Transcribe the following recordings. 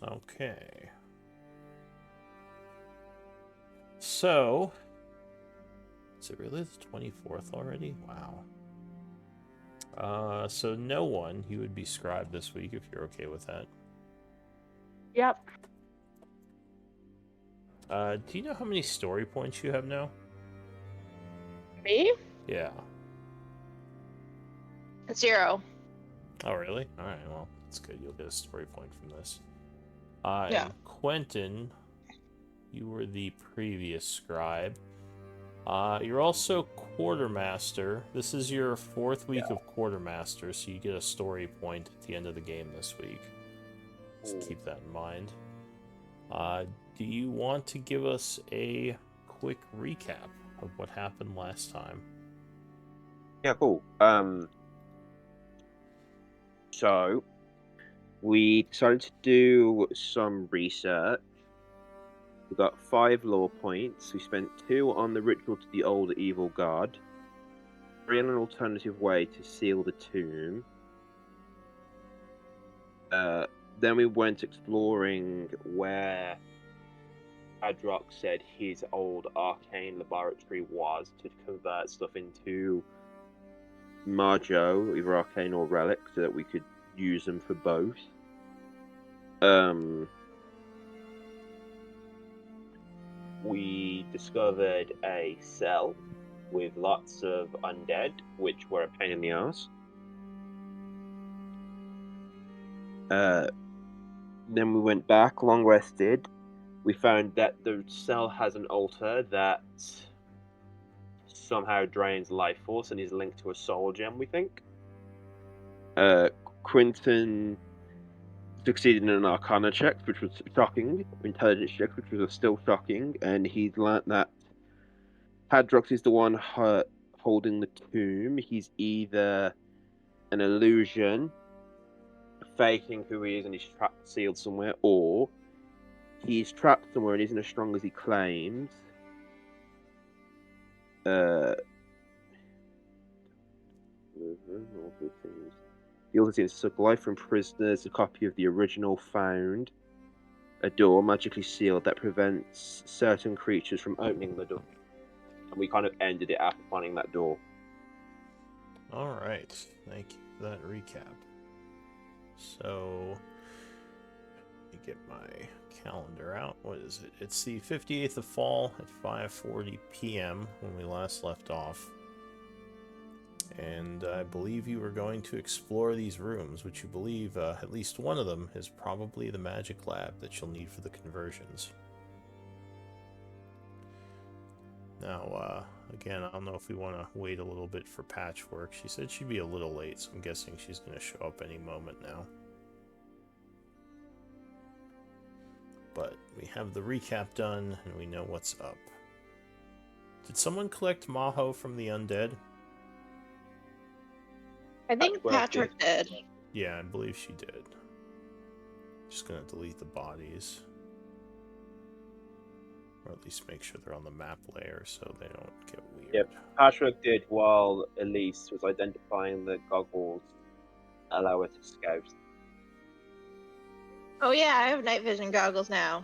Okay. So, is it really the 24th already? Wow. So no one, you would be scribed this week if you're okay with that. Yep. Do you know how many story points you have now? Me? Yeah. 0. Oh, really? Alright, well, that's good. You'll get a story point from this. Yeah. And Quentin, you were the previous scribe. You're also quartermaster. This is your 4th week of quartermaster, so you get a story point at the end of the game this week. Just keep that in mind. Do you want to give us a quick recap of what happened last time? Yeah, cool. So we decided to do some research. We got 5 lore points. We spent 2 on the ritual to the old evil god, 3 on an alternative way to seal the tomb. Then we went exploring where Adrock said his old arcane laboratory was to convert stuff into Marjo, either arcane or relic, so that we could use them for both. We discovered a cell with lots of undead, which were a pain in the ass. Then we went back, long rested. We found that the cell has an altar that somehow drains life force and is linked to a soul gem, we think. Quentin succeeded in an arcana check, which was shocking, intelligence check, which was still shocking, and he's learnt that Hadrox is the one holding the tomb. He's either an illusion, faking who he is and he's trapped, sealed somewhere, or he's trapped somewhere and isn't as strong as he claims. The other thing is suck life from prisoners, a copy of the original found, a door magically sealed that prevents certain creatures from opening the door. And we kind of ended it after finding that door. Alright, thank you for that recap. So, let me get my calendar out. What is it? It's the 58th of fall at 5:40 p.m. when we last left off. And I believe you were going to explore these rooms, which you believe at least one of them is probably the magic lab that you'll need for the conversions. Now, again, I don't know if we want to wait a little bit for Patchwork. She said she'd be a little late, so I'm guessing she's going to show up any moment now. But we have the recap done, and we know what's up. Did someone collect Maho from the undead? I think Patrick did. Yeah, I believe she did. Just gonna delete the bodies. Or at least make sure they're on the map layer so they don't get weird. Yep, Patrick did while Elise was identifying the goggles allow her to scout. Oh yeah, I have night vision goggles now.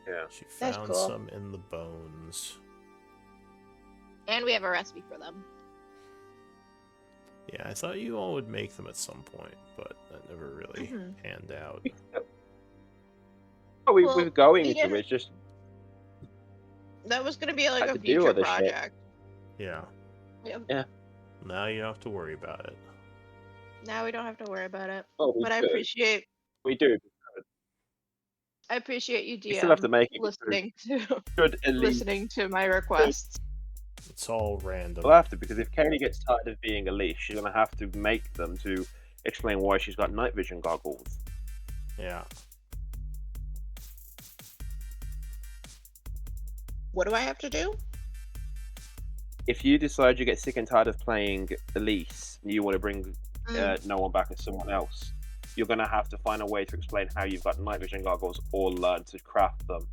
Yeah. She That's found cool. some in the bones. And we have a recipe for them. Yeah, I thought you all would make them at some point, but that never really panned out. Oh, Well, we're going we to didn't- it, just That was gonna be like Had a to do future other shit. project. Yeah. Yep. Yeah. Now you don't have to worry about it. Now we don't have to worry about it. oh, we But I do. appreciate We do. you, We still have to DM, make it. listening to Should at least listening to my requests. It's all random. we'll have to, because if Kaylee gets tired of being Elise, she's gonna have to make them to explain why she's got night vision goggles. Yeah. What do I have to do? If you decide you get sick and tired of playing Elise, and you want to bring no one back as someone else, you're gonna have to find a way to explain how you've got night vision goggles or learn to craft them.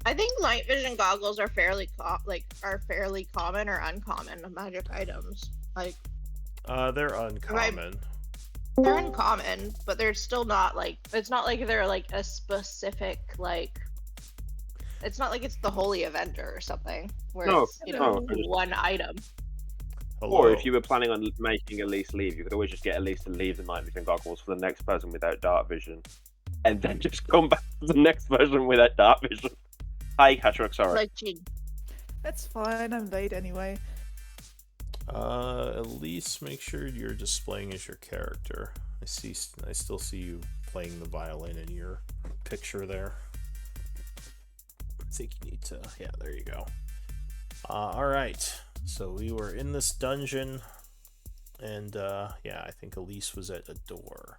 I think night vision goggles are fairly common or uncommon magic items. Like They're uncommon. They're uncommon, but they're still not like. It's not like they're like a specific like. It's not like it's the Holy Avenger or something, where No, it's no, I just- one item. Hello. Or if you were planning on making Elise leave, you could always just get Elise to leave the night vision goggles for the next person without dark vision, and then just come back to the next version without dark vision. Hi, Patrick. Sorry. Like, gee, That's fine, I'm late anyway. At least make sure you're displaying as your character. I still see you playing the violin in your picture there. I think you need to, yeah, there you go. Alright, so we were in this dungeon, and yeah, I think Elise was at a door.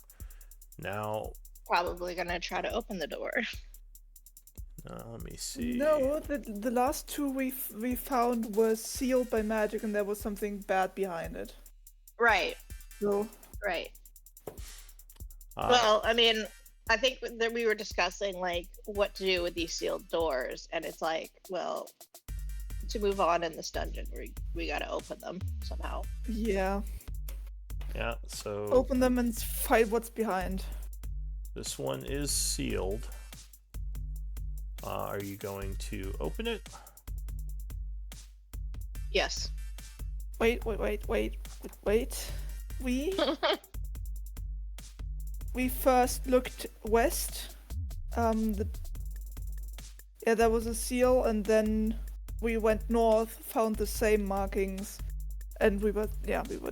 Now, probably gonna try to open the door. let me see. No, the last two we found was sealed by magic, and there was something bad behind it. Right, So right. Uh, Well, I mean, I think that we were discussing like what to do with these sealed doors, and it's like, well, to move on in this dungeon, we gotta open them somehow. yeah, yeah, so open them and fight what's behind. this one is sealed. Are you going to open it? Yes. Wait. We first looked west. Yeah, there was a seal, and then we went north, found the same markings, and we were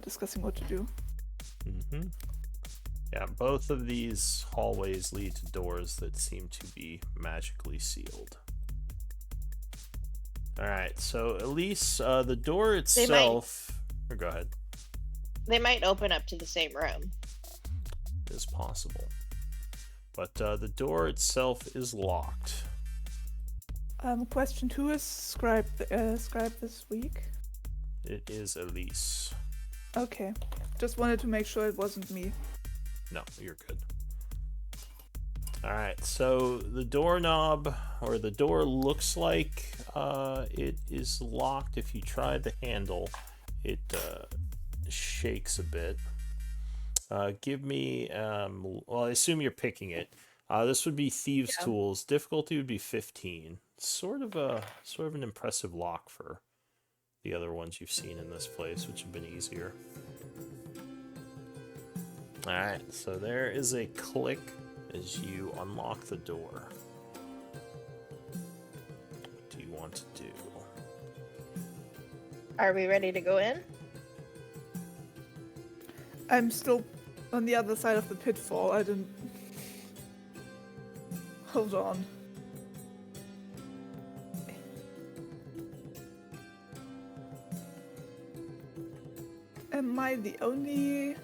discussing what to do. Mm-hmm. Yeah, both of these hallways lead to doors that seem to be magically sealed. Alright, so Elise, the door itself... Or go ahead. They might open up to the same room. It is possible. But the door itself is locked. Question 2 is scribe this week. It is Elise. Okay, just wanted to make sure it wasn't me. No, you're good. Alright, so the doorknob, or the door looks like it is locked. If you try the handle, it shakes a bit. Give me, well, I assume you're picking it. This would be Thieves' Yeah. Tools. Difficulty would be 15. Sort of an impressive lock for the other ones you've seen in this place, which have been easier. Alright, so there is a click as you unlock the door. What do you want to do? Are we ready to go in? I'm still on the other side of the pitfall. I didn't. Hold on. Am I the only...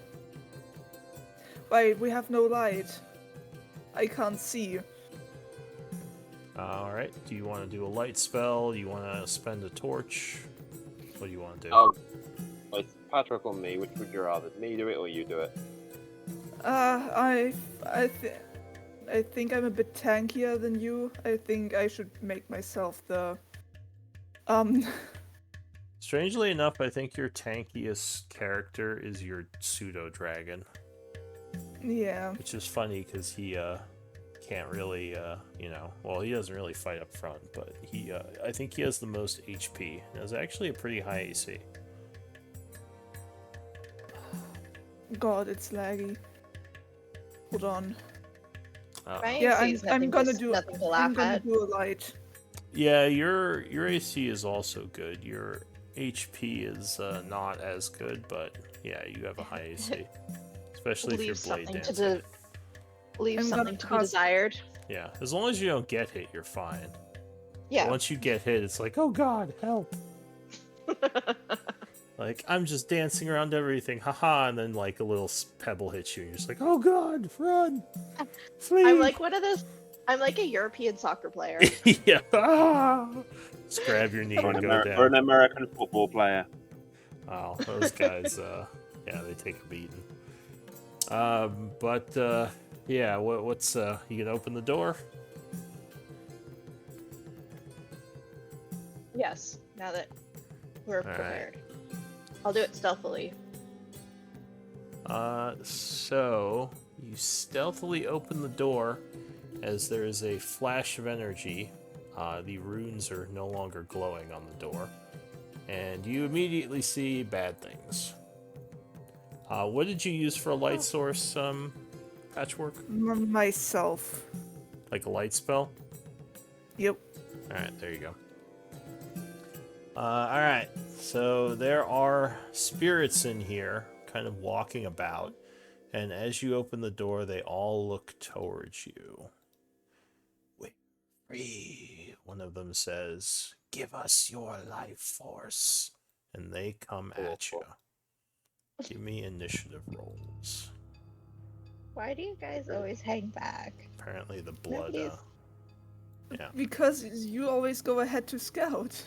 Wait, we have no light. I can't see. Alright, do you want to do a light spell? Do you want to spend a torch? What do you want to do? Oh, it's Patrick or me. Which would you rather? Me do it or you do it? I think I'm a bit tankier than you. I think I should make myself the... Strangely enough, I think your tankiest character is your pseudo-dragon. Yeah. Which is funny because he can't really, well, he doesn't really fight up front, but he, I think he has the most HP. It was actually a pretty high AC. God, it's laggy. Hold on. Right? Yeah, So he's I'm gonna do. nothing to I'm laugh gonna at. do a light. Yeah, your AC is also good. Your HP is not as good, but yeah, you have a high AC. Especially if Leave you're blade something dancing. leave I'm something gonna to be cast- desired. Yeah, as long as you don't get hit, you're fine. Yeah. Once you get hit, it's like, oh god, help. Like, I'm just dancing around everything, haha, and then like a little pebble hits you, and you're just like, oh god, run! Flee! I'm like one of those. I'm like a European soccer player. yeah. Ah! Just grab your knee Or and an, go or an down. American football player. Wow, those guys, yeah, they take a beating. Yeah, what's, you gonna open the door? Yes. Now that we're right. prepared, I'll do it stealthily. So you stealthily open the door as there is a flash of energy. The runes are no longer glowing on the door. And you immediately see bad things. What did you use for a light source, Patchwork? Myself. Like a light spell? Yep. Alright, there you go. Alright, so there are spirits in here, kind of walking about. And as you open the door, they all look towards you. We're free, one of them says. Give us your life force. And they come at you. Give me initiative rolls. Why do you guys always hang back? Apparently the blood, Nobody's- yeah. Because you always go ahead to scout.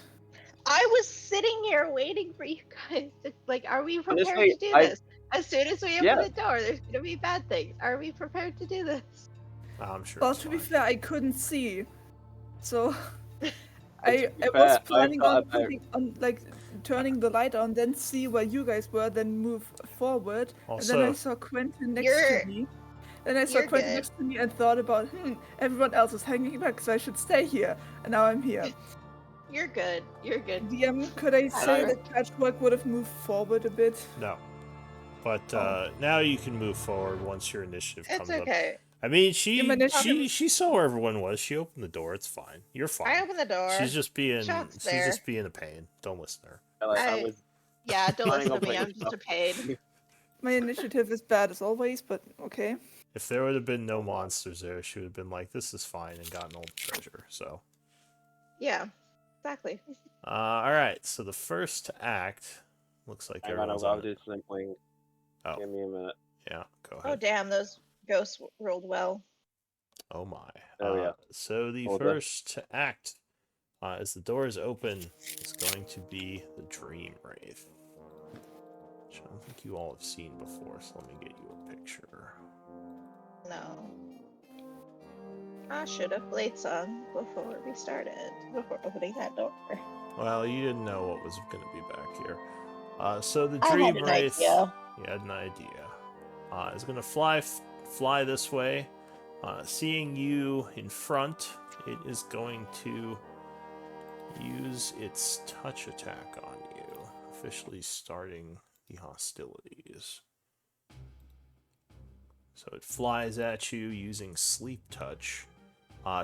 I was sitting here waiting for you guys to, like, are we prepared Honestly, to do I- this? As soon as we open Yeah. the door, there's gonna be bad things. Are we prepared to do this? I'm sure Well, it's to be fine. fair, I couldn't see, so I be was fair, I planning thought on about- putting on like turning the light on, then see where you guys were, then move forward. And then I Also, saw Quentin next You're- to me. Then I saw you're Quentin good. next to me and thought about, everyone else is hanging back, so I should stay here. And now I'm here. You're good. You're good. DM, could I say Alright. that Patchwork would have moved forward a bit? no. But Oh. now you can move forward once your initiative It's comes up. okay. I mean, Your initiative- she saw where everyone was. She opened the door. It's fine. You're fine. I opened the door. She's just being Shock's there. a pain. Don't listen to her. I I- was Yeah, don't planning listen on to me. playing I'm with just a pain. My initiative is bad as always, but okay. If there would have been no monsters there, she would have been like, "This is fine," and gotten all the treasure. So, Yeah, exactly. all right. So the first act looks like hang on, everyone's I'll on do it. something. Oh. Give me a minute. Yeah, go Oh ahead. damn, those ghosts rolled well. Oh my. Oh, yeah. So the Hold on. first act, as the doors open, is going to be the Dream Wraith, which I don't think you all have seen before. So let me get you a picture. No. I should have played some before we started, before opening that door. Well, you didn't know what was going to be back here. So the I had Dream an Wraith, idea. you had an idea, is going to fly this way. Seeing you in front, it is going to use its touch attack on you, officially starting the hostilities. So it flies at you using Sleep Touch.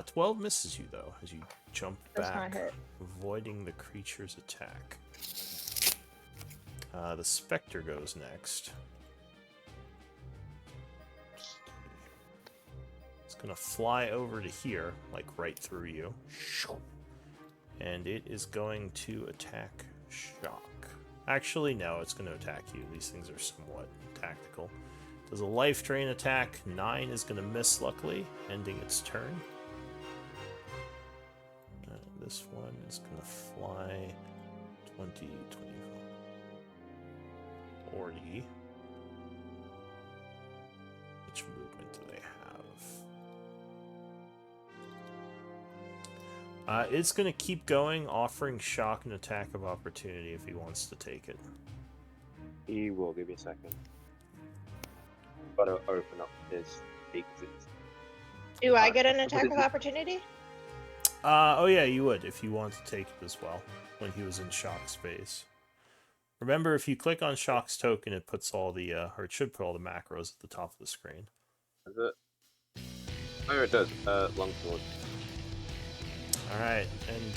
12 misses you, though, as you jump Does not back, hit. avoiding the creature's attack. The Spectre goes next. It's gonna fly over to here, like right through you. And it is going to attack Shock. Actually, no, it's gonna attack you. These things are somewhat tactical. Does a life drain attack. 9 is gonna miss, luckily, ending its turn. This one is gonna fly 20, 25, 40. Which movement do they have? It's going to keep going, offering Shock an attack of opportunity if he wants to take it. He will. Give me a second. Gotta open up his exit. Do I get an What attack is of it? opportunity? Oh yeah, you would if you want to take it as well when he was in Shock space. Remember, if you click on Shock's token, it puts all the, or it should put all the macros at the top of the screen. Is it? Oh, it does. Long sword. Alright, and,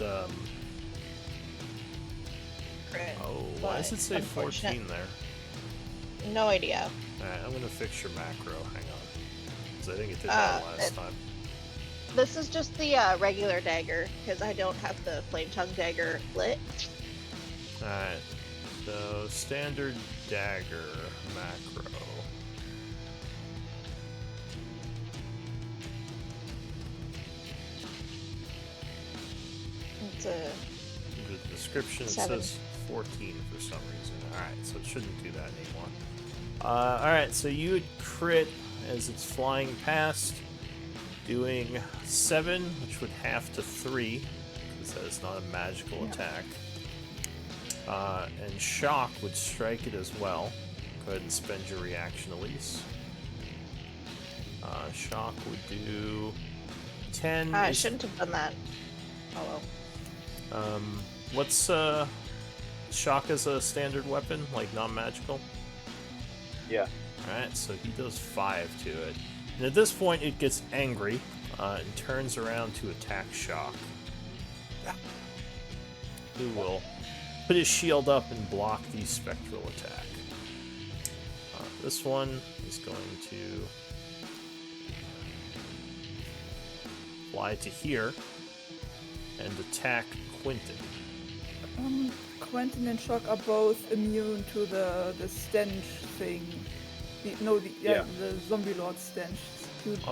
Crit. oh, why does But it say unfortunate- 14 there? No idea. Alright, I'm gonna fix your macro, hang on. Because I think it did that last it- time. This is just the regular dagger, because I don't have the flame tongue dagger lit. Alright, so standard dagger macro. It's a The description 7. says 14 for some reason. Alright, so it shouldn't do that anymore. Alright, so you would crit as it's flying past, doing 7, which would half to 3, because that is not a magical attack. And Shock would strike it as well, Go ahead and spend your reaction, Elise. Shock would do 10. I shouldn't have done that. Oh well. What's shock as a standard weapon, like non-magical? Yeah. Alright, so he does 5 to it. And at this point, it gets angry and turns around to attack Shock, who will put his shield up and block the spectral attack. This one is going to fly to here and attack Quentin. Quentin and Shock are both immune to the stench thing. The zombie lord stench.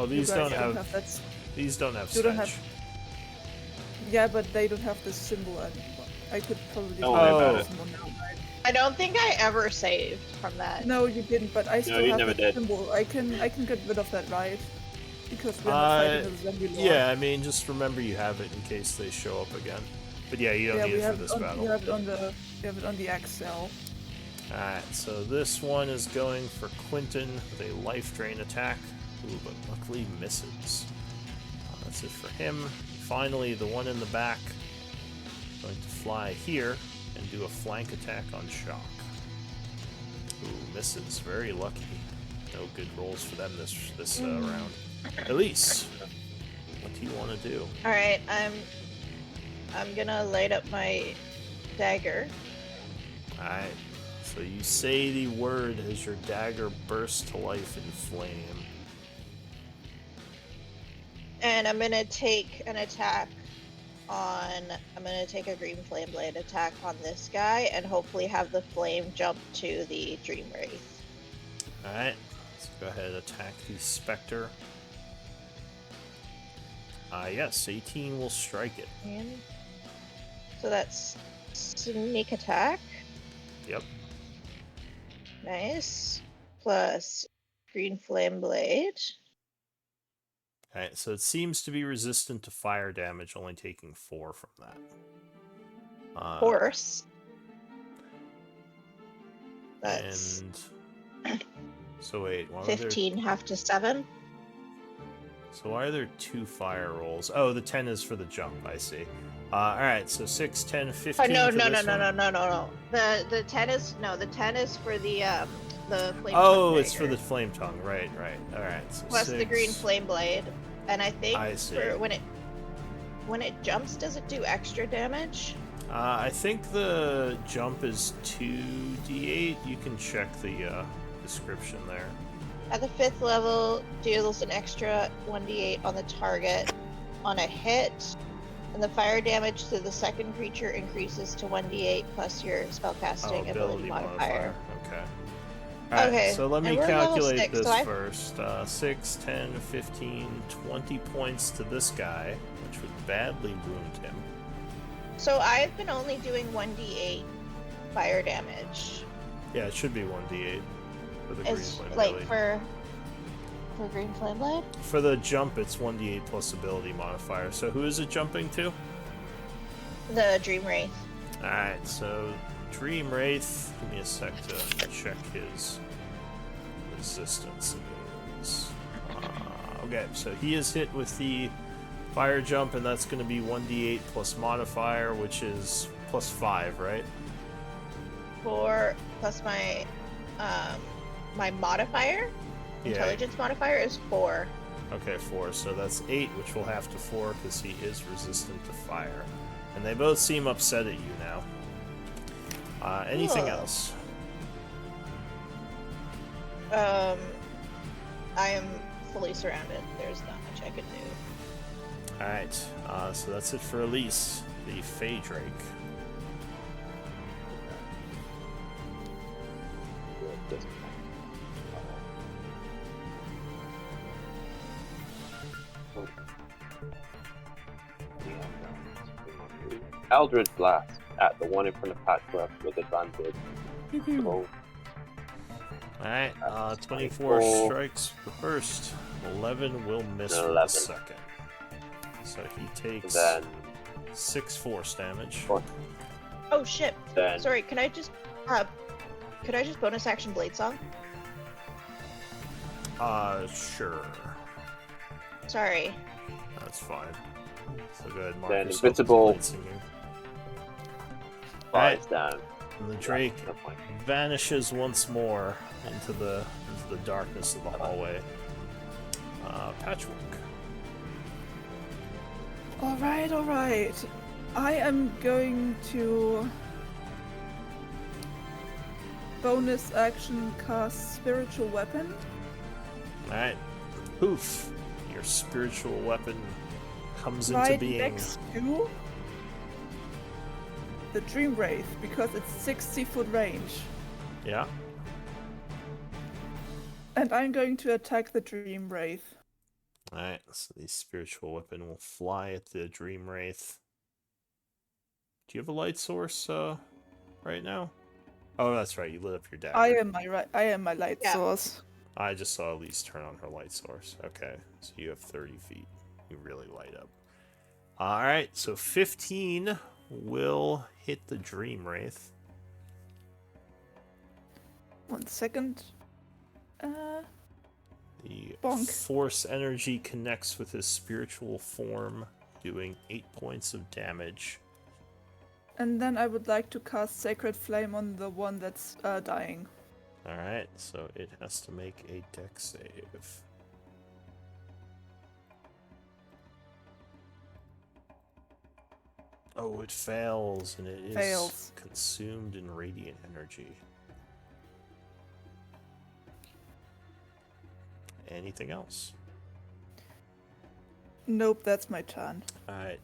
These guys don't have that. These don't have You stench. don't have. Yeah, but they don't have the symbol anymore. I could probably. Don't worry about it. Symbol now, right? I don't think I ever saved from that. No, you didn't. But I still you have never the did. symbol. I can get rid of that, right? Because we're not fighting the zombie lord. Yeah, I mean, just remember you have it in case they show up again. But yeah, you don't need it for this battle. We have it on the Excel. Alright, so this one is going for Quentin with a life drain attack. Ooh, but luckily misses. That's it for him. Finally, the one in the back going to fly here and do a flank attack on Shock. Ooh, misses. Very lucky. No good rolls for them this round. Elise, what do you want to do? All right, I'm gonna light up my dagger. Alright, so you say the word as your dagger bursts to life in flame. And I'm gonna take an attack on. I'm gonna take a green flame blade attack on this guy, and hopefully have the flame jump to the Dream Wraith. Alright, let's go ahead and attack the Spectre. Yes, 18 will strike it. And so that's sneak attack. Yep. Nice. Plus green flame blade. Alright, so it seems to be resistant to fire damage, only taking 4 from that. Force. That's And... So wait, why 15 half to 7. So why are there 2 fire rolls? Oh, the 10 is for the jump, I see. Alright, so 6, 10, 15 Oh no for no no this no one. no. The 10 is the 10 is for the flame. Oh, tongue it's for dagger. the flame tongue, right. Alright, so Plus the green 6. flame blade. And I think I see. for when it jumps, does it do extra damage? I think the jump is 2d8. You can check the description there. At the 5th level, deals an extra 1d8 on the target on a hit, and the fire damage to the second creature increases to 1d8 plus your spellcasting ability modifier. Okay. Alright, Okay, so let me and we're level calculate 6, this so I- first. 6, 10, 15, 20 points to this guy, which would badly wound him. So I've been only doing 1d8 fire damage. Yeah, it should be 1d8 for the green It's flame like ability. for green flame blade. For the jump, it's 1d8 plus ability modifier. So who is it jumping to? The Dream Wraith. Alright, so Dream Wraith, give me a sec to check his resistance. Okay, so he is hit with the fire jump, and that's going to be 1d8 plus modifier, which is plus 5, right? 4 plus my my modifier. Intelligence modifier is 4. Okay, 4. So that's 8, which we'll have to 4 because he is resistant to fire. And they both seem upset at you now. Anything Ugh. else? I am fully surrounded. There's not much I can do. Alright, so that's it for Elise, the Fey Drake. Eldritch Blast at the one in front of Patchwork with advantage. Roll. Alright, 24 24. strikes the first, 11 will miss for the 11. second. So he takes Then 6 force damage. Four. Oh shit. Then Sorry, can I just Could I just bonus action Blade Song? Sure. Sorry. That's fine. So go ahead, mark Then yourself as Invincible. blade singing. Flies down. And the Drake That's fine. vanishes once more into the darkness of the hallway. Patchwork. Alright, alright. I am going to bonus action cast Spiritual Weapon. Alright. Poof. Your spiritual weapon comes into Right being. next to the Dream Wraith, because it's 60-foot range. Yeah. And I'm going to attack the Dream Wraith. Alright, so the spiritual weapon will fly at the Dream Wraith. Do you have a light source right now? Oh, that's right, you lit up your dagger. I am my light Yeah. source. I just saw Elise turn on her light source. Okay, so you have 30 feet. You really light up. Alright, so 15 will hit the Dream Wraith. 1 second. The Bonk. force energy connects with his spiritual form, doing 8 points of damage. And then I would like to cast Sacred Flame on the one that's dying. Alright, so it has to make a dex save. Oh, it fails, and it is Fails. consumed in radiant energy. Anything else? Nope, that's my turn. Alright.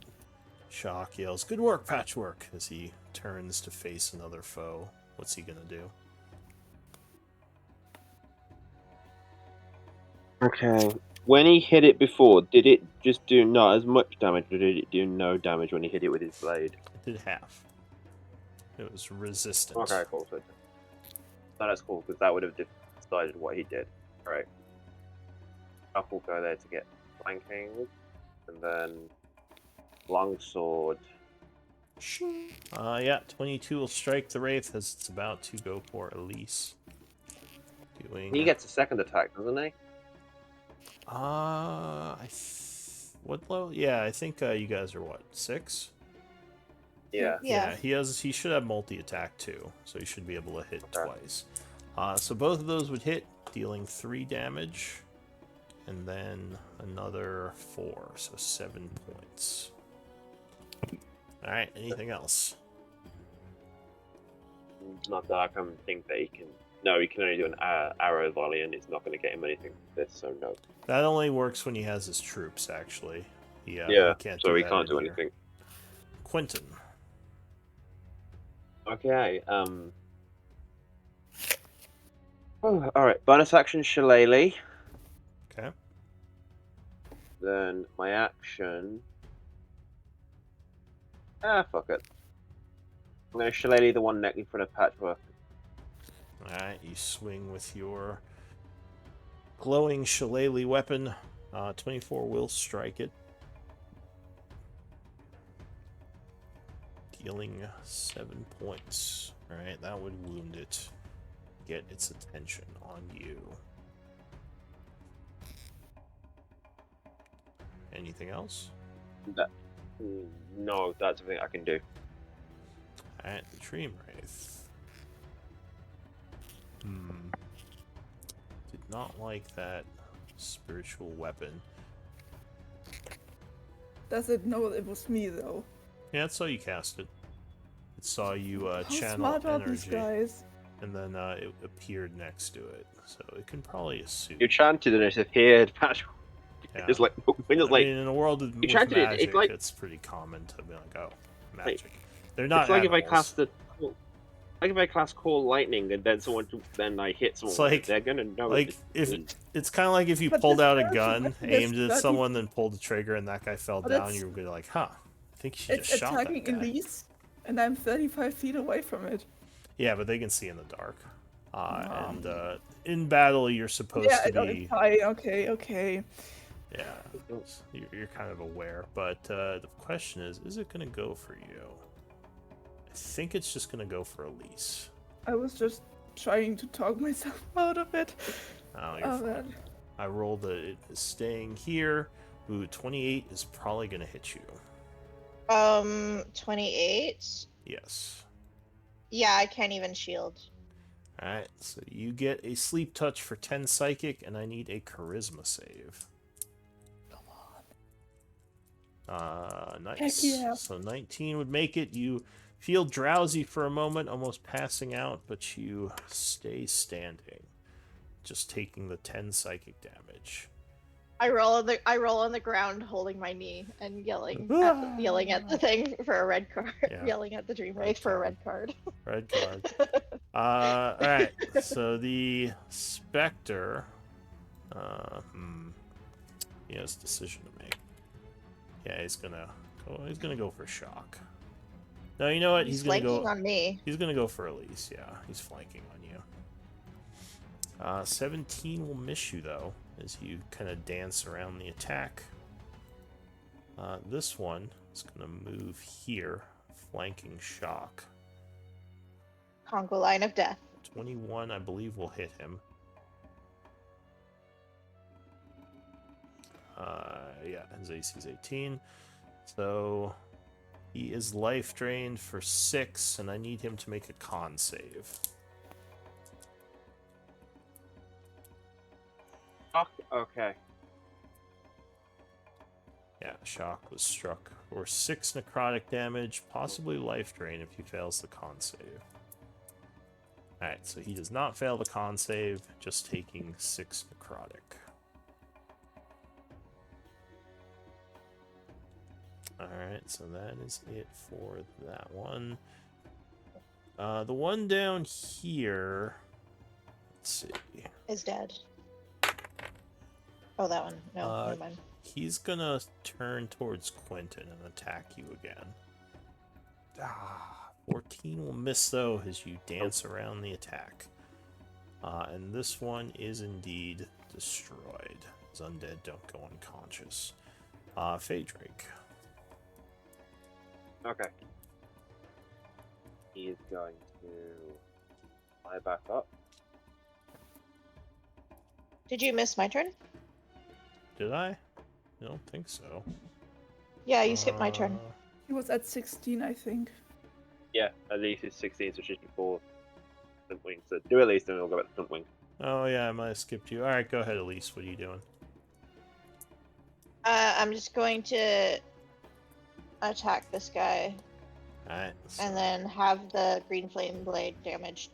Shock yells, "Good work, Patchwork!" as he turns to face another foe. What's he gonna do? Okay. When he hit it before, did it just do not as much damage, or did it do no damage when he hit it with his blade? It did half. It was resistant. Okay, cool. So that's cool, because that would have decided what he did. Right. Up will go there to get flanking, and then longsword. Yeah, 22 will strike the Wraith as it's about to go for Elise. Doing... He gets a second attack, doesn't he? What level? Yeah, I think you guys are what, 6? Yeah. Yeah. He should have multi-attack too, so he should be able to hit Okay. twice. So both of those would hit, dealing 3 damage, and then another 4, so 7 points. Alright, anything else? Not that I can think that he can. No, he can only do an arrow volley, and it's not going to get him anything for this, so no. That only works when he has his troops, actually. He can't so do he that can't do in here. anything. Quentin. Okay, Oh, alright, bonus action Shillelagh. Okay. Then my action. Fuck it. I'm gonna Shillelagh the one neck in front of Patchwork. Alright, you swing with your glowing shillelagh weapon. 24 will strike it. Dealing 7 points. Alright, that would wound it. Get its attention on you. Anything else? No, that's everything I can do. Alright, the Dream Wraith. Did not like that spiritual weapon. Does it know it was me though? Yeah, it saw you cast it. It saw you How channel smart are these energy, guys? and then it appeared next to it. So it can probably assume. You chanted and it appeared. Patchwork. Yeah. It's like when it's I like mean, in a world with chanted it, magic, it's like- it's pretty common to be like, oh, magic. They're not. it's like if I animals. cast the. Like if I cast Call Lightning and then I hit someone, It's like- they're gonna know. Like if it's kind of like if you But pulled this out a spiritual gun, weapon is aimed it at bloody- someone, then pulled the trigger, and that guy fell But down, it's- you would be like, huh? I think she It's just shot that attacking guy. Elise, and I'm 35 feet away from it. Yeah, but they can see in the dark. Oh. And in battle, you're supposed Yeah, to I know be. it's high. Okay. Yeah, you're kind of aware. But the question is it going to go for you? I think it's just going to go for Elise. I was just trying to talk myself out of it. Oh, you're Oh fine. man. I rolled that it is staying here. Ooh, 28 is probably going to hit you. 28. Yes. Yeah, I can't even shield. Alright, so you get a sleep touch for 10 psychic, and I need a charisma save. Come on. Nice. Heck yeah. So 19 would make it. You feel drowsy for a moment, almost passing out, but you stay standing, just taking the 10 psychic damage. I roll on the ground, holding my knee and yelling at the thing for a red card. Yeah. Yelling at the Dream Red Wraith for a card. red card. Red card. Alright, so the Spectre, he has a decision to make. Yeah, he's gonna go for shock. No, you know what? He's gonna flanking go. on me. He's gonna go for Elise. Yeah, he's flanking on you. 17 will miss you though, as you kind of dance around the attack. This one is gonna move here, flanking shock. Congo line of death. 21, I believe, will hit him. Yeah, his AC is 18. So he is life drained for 6, and I need him to make a con save. Okay. Yeah, shock was struck for 6 necrotic damage, possibly life drain if he fails the con save. Alright, so he does not fail the con save, just taking 6 necrotic. Alright, so that is it for that one. The one down here, let's see. Is dead. Oh, that one. No, never mind. He's gonna turn towards Quentin and attack you again. 14 will miss though as you dance around the attack. And this one is indeed destroyed. His undead don't go unconscious. Phaedrake. Okay. He is going to fly back up. Did you miss my turn? Did I? I don't think so. Yeah, you skipped my turn. He was at 16, I think. Yeah, Elise is 16, so she's before Stuntwing. So do Elise, then we'll go back to Stuntwing. Oh yeah, I might have skipped you. Alright, go ahead, Elise. What are you doing? I'm just going to attack this guy Alright. and then have the green flame blade damage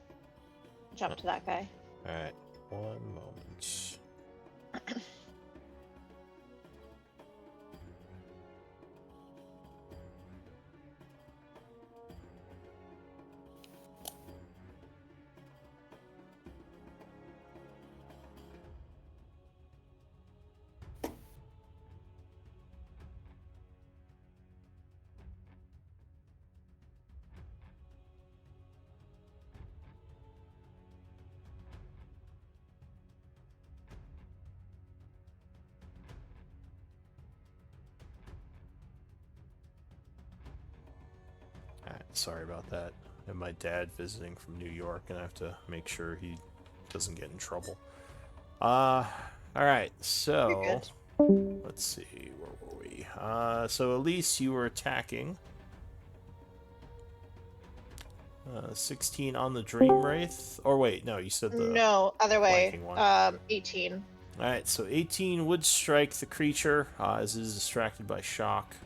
jump to that guy. Alright, one moment. Sorry about that. I have my dad visiting from New York, and I have to make sure he doesn't get in trouble. Alright, so let's see, where were we? So Elise, you were attacking. 16 on the Dream Wraith. Or wait, no, you said the No, other way. flanking one. 18. Alright, so 18 would strike the creature, as it is distracted by shock,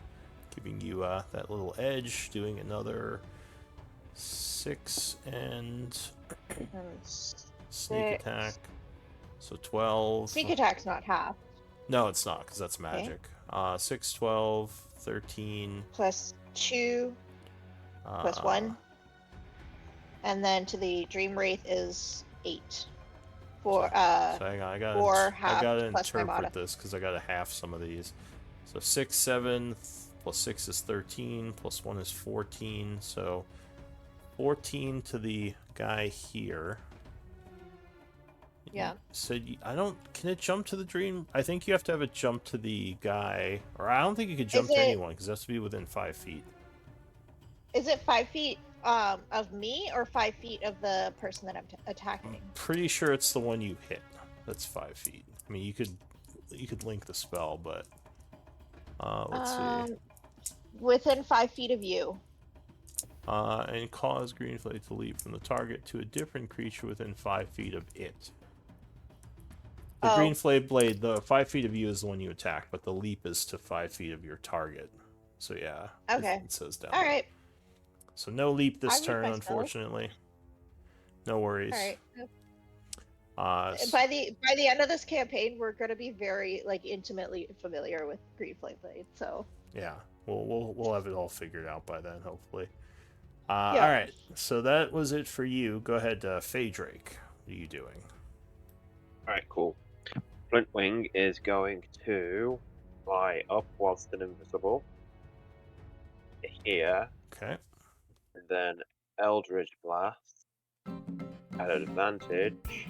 giving you that little edge, doing another 6 and sneak attack. So 12. Sneak attack's not half. No, it's not, because that's magic. 6, 12, 13. Plus 2, plus 1. And then to the Dream Wraith is 8. For, so I for half gotta plus my interpret mod. this, because I gotta half some of these. So 6, 7, plus 6 is 13, plus 1 is 14, so 14 to the guy here. Yeah. So can it jump to the Dream? I think you have to have it jump to the guy, or I don't think you could jump to anyone, because it has to be within 5 feet. Is it 5 feet Of me or 5 feet of the person that I'm attacking? Pretty sure it's the one you hit. That's 5 feet. I mean, you could link the spell, but let's see. Within 5 feet of you. And cause Greenflame to leap from the target to a different creature within 5 feet of it. The Oh. Greenflame blade, the 5 feet of you is the one you attack, but the leap is to 5 feet of your target. So yeah. Okay. It says down. All there. right. So no leap this I read turn, my spell. unfortunately. No worries. All right. S- By the end of this campaign, we're gonna be very intimately familiar with Green Flame Blade. So Yeah, we'll have it all figured out by then, hopefully. Yeah. All right, so that was it for you. Go ahead, Phaedrake. What are you doing? Alright, cool. Flintwing is going to fly up whilst still invisible. Here, Okay. and then Eldritch Blast at advantage.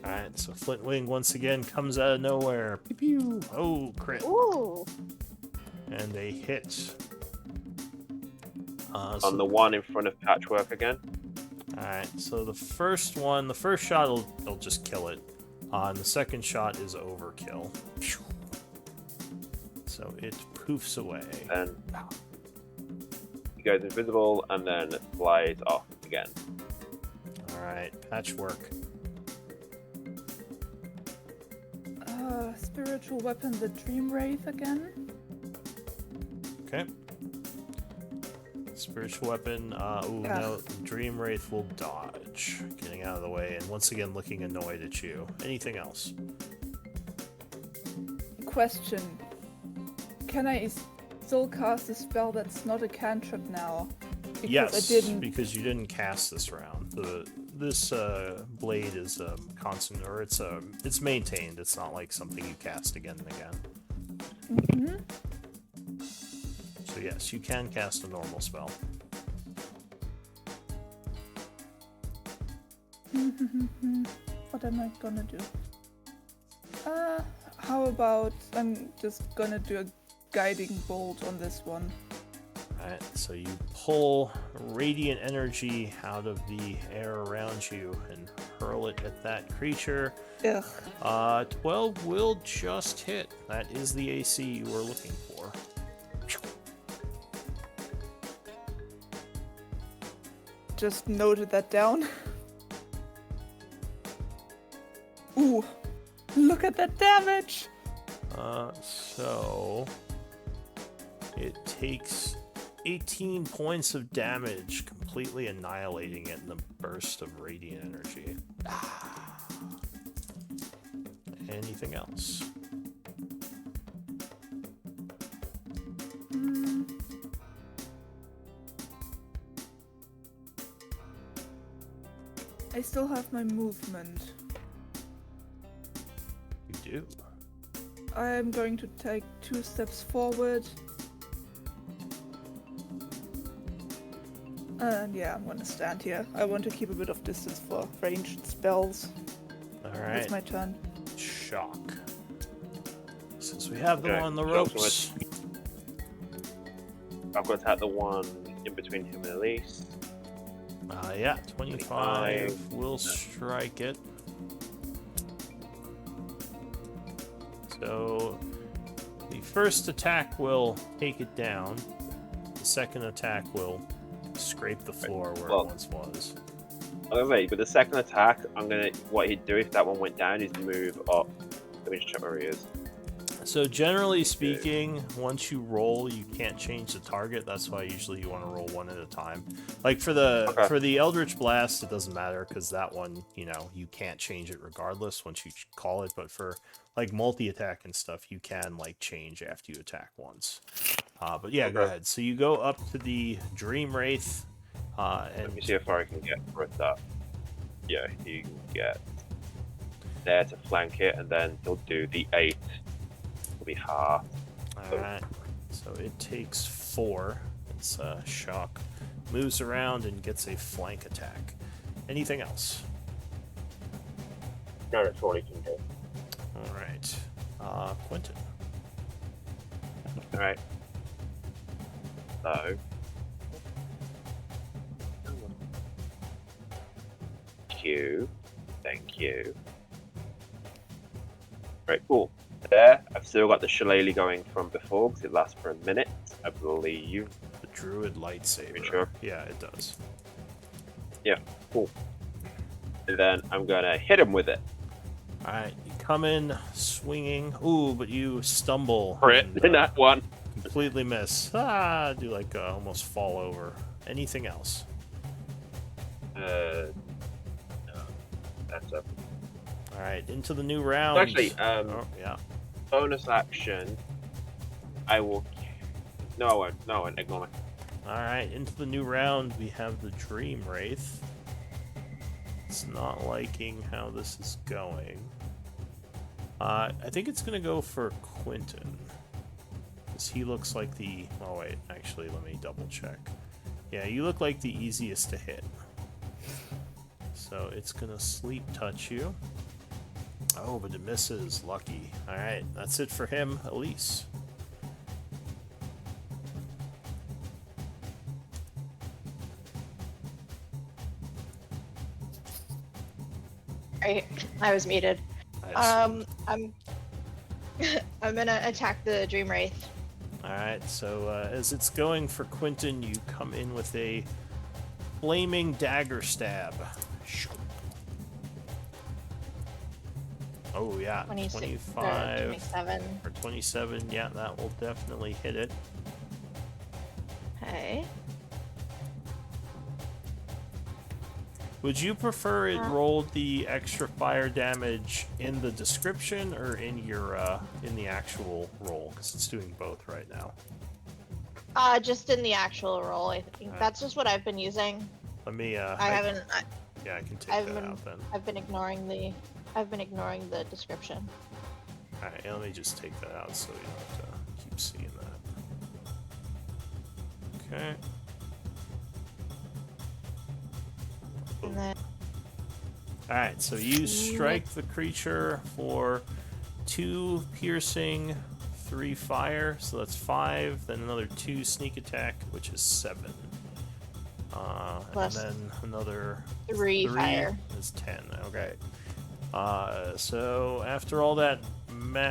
All right, so Flintwing once again comes out of nowhere. Pew pew. Oh, crit. ooh, And a hit. On the one in front of Patchwork again. Alright, so the first shot will just kill it. And the second shot is overkill. So it poofs away. Then he goes invisible and then flies off again. Alright, Patchwork. Spiritual weapon, the Dream Wraith again. Okay. Spiritual weapon, ooh, Yeah. no, Dream Wraith will dodge. Getting out of the way and once again looking annoyed at you. Anything else? Question. Can I still cast a spell that's not a cantrip now? Because Yes, I didn't. because you didn't cast this round. This blade is constant, or it's maintained. It's not like something you cast again and again. Mhm. So yes, you can cast a normal spell. What am I gonna do? How about I'm just gonna do a guiding bolt on this one. Alright, so you pull radiant energy out of the air around you and hurl it at that creature. Ugh. 12 will just hit. That is the AC you were looking for. Just noted that down. Ooh. Look at that damage! So it takes 18 points of damage, completely annihilating it in a burst of radiant energy. Anything else? I still have my movement. You do. I'm going to take 2 steps forward. And yeah, I'm gonna stand here. I want to keep a bit of distance for ranged spells. Alright. It's my turn. Shock. Since we have them Okay, on the Shock's ropes. I've got to attack the one in between him and Elise. Yeah, 25 will strike it. So the first attack will take it down. The second attack will scrape the floor where Well- it once was. Okay, but the second attack, what he'd do if that one went down is move up. Let me just check where he is. So generally speaking, once you roll, you can't change the target. That's why usually you want to roll one at a time. Like for the Eldritch Blast, it doesn't matter because that one, you can't change it regardless once you call it. But for like multi-attack and stuff, you can like change after you attack once. But yeah, go Okay. ahead. So you go up to the Dream Wraith, Let and me see how far I can get with that. Yeah, he can get there to flank it, and then he'll do the 8. Will be half. alright. So it takes 4. It's shock. Moves around and gets a flank attack. Anything else? No, that's all he can do. Alright. Quentin. Alright. So, Thank you. Thank you. Right, cool. There, I've still got the shillelagh going from before because it lasts for a minute, I believe. The druid lightsaber. You sure? Yeah, it does. Yeah, cool. And then I'm gonna hit him with it. Alright, you come in swinging. Ooh, but you stumble. Crit and, in that one. completely miss. Do like almost fall over. Anything else? No, that's up. Alright, into the new round. Actually, oh, yeah. bonus action. I will. No, I won't. No, I won't. Ignore me. Alright, into the new round, we have the Dream Wraith. It's not liking how this is going. I think it's going to go for Quentin. Because he looks like the... Oh, wait. Actually, let me double check. Yeah, you look like the easiest to hit. So it's going to sleep touch you. Oh, but it misses. Lucky. Alright, that's it for him. Elise. I was muted. Nice. I'm I'm gonna attack the Dream Wraith. Alright, so as it's going for Quentin, you come in with a flaming dagger stab. Oh, yeah. 26, 25 27. or 27. Yeah, that will definitely hit it. Okay. Would you prefer it rolled the extra fire damage in the description or in your in the actual roll? Because it's doing both right now. Just in the actual roll, I think that's just what I've been using. Let me. I haven't. Yeah, I can take I've that been. out then. I've been ignoring the description. All right, let me just take that out so you don't have to keep seeing that. Okay. And then Alright, so you strike the creature for 2 piercing, 3 fire, so that's 5, then another 2 sneak attack, which is 7. Plus and then another 3 fire. is 10. Okay. So after all that,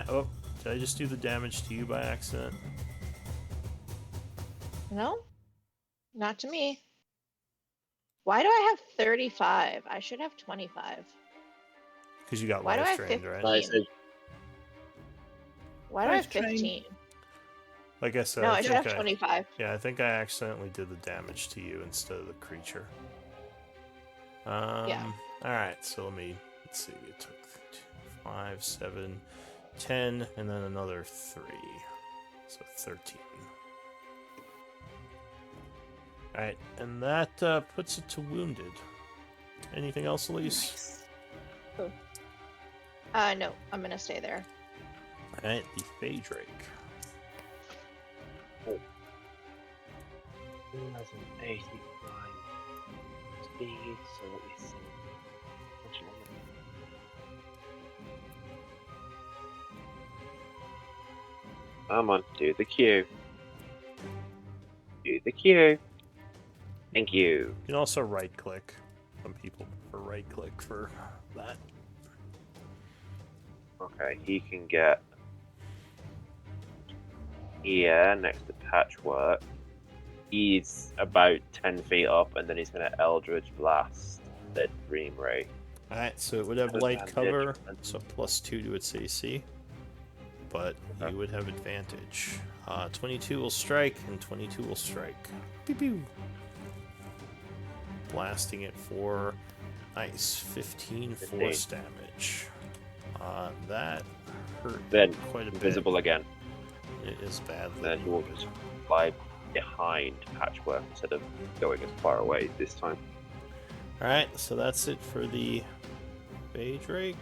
oh, did I just do the damage to you by accident? No, not to me. Why do I have 35? I should have 25. Because you got Why do I life have drained, 15? right? Nice. Why do I have Life drain. 15? Like I said, No, I I should think have 25. Yeah, I think I accidentally did the damage to you instead of the creature. Yeah. Alright, so let's see. It took 5, 7, 10, and then another 3. So 13. Alright, and that puts it to wounded. Anything else, Elise? Cool. No, I'm gonna stay there. Alright, the Fey Drake. 2085 speed, so let me see. Much longer. Come on, do the Q. Do the Q. Thank you. You can also right click. Some people prefer right click for that. Okay, he can get here next to Patchwork. He's about 10 feet up, and then he's going to Eldritch Blast the Dream Ray. Alright, so it would have With light advantage. cover, so +2 to its AC. But you would have advantage. 22 will strike, and 22 will strike. Pew pew. Blasting it for nice 15 force damage. That hurt Then quite a bit. invisible again. It is badly. Then he will just fly behind Patchwork instead of going as far away this time. Alright, so that's it for the Bay Drake.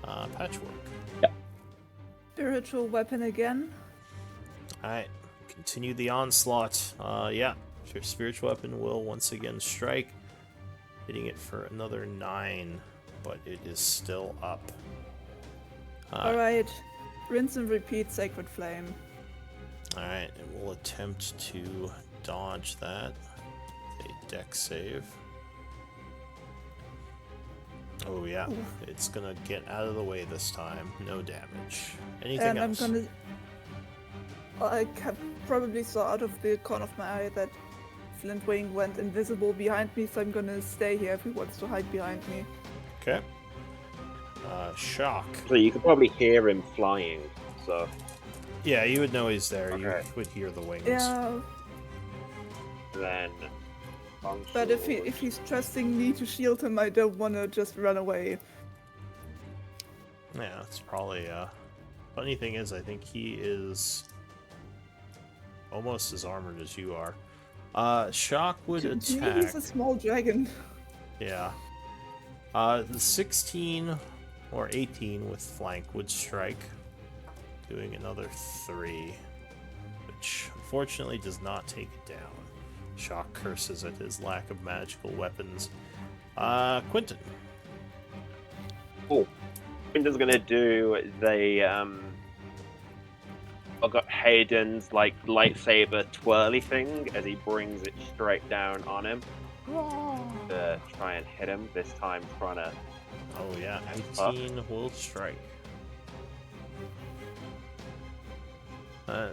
Patchwork. Spiritual weapon again. Alright, continue the onslaught. Yeah, your spiritual weapon will once again strike, hitting it for another 9, but it is still up. Alright. Rinse and repeat Sacred Flame. Alright, and we'll attempt to dodge that. A dex save. Oh yeah, Oof. it's gonna get out of the way this time. No damage. Anything And I'm else? gonna. I probably saw out of the corner of my eye that Flintwing went invisible behind me, so I'm gonna stay here if he wants to hide behind me. Okay. Shock. So you could probably hear him flying. So Yeah, you would know he's there. Okay. You would hear the wings. Yeah, then. but if he's trusting me to shield him, I don't want to just run away. Yeah, it's probably. Funny thing is, I think he is almost as armored as you are. Shock would To me, attack. he's a small dragon. Yeah. The 16 or 18 with flank would strike, doing another 3, which unfortunately does not take it down. Shock curses at his lack of magical weapons. Quentin. Cool. Quinton's gonna do the I got Hayden's like lightsaber twirly thing as he brings it straight down on him to try and hit him. This time, trying to. Oh yeah, Up. 18 will strike.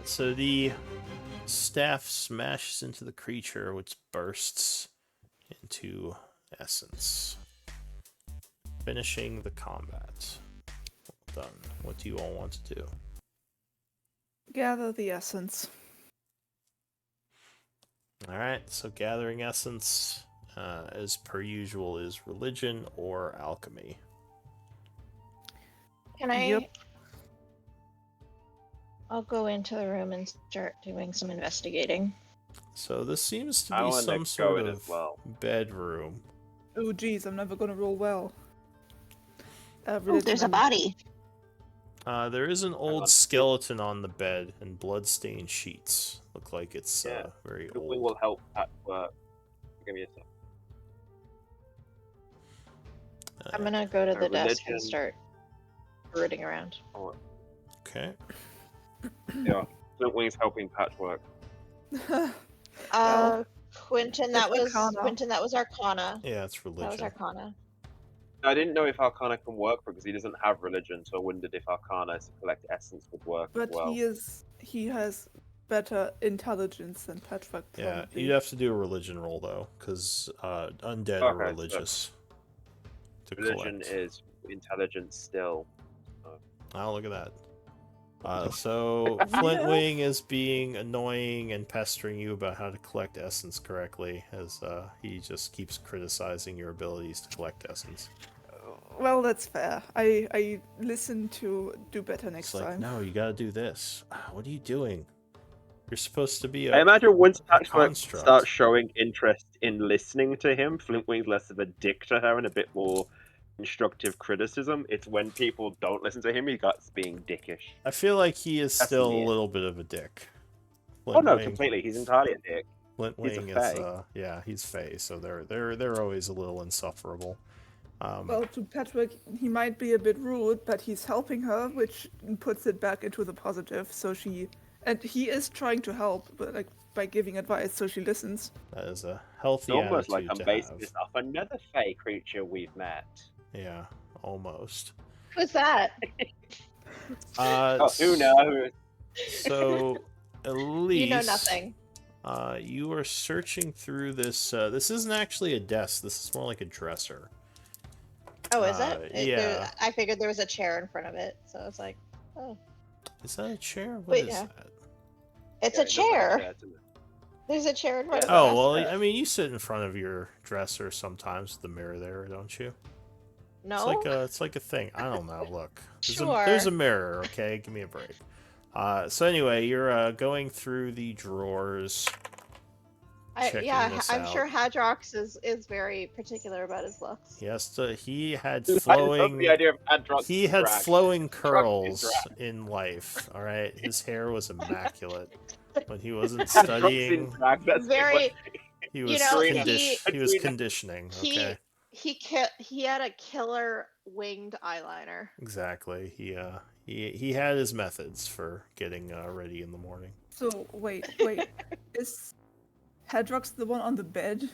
So the staff smashes into the creature, which bursts into essence, finishing the combat. Well done. What do you all want to do? Gather the essence. Alright, so gathering essence, as per usual, is religion or alchemy. Can I? Yep. I'll go into the room and start doing some investigating. So this seems to I be wanna some go sort in of as well. bedroom. Oh geez, I'm never gonna roll well. Oh, Religion there's a and- body. There is an on. old skeleton on the bed and bloodstained sheets. Look like it's Yeah. very We old. will help at work. Give me a sec. I'm gonna go to the desk religion. and start rooting around. Okay. Yeah, Flintwing's helping Patchwork. Well, Quentin, that it's was Arcana. Quentin. That was Arcana. Yeah, it's That was religion. Arcana. I didn't know if Arcana can work because he doesn't have religion, so I wondered if Arcana to collect essence would work but as well. he has better intelligence than Patchwork. Yeah, probably. you'd have to do a religion roll though, because undead are Okay, so religious. To Religion collect. is intelligence still. Oh, look at that. So Flintwing is being annoying and pestering you about how to collect essence correctly, as he just keeps criticizing your abilities to collect essence. Well, that's fair. I listen to do better next It's like, time. no, you gotta do this. What are you doing? You're supposed to be I a imagine once Patchwork construct. starts showing interest in listening to him, Flintwing's less of a dick to her and a bit more constructive criticism. It's when people don't listen to him, he gets being dickish. I feel like he is That's still a me. little bit of a dick. Oh no, Flintwing- completely. He's entirely a dick. Flintwing He's a is fae. yeah, he's Fae, so they're always a little insufferable. Well, to Patchwork, he might be a bit rude, but he's helping her, which puts it back into the positive. So he is trying to help, but like by giving advice, so she listens. That is a healthy It's almost like attitude I'm to basing have. this off another Fey creature we've met. Yeah, almost. Who's that? Oh, who knows? So, Elise, You know nothing. You are searching through this. This isn't actually a desk. This is more like a dresser. Oh, is Uh, it? yeah. I figured there was a chair in front of it, so I was like, oh, Is that a chair? What Wait, is yeah. that? it's Yeah, a it looks like chair. chair to me. There's a chair in front of Oh the well, desk. I mean, you sit in front of your dresser sometimes with the mirror there, don't you? No. It's like a thing. I don't know. Look, there's Sure. there's a mirror. Okay, give me a break. So anyway, you're going through the drawers. checking this I'm out. sure Hadrox is very particular about his looks. He had I love flowing. the idea of Adrox He had drag. flowing Drag curls is in life. All right, his hair was immaculate when he wasn't Adrox in studying. drag, that's Very. He was know, he was he- conditioning. Okay, He had a killer winged eyeliner. exactly. He had his methods for getting ready in the morning. So wait, is Hadrox the one on the bed?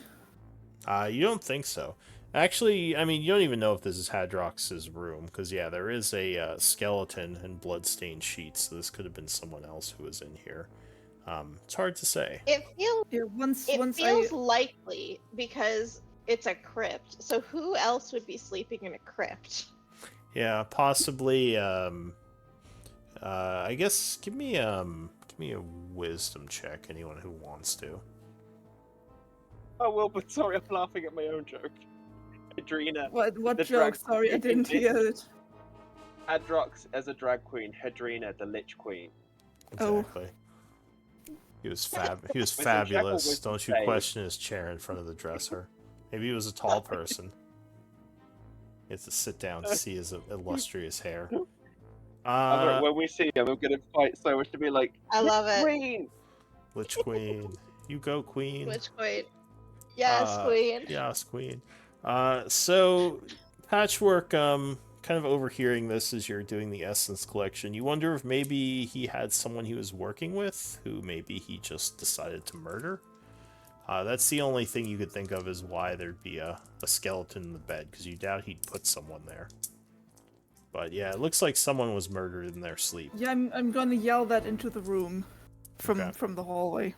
You don't think so. Actually, I mean, you don't even know if this is Hadrox's room, because, yeah, there is a skeleton and bloodstained sheets, so this could have been someone else who was in here. It's hard to say. It feels Yeah, once likely because it's a crypt. So who else would be sleeping in a crypt? Yeah, possibly, I guess, give me a wisdom check, anyone who wants to. Oh, well, but sorry, I'm laughing at my own joke. Hedrina. What the joke? drag Sorry, I queen didn't hear it. Hadrox as a drag queen, Hedrina the Lich Queen. Oh. Exactly. He was He was Wisdom check or fabulous. wisdom Don't you save? question his chair in front of the dresser. Maybe he was a tall person. You have to sit down to see his illustrious hair. When we see him, I'm gonna fight so much to be like, I love it. Queen! Lich Queen. You go, Queen. Which queen? Yes, queen. Yes, Queen. So, Patchwork, kind of overhearing this as you're doing the essence collection, you wonder if maybe he had someone he was working with, who maybe he just decided to murder? That's the only thing you could think of is why there'd be a skeleton in the bed, because you doubt he'd put someone there. But yeah, it looks like someone was murdered in their sleep. Yeah, I'm gonna yell that into the room from Okay. from the hallway.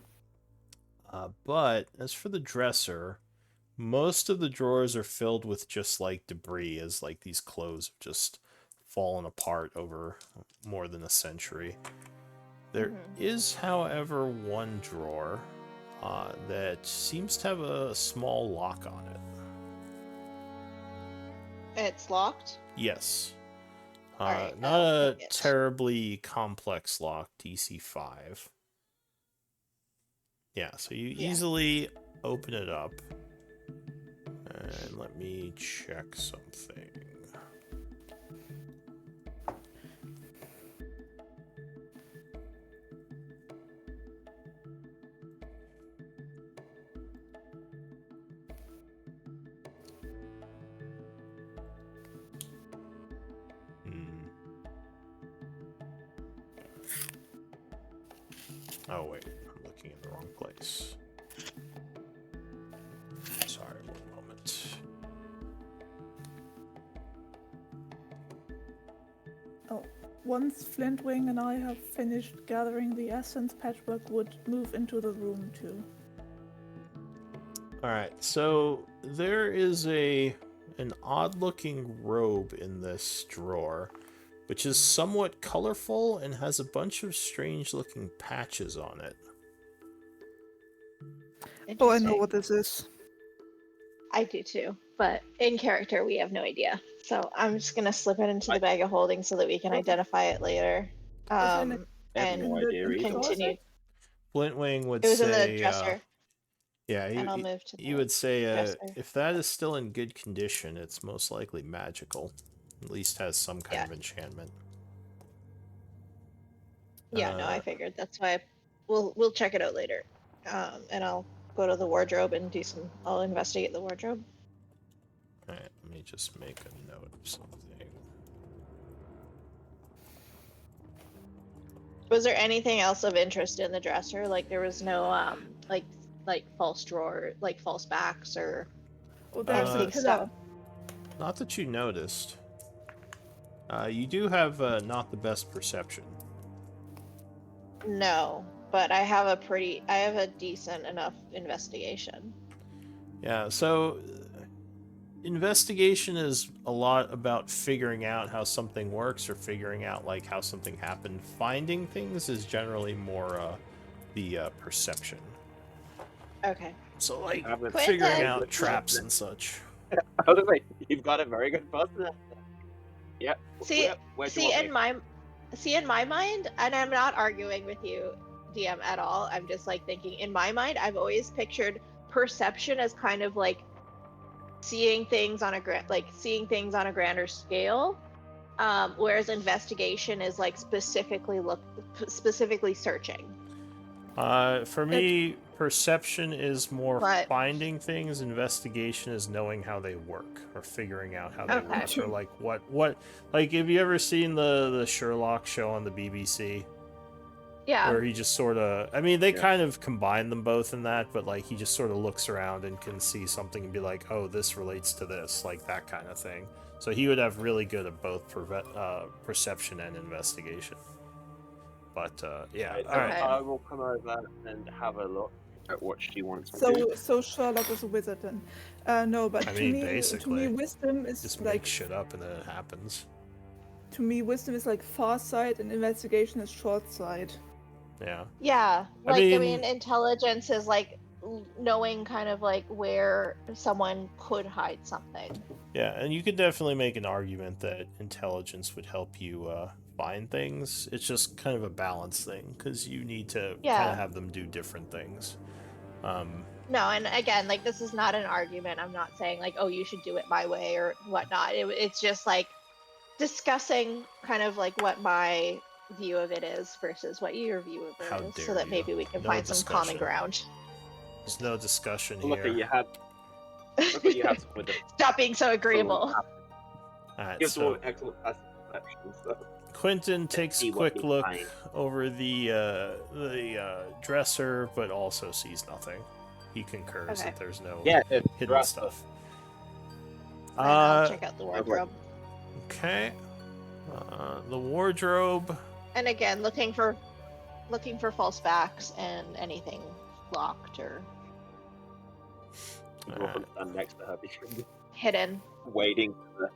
But as for the dresser, most of the drawers are filled with just like debris, as like these clothes have just fallen apart over more than a century. There is, however, one drawer that seems to have a small lock on it. It's locked. Yes. Alright, Not I'll a take it. terribly complex lock, DC 5. Yeah, so you easily open it up. And let me check something. Oh wait, I'm looking in the wrong place. Sorry, one moment. Once Flintwing and I have finished gathering the essence, Patchwork would move into the room too. Alright, so there is an odd-looking robe in this drawer, which is somewhat colorful and has a bunch of strange-looking patches on it. Oh, I know Interesting. what this is. I do too, but in character we have no idea. So I'm just gonna slip it into the bag of holding so that we can identify it later. I have And no idea either. continue. Flintwing would It was say, in the dresser, yeah, and I'll move to the you would say dresser. if that is still in good condition, it's most likely magical. At least has some kind of enchantment. Yeah, no, I figured. That's why we'll check it out later. And I'll go to the wardrobe and I'll investigate the wardrobe. Alright, let me just make a note of something. Was there anything else of interest in the dresser? Like there was no like false drawer, like false backs or Oh, there's a antique pillar. stuff. Not that you noticed. You do have not the best perception. No, but I have a decent enough investigation. Yeah, so investigation is a lot about figuring out how something works or figuring out like how something happened. Finding things is generally more the perception. Okay. So like Haven't- Quit figuring then. out traps and such. I was like, you've got a very good buzzer. Yep. See, where do you see want me? in my mind, and I'm not arguing with you, DM, at all. I'm just like thinking in my mind, I've always pictured perception as kind of like seeing things on a grander scale, whereas investigation is like specifically searching. For me, perception is more But- finding things. Investigation is knowing how they work or figuring out how they Okay. work. Or like what like have you ever seen the Sherlock show on the BBC? Yeah. Where he just sort of, I mean, they Yeah. kind of combine them both in that, but like he just sort of looks around and can see something and be like, oh, this relates to this, like that kind of thing. So he would have really good at both perception and investigation. But yeah, Right, all right. Okay. I will come over and have a look at what she wants to So do. so Sherlock is a wizard then. No, but I to mean, me basically, wisdom is Just like make shit up and then it happens. to me wisdom is like far sight and investigation is short sight. Yeah. Yeah. I Like, I mean- mean, intelligence is like knowing kind of like where someone could hide something. Yeah, and you could definitely make an argument that intelligence would help you find things. It's just kind of a balance thing because you need to kind Yeah. of have them do different things. No, and again, like, this is not an argument. I'm not saying like, oh, you should do it my way or whatnot. It's just like discussing kind of like what my view of it is versus what your view of How it is, dare so that you. maybe we can No find some common discussion. ground. There's no discussion Look here. at you have. Look what you have with the Stop being so agreeable. Alright, gives so all excellent passive perception. So. Quentin takes see a what quick he's look buying. over the dresser, but also sees nothing. He concurs Okay. that there's no Yeah, it's hidden right. stuff. And I'll check out the wardrobe. Okay. The wardrobe. And again, looking for false backs and anything locked or You go up and stand next to her because hidden. waiting for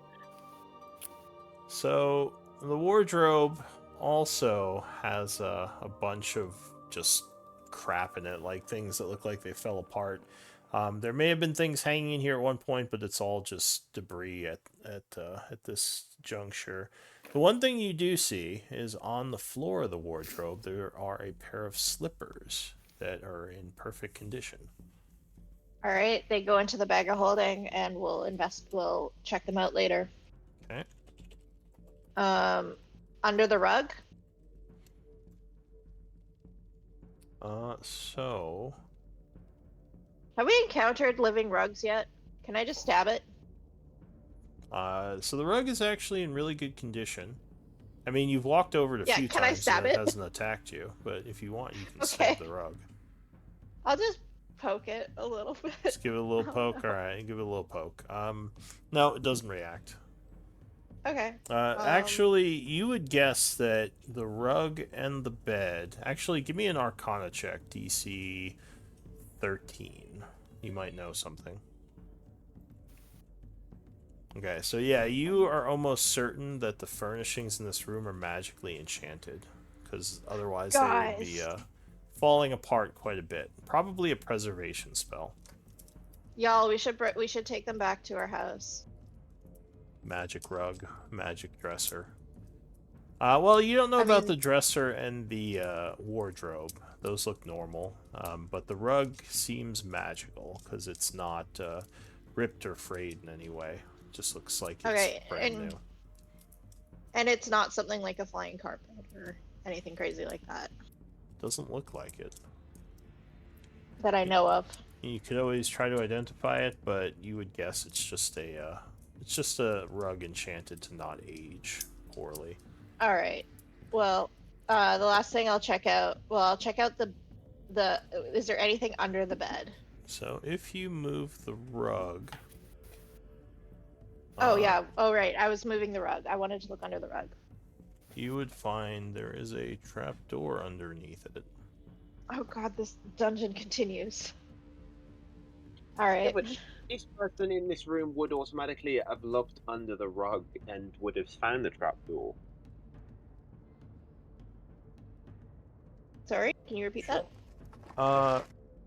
So the wardrobe also has a bunch of just crap in it, like things that look like they fell apart. There may have been things hanging in here at one point, but it's all just debris at this juncture. The one thing you do see is on the floor of the wardrobe there are a pair of slippers that are in perfect condition. All right, they go into the bag of holding, and we'll check them out later. Okay. Under the rug. So Have we encountered living rugs yet? Can I just stab it? so the rug is actually in really good condition. I mean, you've walked over it a Yeah, few can I times stab and it it? hasn't attacked you, but if you want, you can Okay. stab the rug. I'll just poke it a little bit. Just give it a little poke. All right, give it a little poke. No, it doesn't react. Okay. Actually, you would guess that the rug and the bed. Actually, give me an Arcana check, DC 13. You might know something. Okay, so yeah, you are almost certain that the furnishings in this room are magically enchanted, because otherwise they would be Guys. falling apart quite a bit. Probably a preservation spell. Y'all, we should take them back to our house. Magic rug, magic dresser. Well, you don't know I about mean- the dresser and the wardrobe. Those look normal. But the rug seems magical because it's not ripped or frayed in any way. It just looks like it's Okay, brand and- new. And it's not something like a flying carpet or anything crazy like that Doesn't look like it. that I know of. You could always try to identify it, but you would guess it's just a rug enchanted to not age poorly. All right. Well, the last thing I'll check out. Well, I'll check out the. Is there anything under the bed? So if you move the rug. Oh yeah. Oh right. I was moving the rug. I wanted to look under the rug. You would find there is a trapdoor underneath it. Oh god, this dungeon continues. All Yeah, right. but this person in this room would automatically have looked under the rug and would have found the trapdoor. Sorry. Can you repeat that?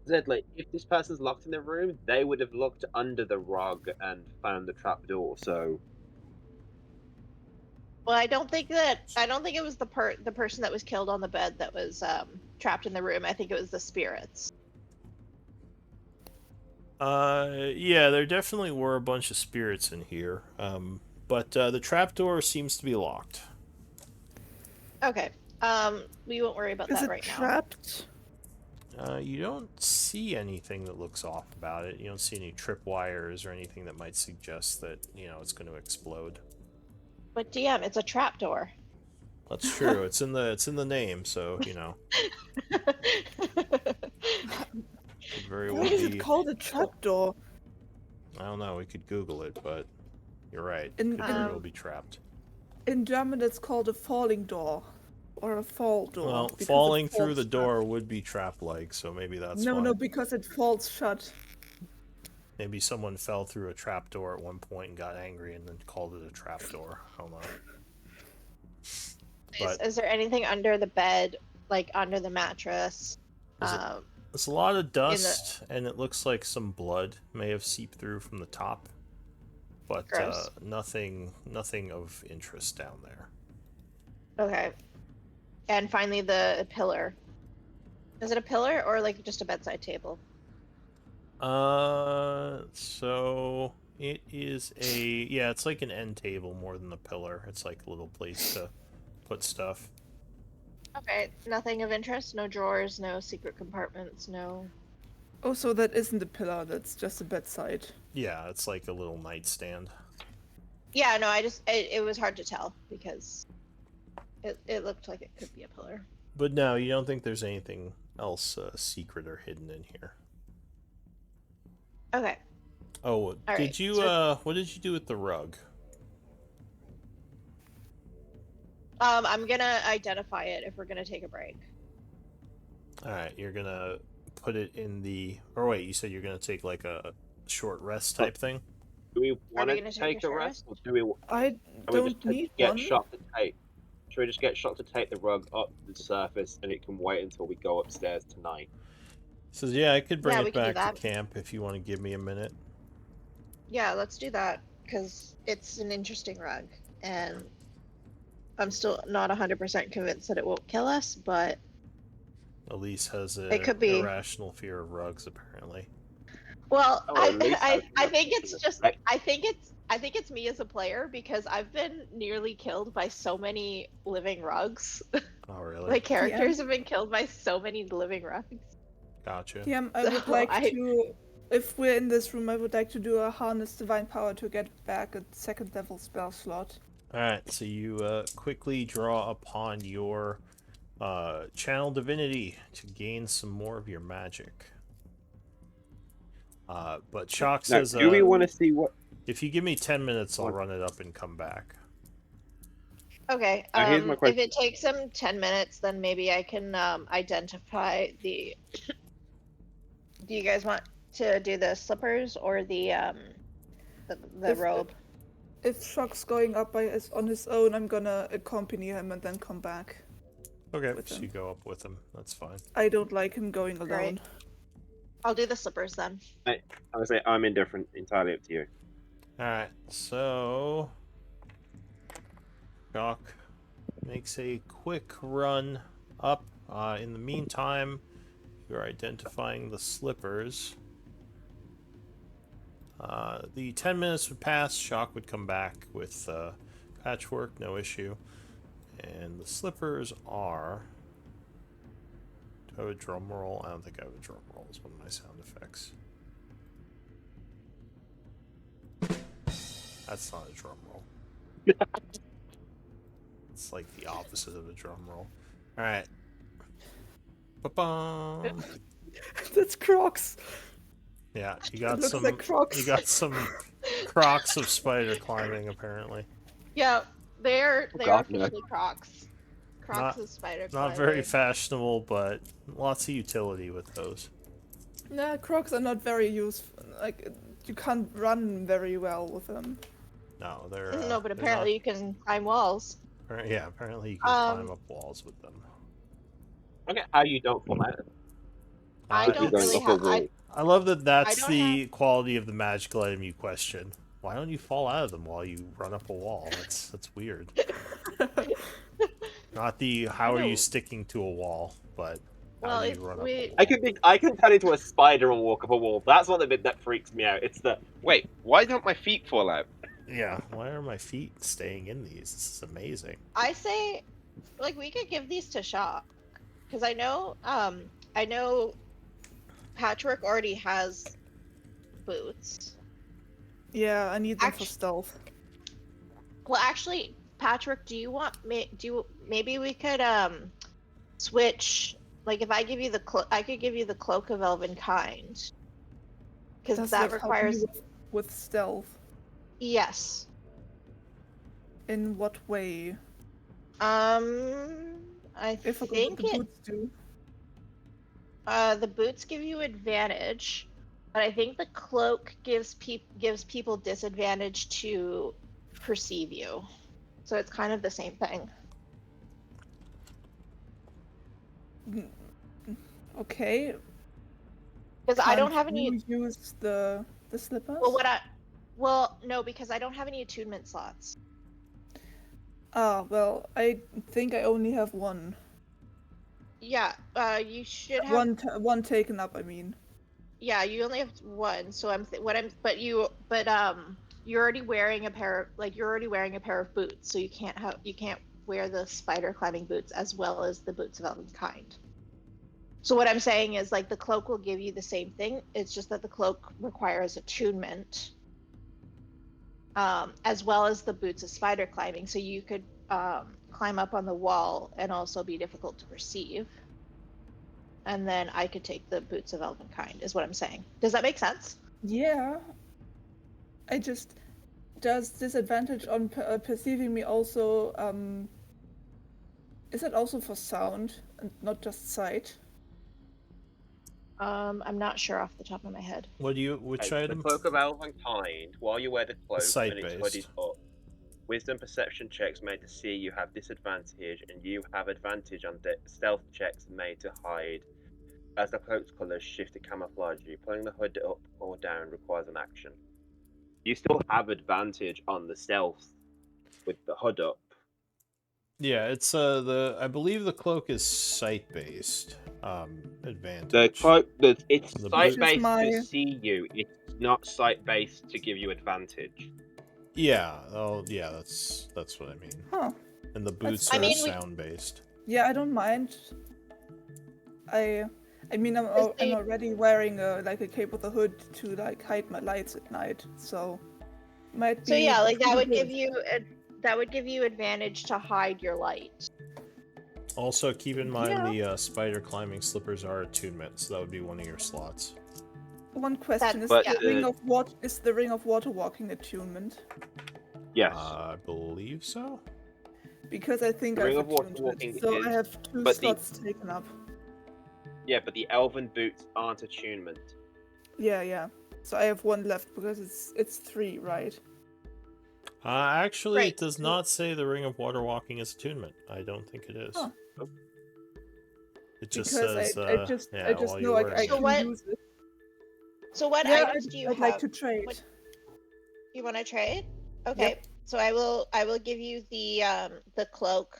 Zedley, if this person's locked in the room, they would have looked under the rug and found the trapdoor. So Well, I don't think it was the person that was killed on the bed that was trapped in the room. I think it was the spirits. Yeah, there definitely were a bunch of spirits in here. But the trapdoor seems to be locked. Okay. We won't worry about Is that it right now. trapped? You don't see anything that looks off about it. You don't see any tripwires or anything that might suggest that, it's going to explode. But DM, it's a trapdoor. That's true. It's in the name, so you know. Could very well Why is it be. called a trapdoor? I don't know. We could Google it, but you're right. In- Could very in- well be trapped. In German, it's called a falling door. Or a fall door. Well, because it falling through falls the shut. door would be trap-like, so maybe that's No, why. no, because it falls shut. Maybe someone fell through a trapdoor at one point and got angry and then called it a trapdoor. I don't know. But Is there anything under the bed, like under the mattress? Is it- Um, there's a lot of dust, and it looks like some blood may have seeped through from the top. But Gross. nothing of interest down there. okay. And finally, the pillar. Is it a pillar or like just a bedside table? So it is it's like an end table more than a pillar. It's like a little place to put stuff. Okay. Nothing of interest. No drawers. No secret compartments. No. Oh, so that isn't a pillar, that's just a bedside. Yeah, it's like a little nightstand. Yeah. No. It was hard to tell because it looked like it could be a pillar. But no, you don't think there's anything else secret or hidden in here. Okay. Oh, All did right, you so- what did you do with the rug? I'm gonna identify it if we're gonna take a break. All right, you're gonna put it in the. Or wait, you said you're gonna take like a short rest type thing. Do we want we to gonna take take a a short rest, or do we? I And we don't just need get one. Shock to take. Should we just get Shock to take the rug up to the surface, and it can wait until we go upstairs tonight? Says, yeah, I could bring Yeah, we it can do back that. to camp if you want to give me a minute. Yeah, let's do that because it's an interesting rug, and I'm still not 100% convinced that it won't kill us, but Elise has a It could be. irrational fear of rugs, apparently. well, Oh, at least I that's think not it's gonna just affect- I think it's me as a player because I've been nearly killed by so many living rugs. Oh, really? Like characters have been killed by so many living rugs. Gotcha. Yeah, I would So like I- to. If we're in this room, I would like to do a harness divine power to get back a second level spell slot. All right, so you quickly draw upon your channel divinity to gain some more of your magic. But Shock Now, says, do we want to see what? if you give me 10 minutes, I'll What? run it up and come back. Okay. Now, here's my If question. it takes him 10 minutes, then maybe I can identify the. Do you guys want to do the slippers or the If- robe? If Shock's going up on his own, I'm gonna accompany him and then come back. Okay, With so them. you go up with him. That's fine. I don't like him going alone. Right. I'll do the slippers then. I would say I'm indifferent. Entirely up to you. All right, so Shock makes a quick run up. In the meantime, you're identifying the slippers. The 10 minutes would pass. Shock would come back with patchwork, no issue. And the slippers are. Do I have a drum roll? I don't think I have a drum roll. It's one of my sound effects. That's not a drum roll. It's like the opposite of a drum roll. Alright. Ba-bum. That's Crocs. Yeah, you It got looks some. like Crocs. You got some Crocs of spider climbing, apparently. Yeah, they're God, no. officially Crocs. Crocs Not- is spider. Not very fashionable, but lots of utility with those. Nah, Crocs are not very useful. Like, you can't run very well with them. No, they're. No, but they're apparently you can climb walls. not- yeah, apparently you can climb up walls with them. Okay, how you don't fall out? I Uh, don't going really up a have. wall. I love that that's don't the quality of the magical item you question. Why don't you fall out of them while you run up a wall? That's weird. Not the how are know. you sticking to a wall, but Well, how do if you run up we- a wall? I can turn into a spider and walk up a wall. That's not the bit that freaks me out. It's the wait. Why don't my feet fall out? Yeah, why are my feet staying in these? This is amazing. I say, like, we could give these to Shock, because I know Patchwork already has boots. Yeah, I need them for Actu- stealth. Well, actually, Patrick, do you want me? Maybe we could switch? Like, if I give you I could give you the cloak of Elvenkind, because Does that help me requires. with stealth? Yes. In what way? I I forgot what think the boots do. the boots give you advantage, but I think the cloak gives people disadvantage to perceive you. So it's kind of the same thing. Okay. Because I don't Can't have any. you use the slippers? Well, no, because I don't have any attunement slots. Ah, well, I think I only have one. Yeah, you should have One taken up, I mean. Yeah, you only have one. So you're already wearing a pair of boots, so you can't wear the spider climbing boots as well as the boots of Elvenkind. So what I'm saying is, like, the cloak will give you the same thing. It's just that the cloak requires attunement, as well as the boots of spider climbing. So you could climb up on the wall and also be difficult to perceive. And then I could take the boots of Elvenkind, is what I'm saying. Does that make sense? Yeah. Does disadvantage on perceiving me also, is it also for sound and not just sight? I'm not sure off the top of my head. Which item? The Cloak of Elvenkind, while you wear the cloak and it's hooded Sight-based. up, wisdom perception checks made to see you have disadvantage, and you have advantage on stealth checks made to hide. As the cloak's colours shift to camouflage you, pulling the hood up or down requires an action. You still have advantage on the stealth with the hood up. Yeah, it's I believe the cloak is sight-based advantage. The cloak, it's The sight-based my- to see you. It's not sight-based to give you advantage. Yeah, yeah, that's what I mean. Huh. And the boots I are mean, sound-based. Yeah, I don't mind. I mean, I'm already wearing a cape with a hood to like hide my lights at night, so might be. So yeah, like that would pretty give you advantage to hide your light. Also, keep in mind the spider climbing slippers are attunement, so that would be one of your slots. good. One question: But is the ring of water walking attunement? Yes. I believe so. Because I think The Ring I've of Water attuned walking it, so is, I have two but slots taken up. Yeah, but the elven boots aren't attunement. Yeah. So I have one left because it's 3, right? Actually, Right. it does not say the ring of water walking is attunement. I don't think it is. Huh. It just Because says, I just while know you're I wearing can it. use it. So what Yeah, items do you I'd have? like to trade. You want to trade? Okay. Yep. So I will give you the cloak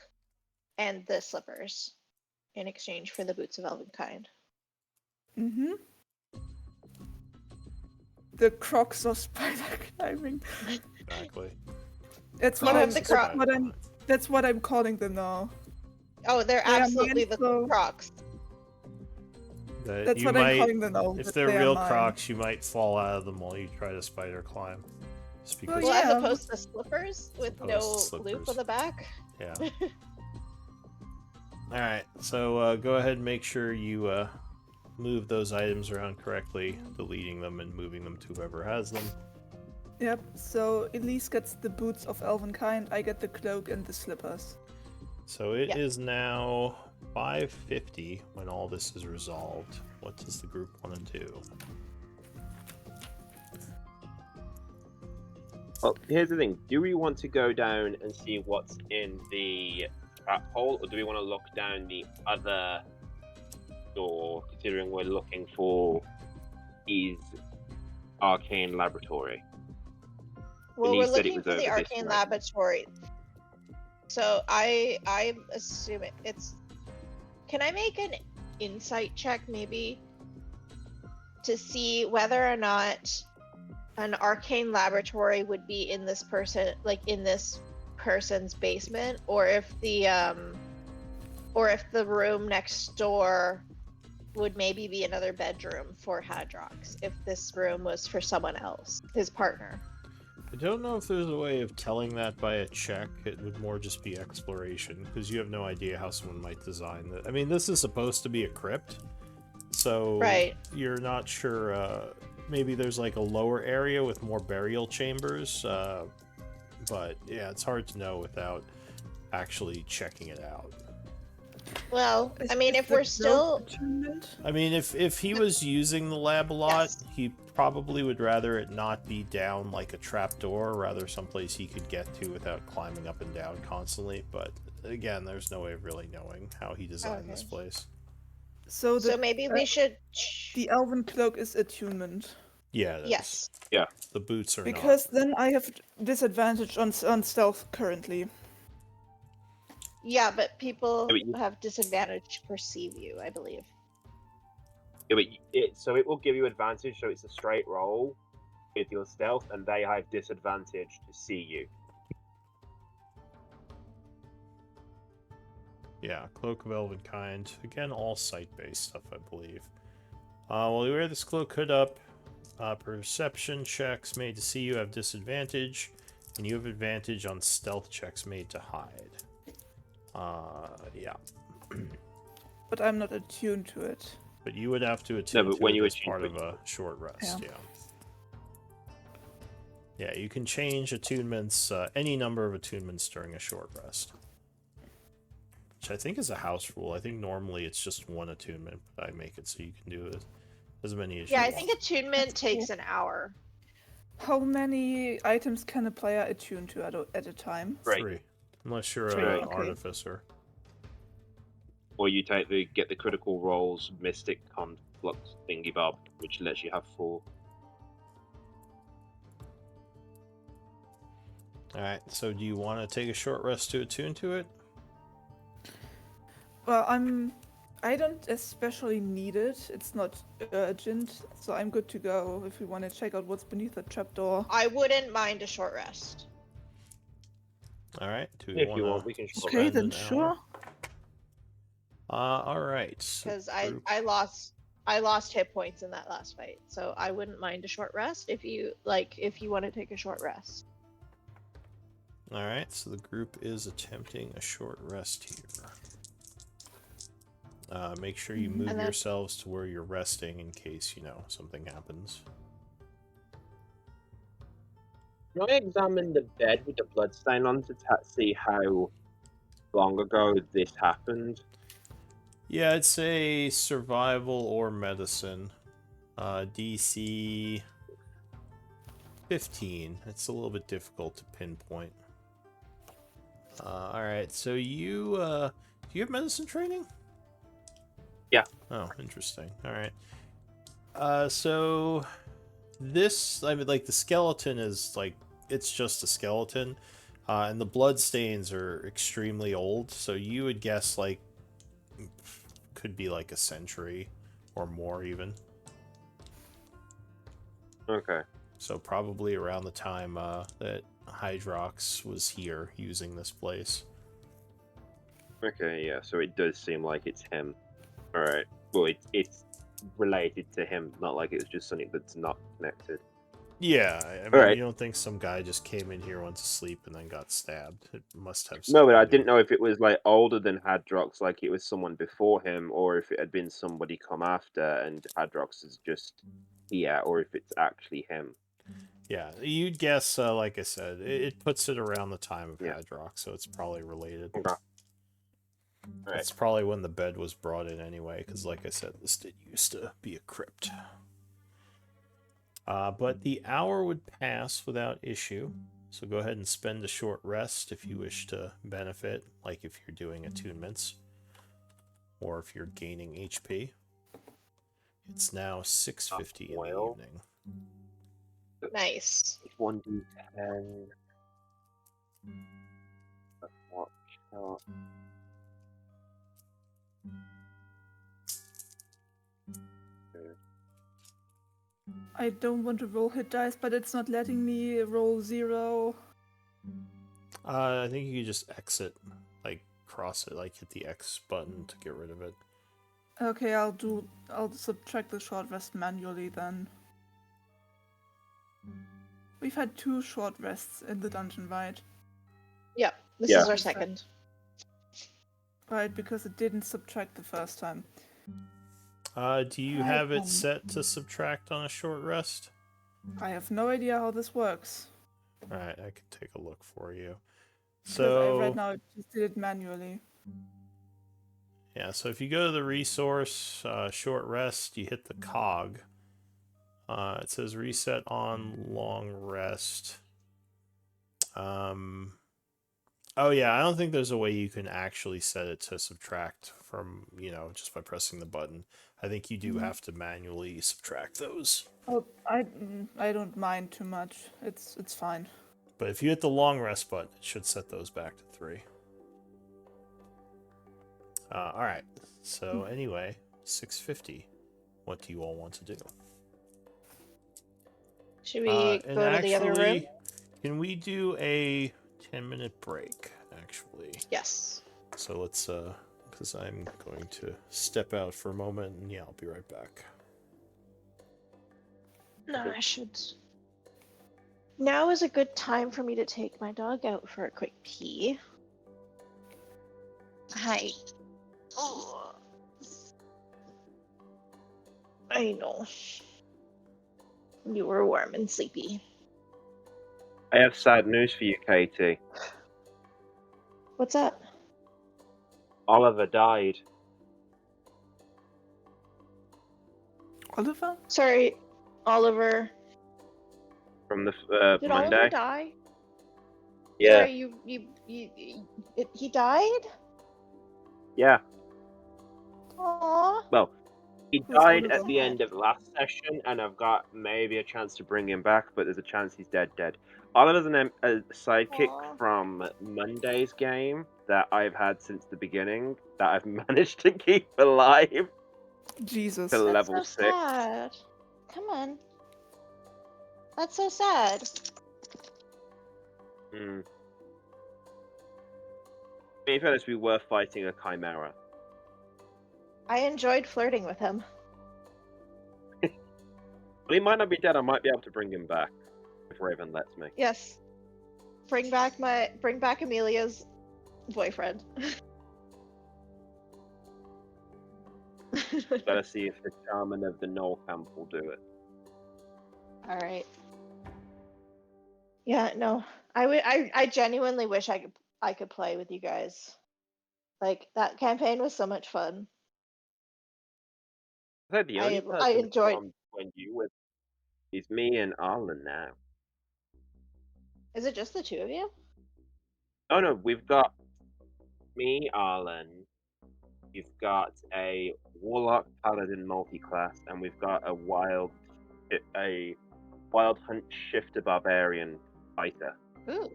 and the slippers in exchange for the boots of Elvenkind. Mm-hmm. The Crocs of spider climbing. Exactly. That's You what have I'm. the That's Croc- what I'm calling them now. Oh, they're They are absolutely mine, the so- Crocs. That's You what might, I'm calling them now. if that they're they are real mine. Crocs, you might fall out of them while you try to spider climb. Just because. Well, as yeah. opposed to slippers with no Opposed to loop slippers. on the back. Yeah. Alright, so go ahead and make sure you move those items around correctly, deleting them and moving them to whoever has them. Yep. So Elise gets the boots of Elvenkind. I get the cloak and the slippers. So it Yeah. is now 5:50 when all this is resolved. What does the group want to do? Well, here's the thing. Do we want to go down and see what's in the trap hole, or do we want to look down the other door, considering we're looking for his arcane laboratory? Well, Denise we're said it looking was for the over this arcane way. laboratory. So I assume it's. Can I make an insight check maybe to see whether or not an arcane laboratory would be in this person's basement, or if the room next door would maybe be another bedroom for Hadrox if this room was for someone else, his partner. I don't know if there's a way of telling that by a check. It would more just be exploration, because you have no idea how someone might design that. I mean, this is supposed to be a crypt, so Right. you're not sure. Maybe there's like a lower area with more burial chambers, but yeah, it's hard to know without actually checking it out. Well, I mean, Is if the we're cloak still attunement? I mean, if he was using the lab a lot, Yes. he probably would rather it not be down like a trapdoor, rather someplace he could get to without climbing up and down constantly. But again, there's no way of really knowing how he designed this Okay. place. So so maybe uh, we should. the elven cloak is attunement. Yeah, it is. Yes. The boots are Because not. then I have disadvantage on stealth currently. Yeah, but people Yeah, but you- have disadvantage to perceive you, I believe. Yeah, but so it will give you advantage, so it's a straight roll with your stealth, and they have disadvantage to see you. Yeah, Cloak of Elvenkind. Again, all site-based stuff, I believe. While you wear this cloak hood up, perception checks made to see you have disadvantage, and you have advantage on stealth checks made to hide. Yeah. But I'm not attuned to it. But you would have to attune but to when it you as attune part to of a short rest, Yeah. Yeah, you can change attunements, any number of attunements during a short rest. Which I think is a house rule. I think normally it's just one attunement, but I make it so you can do it as many as Yeah, you I want. think attunement takes an hour. How many items can a player attune to at a time? Right. 3. Unless you're Three, an okay. artificer. Or you get the critical rolls Mystic Conflux thingy bob, which lets you have 4. Alright, so do you want to take a short rest to attune to it? Well, I don't especially need it. It's not urgent, so I'm good to go if we want to check out what's beneath the trapdoor. I wouldn't mind a short rest. Alright, do If we you want, want we can to short Okay, rest. then sure. Alright. so Because group- I lost hit points in that last fight, so I wouldn't mind a short rest if you want to take a short rest. Alright, so the group is attempting a short rest here. Make sure you move And then- yourselves to where you're resting in case, something happens. Can I examine the bed with the bloodstain on to see how long ago this happened? Yeah, I'd say survival or medicine. DC 15. It's a little bit difficult to pinpoint. Alright, so do you have medicine training? Yeah. Oh, interesting. Alright. So this, the skeleton is it's just a skeleton. And the blood stains are extremely old, so you would guess could be a century or more even. Okay. So probably around the time that Hydrox was here using this place. Okay, yeah, so it does seem like it's him. Alright. Well, it's related to him, not like it's just something that's not connected. Yeah, I mean, Alright. you don't think some guy just came in here, went to sleep, and then got stabbed. It must have No, but I something to do didn't know if it was older than Hadrox, like it was someone before him, or if it had been somebody come after and Hadrox is just here, or if it's actually him. Yeah, you'd guess, like I said, it puts it around the time of Yeah. Hadrox, so it's probably related. Okay. Alright. It's probably when the bed was brought in anyway, because like I said, this did used to be a crypt. But the hour would pass without issue, so go ahead and spend a short rest if you wish to benefit, like if you're doing attunements, or if you're gaining HP. It's now 6:50 in the Well. evening. Nice. It's 1d10. Watch out. I don't want to roll hit dice, but it's not letting me roll 0. I think you could just exit, cross it, hit the X button to get rid of it. Okay, I'll subtract the short rest manually then. We've had 2 short rests in the dungeon, right? Yep, this Yeah. is our second. Right, because it didn't subtract the first time. Do you have it set to subtract on a short rest? I have no idea how this works. Alright, I can take a look for you. Because right So, now it just did it manually. yeah, so if you go to the resource, short rest, you hit the cog. It says reset on long rest. Oh yeah, I don't think there's a way you can actually set it to subtract from, just by pressing the button. I think you do have to manually subtract those. Oh, I don't mind too much. It's fine. But if you hit the long rest button, it should set those back to 3. Alright, so anyway, 6:50. What do you all want to do? Should we And go to the other room? actually, can we do a 10-minute break, actually? Yes. So let's, because I'm going to step out for a moment, and yeah, I'll be right back. No, I should. Now is a good time for me to take my dog out for a quick pee. Hi. Oh. I know. You were warm and sleepy. I have sad news for you, Katie. What's that? Oliver died. Oliver? Sorry, Oliver. From the Did Monday. Oliver die? Yeah, Sorry, he died? yeah. Aww. Well, he Who's died Oliver? at the end of last session, and I've got maybe a chance to bring him back, but there's a chance he's dead. Oliver's a sidekick Aw. from Monday's game that I've had since the beginning that I've managed to keep alive Jesus. to That's level so 6. sad. Come on. That's so sad. Mm. In fairness, we were fighting a chimera. I enjoyed flirting with him. Well, he might not be dead. I might be able to bring him back if Raven lets me. Yes. Bring back Amelia's boyfriend. Gotta see if the shaman of the Knoll Camp will do it. All right. Yeah, no. I genuinely wish I could play with you guys. Like that campaign was so much fun. I said the only I person enjoyed- from when you were is me and Arlen now. Is it just the two of you? Oh no, we've got me, Arlen. We've got a Warlock Paladin multi-class, and we've got a Wild Hunt Shifter Barbarian fighter. Ooh,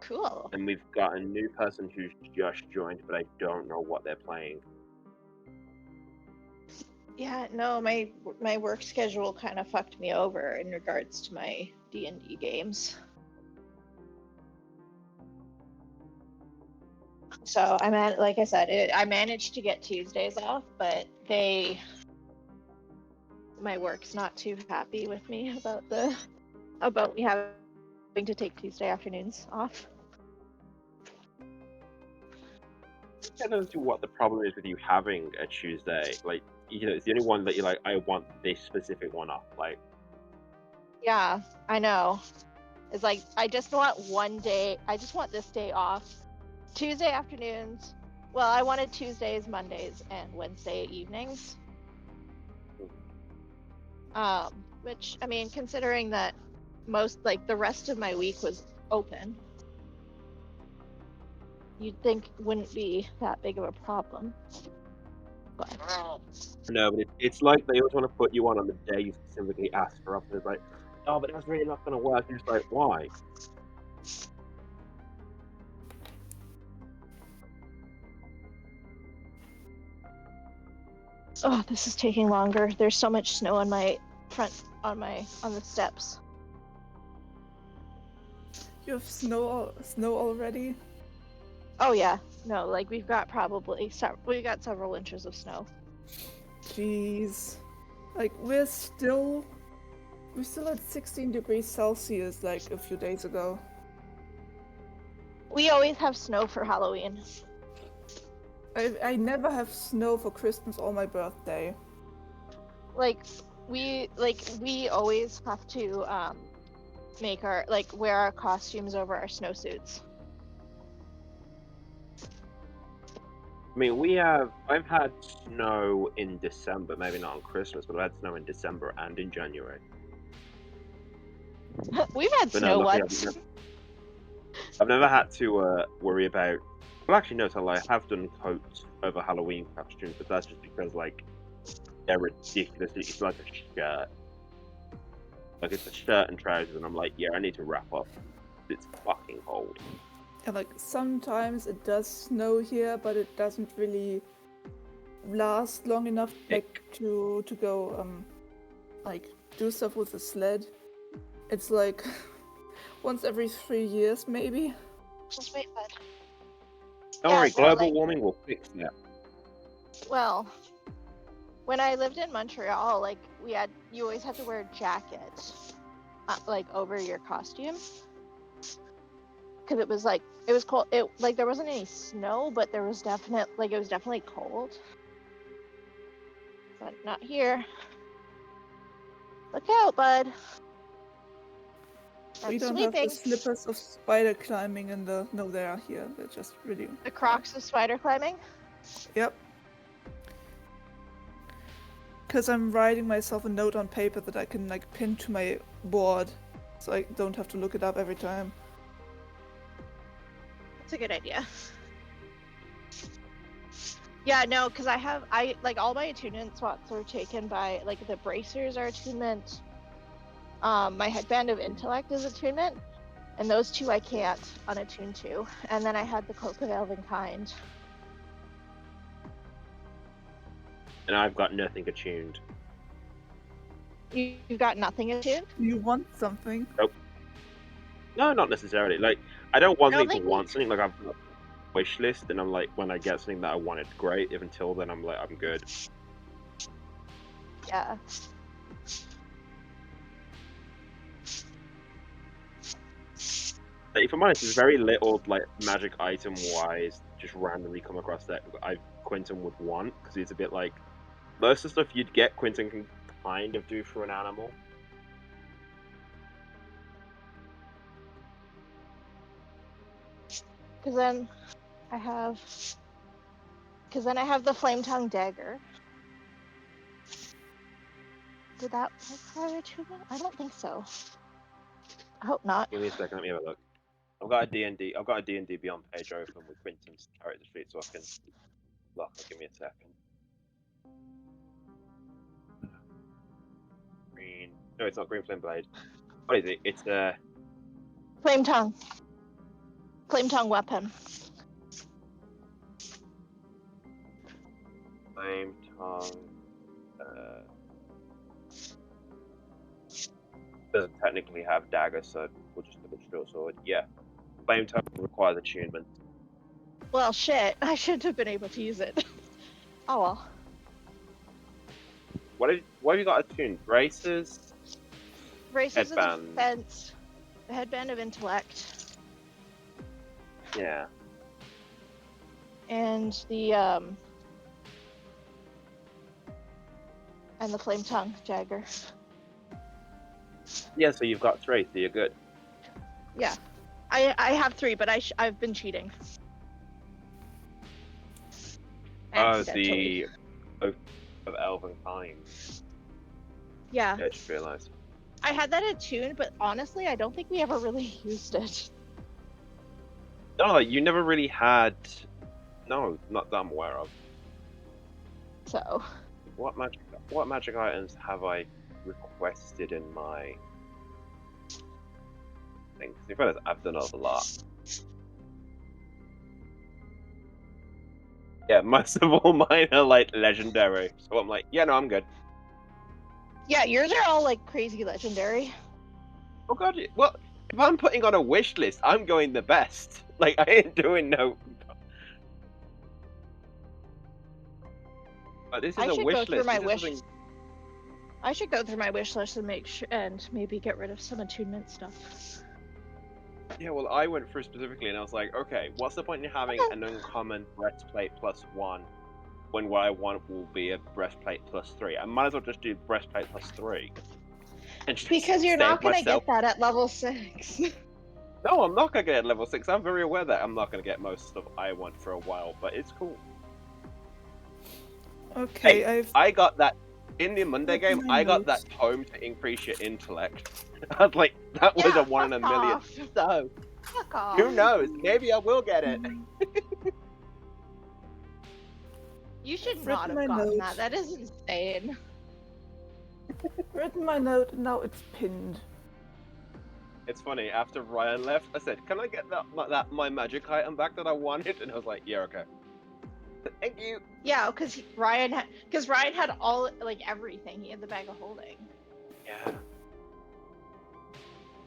cool. And we've got a new person who's just joined, but I don't know what they're playing. Yeah, no, my work schedule kind of fucked me over in regards to my D&D games. So like I said, I managed to get Tuesdays off, but my work's not too happy with me about me having to take Tuesday afternoons off. I don't know what the problem is with you having a Tuesday. Like, it's the only one that you're like, I want this specific one off. Like, Yeah, I know. It's like I just want one day. I just want this day off. Tuesday afternoons. Well, I wanted Tuesdays, Mondays, and Wednesday evenings. Which I mean, considering that the rest of my week was open, you'd think wouldn't be that big of a problem. But no, but it's like they always want to put you on the day you specifically ask for off. And it's like, oh, but that's really not going to work. And it's like, why? oh, this is taking longer. There's so much snow on my on the steps. You have snow already? Oh yeah, no, like we've got several inches of snow. Jeez. Like, we're still We're still at 16 degrees Celsius like a few days ago. We always have snow for Halloween. I never have snow for Christmas or my birthday. Like we always have to make our wear our costumes over our snowsuits. I mean, I've had snow in December, maybe not on Christmas, but I've had snow in December and in January. We've had But snow no, luckily once. I've never had to worry about. Well, actually, no, so I have done coats over Halloween costumes, but that's just because like they're ridiculous. It's like a shirt, like it's a shirt and trousers, and I'm like, yeah, I need to wrap up. It's fucking cold. And like sometimes it does snow here, but it doesn't really last long enough like to go like do stuff with the sled. It's like once every 3 years maybe. Just wait, bud. Don't Yeah, worry, no, global like- warming will fix that. Well, when I lived in Montreal, like you always had to wear a jacket, like over your costume, because it was cold. It like there wasn't any snow, but there was it was definitely cold. But not here. Look out, bud. We I'm don't sweeping. have the slippers of spider climbing in the. No, they are here. They're just really. The Crocs of spider climbing. Yep. Because I'm writing myself a note on paper that I can like pin to my board, so I don't have to look it up every time. That's a good idea. Yeah, no, because I like all my attunement spots were taken by like the bracers are attunement. My headband of intellect is attunement, and those two I can't unattune to. And then I had the cloak of elven kind. And I've got nothing attuned. You've got nothing attuned. You want something? No, not necessarily. Like, I don't want I don't something think to we- want something. Like, I've got a wish list, and I'm like, when I get something that I want, it's great. If until then, I'm like, I'm good. Yeah. Like, if I'm honest, there's very little like magic item wise just randomly come across that Quentin would want, because it's a bit like most of the stuff you'd get Quentin can kind of do for an animal. Because then I have the flame tongue dagger. Did that require attunement? I don't think so. I hope not. Give me a second, let me have a look. I've got a D&D Beyond page open with Quentin's character sheet, so I can look. Give me a second. Green. No, it's not Green Flame Blade. What is it? It's Flame tongue. Flame tongue weapon. Flame Tongue. Doesn't technically have dagger, so we'll just look at short sword. Yeah. Flame Tongue requires attunement. Well, shit. I shouldn't have been able to use it. Oh well. What have you got attuned? Braces? Braces of Headband. defense. The headband of intellect. Yeah. And the flame tongue dagger. Yeah, so you've got 3, so you're good. Yeah. I have 3, but I've been cheating. Accidentally. The Oath of Elven Kind. Yeah. Yeah, I just realised. I had that attuned, but honestly, I don't think we ever really used it. No, you never really had. No, not that I'm aware of. So. What magic items have I requested in my thing? To be honest, I've done a lot. Yeah, most of all mine are like legendary, so I'm like, yeah, no, I'm good. Yeah, yours are all like crazy legendary. Oh god, well, if I'm putting on a wish list, I'm going the best. Like, I ain't doing no. But this is I a should wish go through list. my This is wish. something- I should go through my wish list and make sure, and maybe get rid of some attunement stuff. Yeah, well, I went through specifically, and I was like, okay, what's the point in having an uncommon breastplate +1 when what I want will be a breastplate +3? I might as well just do breastplate +3. And just Because you're save not gonna myself. get that at level 6. No, I'm not gonna get it at level 6. I'm very aware that I'm not gonna get most stuff I want for a while, but it's cool. Okay, Hey, I've I got that in the Monday Look at game. my I got that notes. tome to increase your intellect. I was like, that was Yeah, a 1 in a fuck million. off. So Fuck off. who knows? Maybe I will get it. You should I've not written have my gotten notes. that. That is insane. written my note and now it's pinned. It's funny. After Ryan left, I said, "Can I get that my magic item back that I wanted?" And I was like, "Yeah, okay." Thank you. Yeah, because Ryan had all everything. He had the bag of holding. Yeah.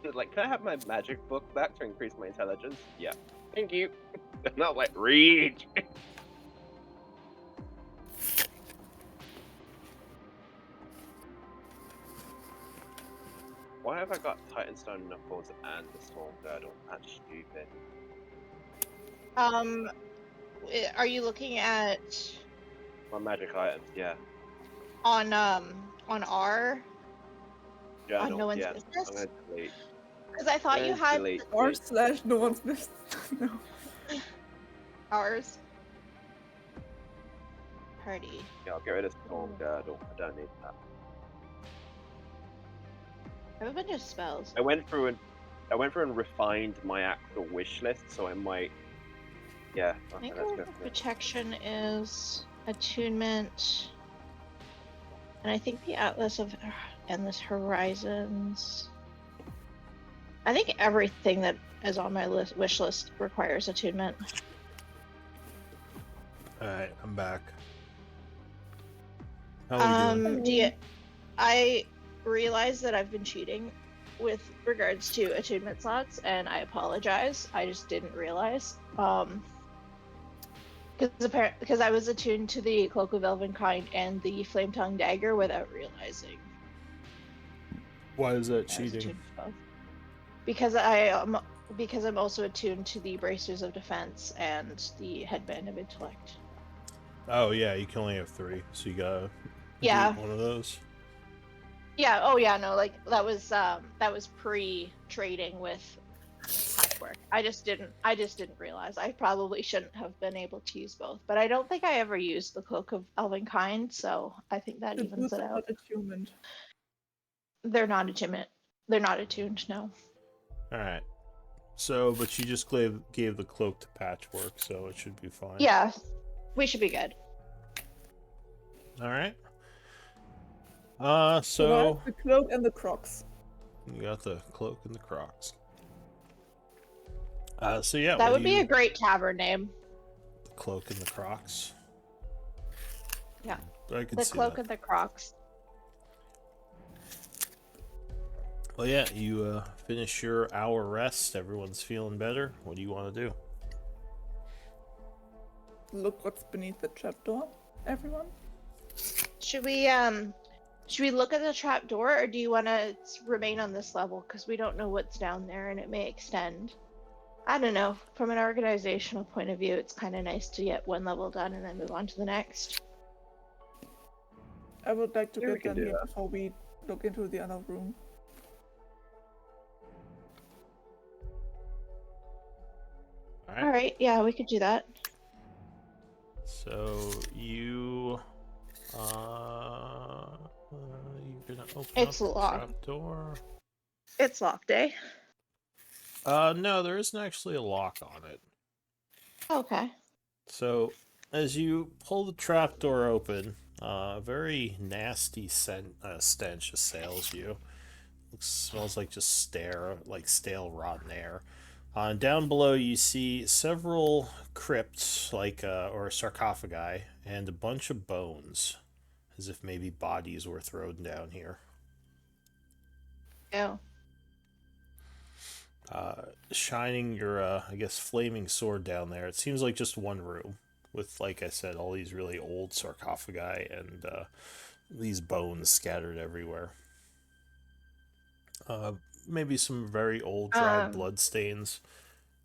He was like, "Can I have my magic book back to increase my intelligence?" Yeah. Thank you. And I was like, "Read." Why have I got Titanstone Knuckles and the Storm Girdle? That's stupid. Are you looking at My magic items, yeah. on R Journal, on no one's yeah. business? I'm gonna delete. Because I thought you Let's had delete R this. slash no one's missed. No. ours. Party. Yeah, I'll get rid of Storm Girdle. I don't need that. I have a bunch of spells. I went through and refined my actual wish list, so I might. Yeah. I Okay, think let's go our for it. protection is attunement, and I think the Atlas of Endless Horizons. I think everything that is on my wish list requires attunement. Alright, I'm back. How are we doing? I realize that I've been cheating with regards to attunement slots, and I apologize. I just didn't realize. Because I was attuned to the Cloak of Elvenkind and the Flame Tongue Dagger without realizing. Why is that I was cheating? attuned to both. Because I'm also attuned to the Bracers of Defense and the Headband of Intellect. Oh yeah, you can only have 3, so you gotta Yeah. do one of those. Yeah. Oh yeah. No. That was pre-trading with Patchwork. I just didn't realize. I probably shouldn't have been able to use both, but I don't think I ever used the Cloak of Elvenkind, so I think that The evens boots it are out. not attunement. They're not attunement. They're not attuned. No. Alright. So, but you just gave the cloak to Patchwork, so it should be fine. Yeah. We should be good. Alright. So So the cloak and the Crocs. you got the cloak and the Crocs. So yeah, That what would do be you... a great tavern name. The cloak and the Crocs. Yeah. I could The see Cloak that. and the Crocs. Well, yeah, you finish your hour rest. Everyone's feeling better. What do you want to do? Look what's beneath the trapdoor, everyone. Should we look at the trap door, or do you want to remain on this level because we don't know what's down there and it may extend? I don't know. From an organizational point of view, it's kind of nice to get one level done and then move on to the next. I would like to Yeah, we get can done do here that. before we look into the other room. All right. All right. Yeah, we could do that. So you you're gonna open It's up the locked. trap door. It's locked, eh? No, there isn't actually a lock on it. Okay. So as you pull the trap door open, a very nasty stench assails you. Smells like just stale rotten air. Down below, you see several crypts, or sarcophagi, and a bunch of bones, as if maybe bodies were thrown down here. Oh. Shining your, I guess, flaming sword down there. It seems like just one room with, like I said, all these really old sarcophagi and these bones scattered everywhere. Maybe some very old dried blood stains,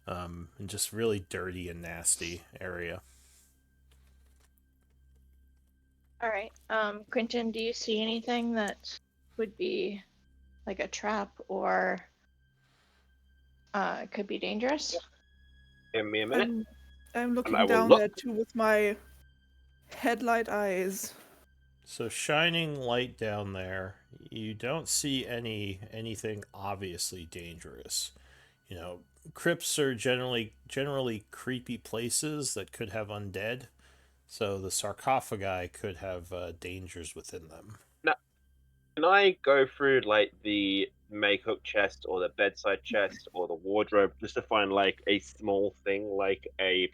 and just really dirty and nasty area. All right. Quentin, do you see anything that would be like a trap or could be dangerous? Give me a minute. I'm looking I will down look. there too with my headlight eyes. So shining light down there, you don't see anything obviously dangerous. You know, crypts are generally creepy places that could have undead, so the sarcophagi could have dangers within them. Now, can I go through like the makeup chest or the bedside chest or the wardrobe just to find like a small thing like a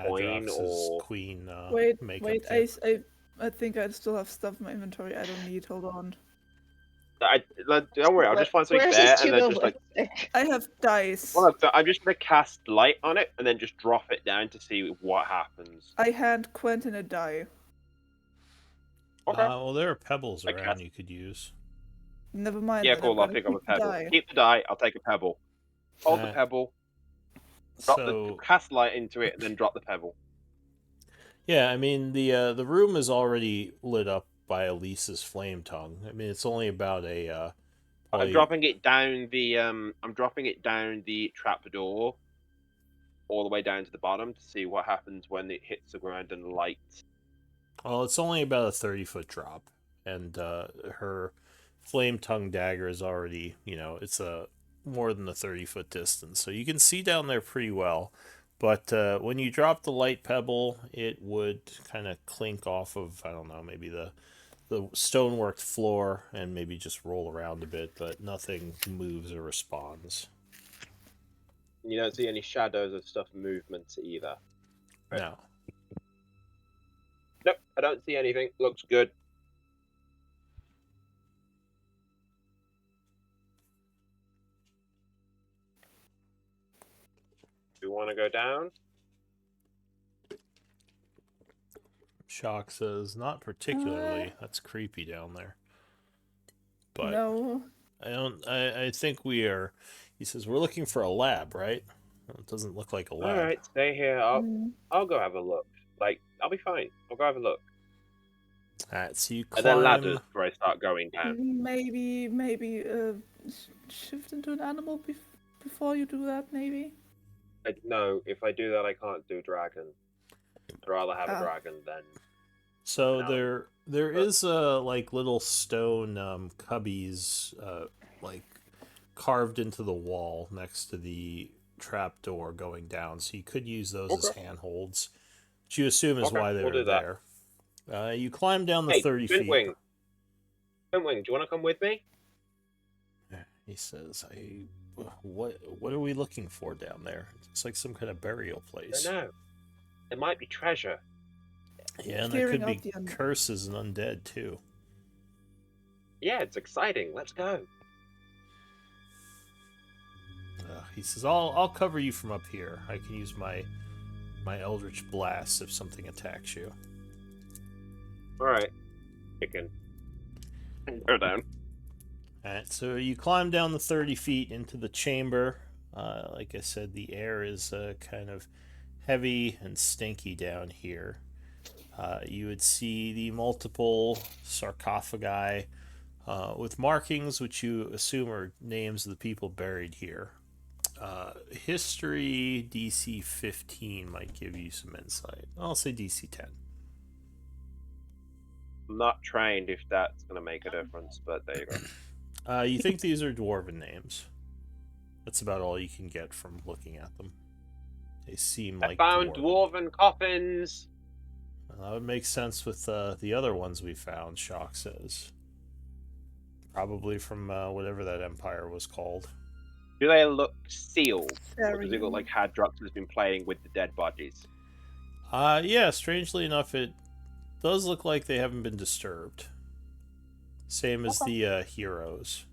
coin Hadrox's or queen Wait, makeup wait, kit. I think I still have stuff in my inventory I don't need. Hold on. don't worry, I'll just find something Where's there his and tube then of just like lipstick? I have dice. well, so I'm just gonna cast light on it and then just drop it down to see what happens. I hand Quentin a die. Okay. Well, there are pebbles I around cast- you could use. Never mind. Yeah, then, cool. I'm I'll gonna pick up a keep the pebble. die. Keep the die. I'll take a pebble. Hold the Uh, pebble. Drop So cast light into it and then drop the pebble. yeah, I mean the room is already lit up by Elise's flame tongue. I mean it's only about a I'm probably- dropping it down the trapdoor all the way down to the bottom to see what happens when it hits the ground and lights. Well, it's only about a 30-foot drop, and her flame tongue dagger is already, it's a more than a 30-foot distance, so you can see down there pretty well. But when you drop the light pebble, it would kind of clink off of, I don't know, maybe the stonework floor and maybe just roll around a bit, but nothing moves or responds. You don't see any shadows of stuff movement either. Right. No. Nope, I don't see anything. Looks good. Do you want to go down? Shock says, not particularly. That's creepy down there. But No. I think we are. He says we're looking for a lab, right? Well, it doesn't look like a lab. All right, stay here. I'll go have a look. Like, I'll be fine. I'll go have a look. All right, so you And then climb. ladders before I start going down. Maybe shift into an animal before you do that. Maybe. No, if I do that, I can't do dragon. I'd rather have a Oh. dragon than. So No. there is like little stone cubbies like carved into the wall next to the trap door going down. So you could use those as Okay. handholds, which you assume is Okay, why they we'll were do that. there. You climb down the Hey, 30 feet. Twinwing, do you want to come with me? He says, what are we looking for down there? It's like some kind of burial I place. don't know. There might be treasure. Yeah, and there Clearing could out be the un- curses and undead too. Yeah, it's exciting. Let's go. He says, I'll cover you from up here. I can use my Eldritch Blast if something attacks you. All right. Chicken. Go down. Alright, so you climb down the 30 feet into the chamber. Like I said, the air is kind of heavy and stinky down here. You would see the multiple sarcophagi with markings which you assume are names of the people buried here. History DC 15 might give you some insight. I'll say DC 10. I'm not trained if that's going to make a difference, but there you go. You think these are dwarven names. That's about all you can get from looking at them. They seem I like found dwarven coffins. That would make sense with the other ones we found, Shock says. Probably from whatever that empire was called. Do they look sealed? Or Very. does it look like Hadrox has been playing with the dead bodies? Yeah, strangely enough, it does look like they haven't been disturbed. Same as the heroes.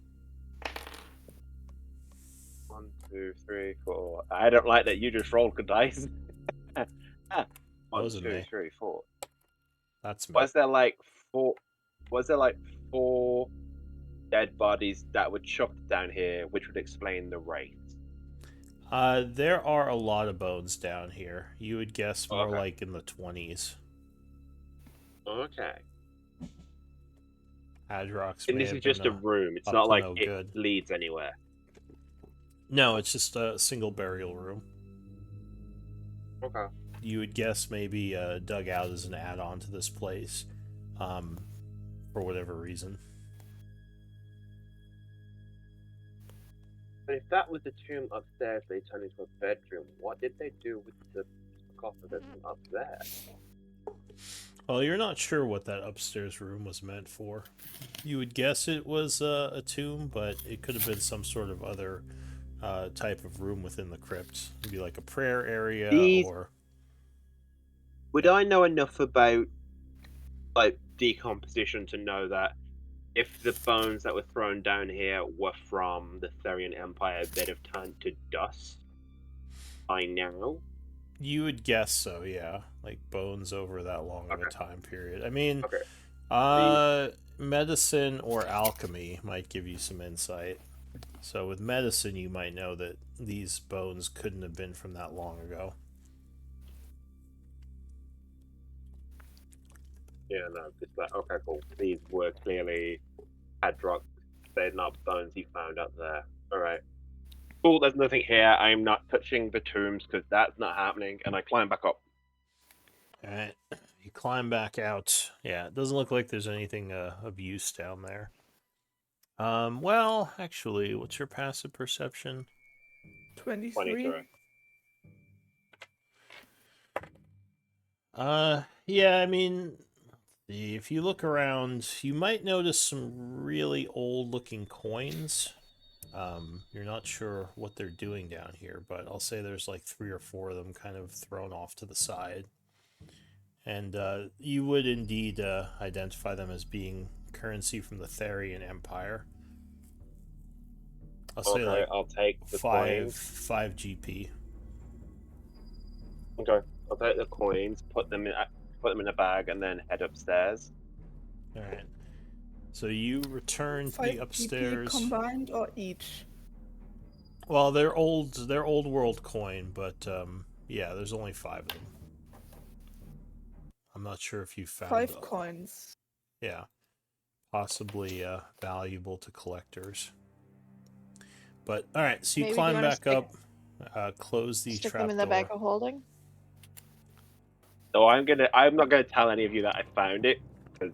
1, 2, 3, 4. I don't like that you just rolled good dice. 1, Wasn't 2, me. 3, 4. That's me. Was there like 4? was there like 4 dead bodies that were chucked down here, which would explain the rate? There are a lot of bones down here. You would guess more Okay. like in the 20s. Okay. Hadrox And may this have is just been a room. It's up not to like no it good. leads anywhere. No, it's just a single burial room. Okay. You would guess maybe dug out as an add-on to this place, for whatever reason. And if that was the tomb upstairs they turned into a bedroom, what did they do with the sarcophagus up there? Well, you're not sure what that upstairs room was meant for. You would guess it was a tomb, but it could have been some sort of other type of room within the crypt. It'd be like a prayer area, These- or... Would I know enough about like decomposition to know that if the bones that were thrown down here were from the Therian Empire, they'd have turned to dust by now? You would guess so, yeah. Like bones over that long of a Okay. time period. I mean, Okay. medicine or alchemy might give you some insight. So with medicine, you might know that these bones couldn't have been from that long ago. Yeah, no, just like, okay, cool. These were clearly Hadrox. They're not bones he found up there. Alright. Cool, there's nothing here. I'm not touching the tombs because that's not happening. And I climb back up. Alright, you climb back out. Yeah, it doesn't look like there's anything of use down there. Well, actually, what's your passive perception? 23. 23. Yeah, I mean, if you look around, you might notice some really old-looking coins. You're not sure what they're doing down here, but I'll say there's like 3 or 4 of them kind of thrown off to the side. And you would indeed identify them as being currency from the Therian Empire. I'll say Okay, like I'll take the 5 coins. 5 GP. Okay, I'll take the coins, put them in a bag, and then head upstairs. All right. So you return to 5 the GP upstairs. combined or each? Well, they're old world coin, but yeah, there's only 5 of them. I'm not sure if you found 5 coins. Yeah, possibly valuable to collectors. But all right, so you Maybe do climb you wanna back up, close the Stick trap them in the door. bag of holding. So I'm not gonna tell any of you that I found it because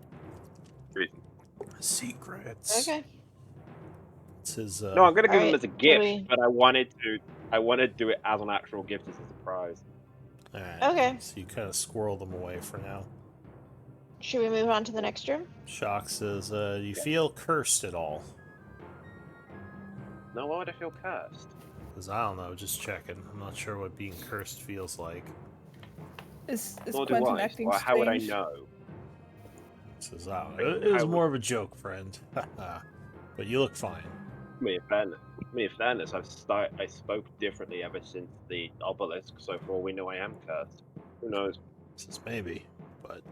Secrets. Okay. This is no, I'm gonna give them Alright, as a gift, we- but I wanted to do it as an actual gift as a surprise. all right. Okay. So you kind of squirrel them away for now. Should we move on to the next room? Shock says, "Do you feel cursed at all?" No, why would I feel cursed? Because I don't know, just checking. I'm not sure what being cursed feels like. Is Nor do Quentin I. acting Well, how would I strange? know? Says, "Oh, Like, it was how would- more of a joke, friend." But you look fine. Me in fairness, I spoke differently ever since the obelisk, so for all we know, I am cursed. Who knows? Says maybe, but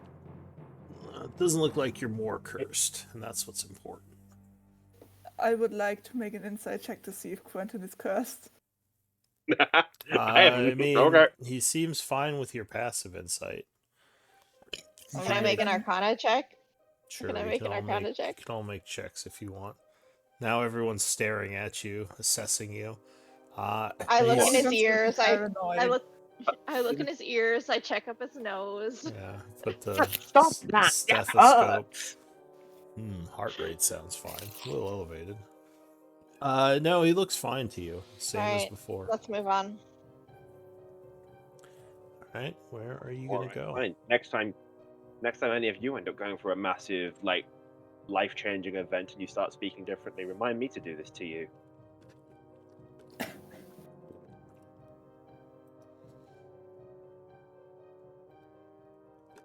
it doesn't look like you're more cursed, and that's what's important. I would like to make an insight check to see if Quentin is cursed. I mean, okay. he seems fine with your passive insight. Can I make an Arcana check? Sure, Can I you make an all Arcana check? You can all make checks if you want. Now everyone's staring at you, assessing you. I and look he's- in his Just ears. paranoid. I look in his ears. I check up his nose. Yeah, put the Stop that! stethoscope. Heart rate sounds fine. A little elevated. No, he looks fine to you. Same as Alright, before. Let's move on. Alright, where are you gonna Alright, go? fine. Next time any of you end up going for a massive, like, life-changing event and you start speaking differently, remind me to do this to you.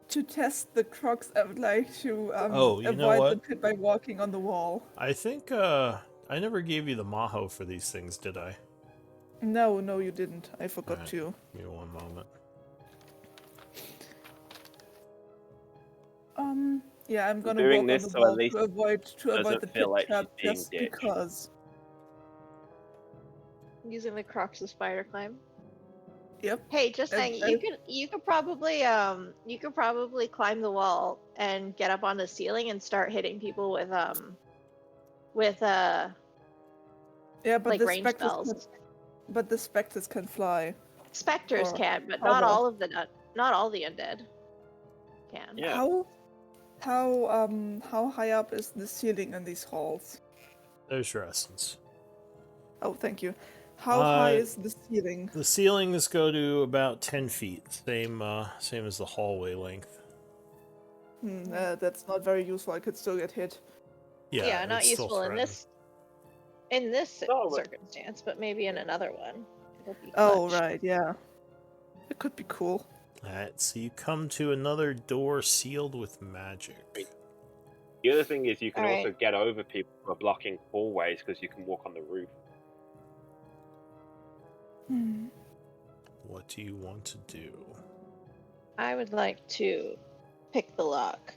To test the crocs, I would like to Oh, you know avoid what? the pit by walking on the wall. I think I never gave you the Maho for these things, did I? No, you didn't. I forgot Alright. to. Give me one moment. Yeah, I'm gonna doing walk on this the so at wall least to avoid doesn't the feel pit like she's trap being just ditched. because. Using the Crocs' spider climb. Yep. Hey, just And saying, you could probably climb the wall and get up on the ceiling and start hitting people with yeah, but like the range specters spells. but the specters can fly. Specters Or can, but hover. not all the undead can. Yeah. How high up is the ceiling in these halls? There's your essence. Oh, thank you. How high is the ceiling? The ceilings go to about 10 feet, same as the hallway length. That's not very useful. I could still get hit. Yeah, Not it's still useful in threatened. this No, but- circumstance, but maybe in another one. It'll be Oh, clutch. right, yeah. It could be cool. Alright, so you come to another door sealed with magic. The other thing is you can Alright. also get over people who are blocking hallways because you can walk on the roof. What do you want to do? I would like to pick the lock.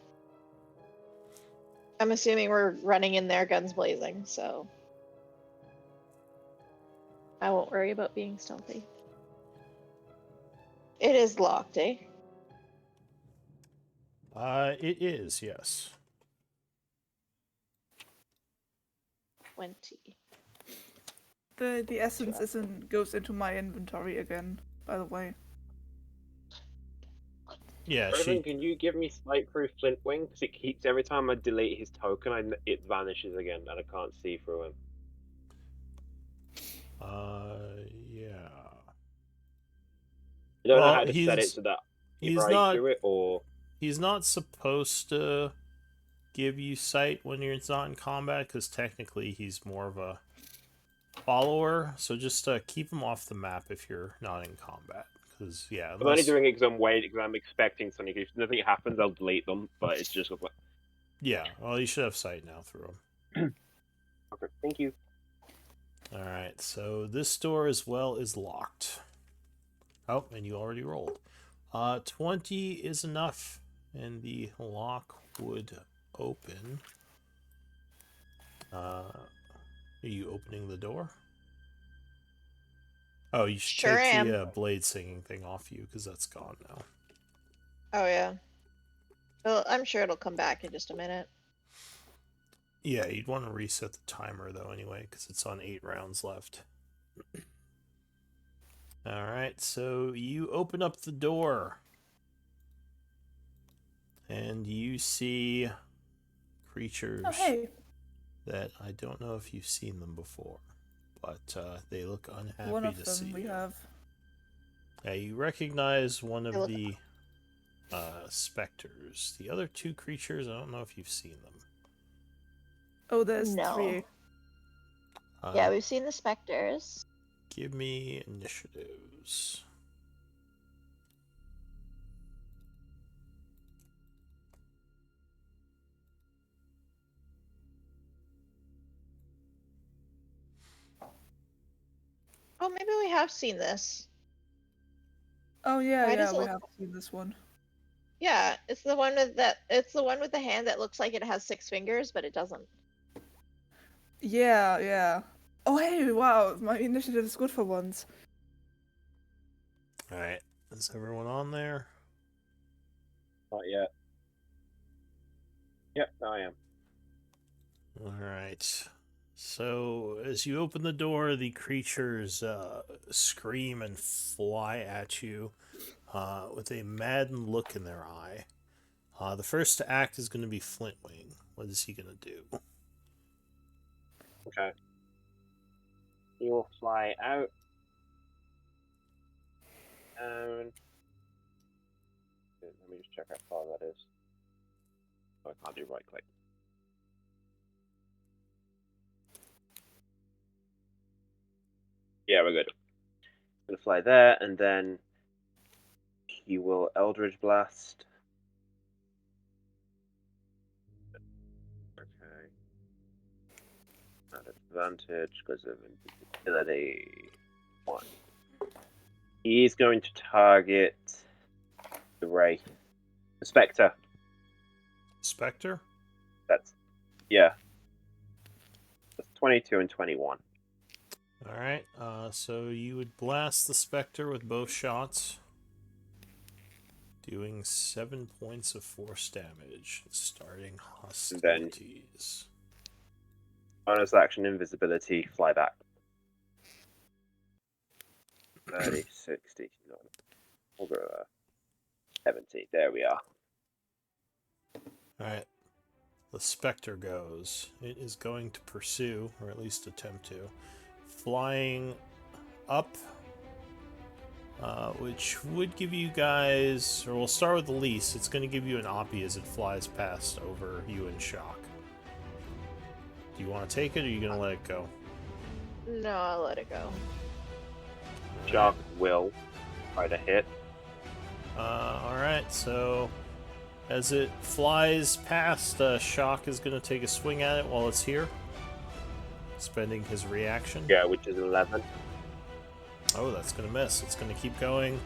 I'm assuming we're running in there, guns blazing, so I won't worry about being stealthy. It is locked, eh? It is, yes. 20. The essence goes into my inventory again, by the way. Yeah, Irvin, can you give me sight through Flintwing? Because it keeps every time I delete his token, it vanishes again, and I can't see through him. Yeah. I don't know Well, how to set it he's- so that he's either I not- do it or He's not supposed to give you sight when you're not in combat, because technically he's more of a follower, so just keep him off the map if you're not in combat. Because, yeah, I'm only doing it because I'm waiting, because I'm expecting something. If nothing happens, I'll delete them, but it's just like... Yeah, well, you should have sight now through him. Okay, thank you. Alright, so this door as well is locked. Oh, and you already rolled. 20 is enough, and the lock would open. Are you opening the door? Oh, you should Sure take am. the blade singing thing off you, because that's gone now. Oh, yeah. Well, I'm sure it'll come back in just a minute. Yeah, you'd want to reset the timer, though, anyway, because it's on 8 rounds left. Alright, so you open up the door. And you see creatures Oh, hey. that I don't know if you've seen them before, but they look unhappy One of to see them we you. have. Yeah, you recognize one They of look- the specters. The other two creatures, I don't know if you've seen them. Oh, there's No. 3. Yeah, we've seen the specters. Give me initiatives. Oh, maybe we have seen this. Oh, yeah, Why does yeah, it we look- have seen this one. Yeah, it's the one with that. It's the one with the hand that looks like it has 6 fingers, but it doesn't. Yeah, yeah. Oh, hey, wow, my initiative is good for once. Alright, is everyone on there? Not yet. Yep, I am. Alright. So, as you open the door, the creatures scream and fly at you with a maddened look in their eye. The first to act is going to be Flintwing. What is he going to do? Okay. He will fly out. And... let me just check how far that is. Oh, I can't do right click. Yeah, we're good. Gonna fly there, and then he will Eldritch Blast. Okay. At advantage because of invisibility. 1. He's going to target the Wraith. The Spectre. Spectre? That's yeah. That's 22 and 21. Alright, so you would blast the Spectre with both shots, doing 7 points of force damage, starting hostilities. Bonus action, invisibility, fly back. 30, 60, no. We'll go 70. There we are. Alright, the Spectre goes. It is going to pursue, or at least attempt to, flying up, which would give you guys, or we'll start with the least, it's going to give you an Oppie as it flies past over you in Shock. Do you want to take it, or are you going to let it go? No, I'll let it go. Shock will try to hit. Alright, so as it flies past, Shock is going to take a swing at it while it's here, spending his reaction. Yeah, which is 11. Oh, that's going to miss. It's going to keep going,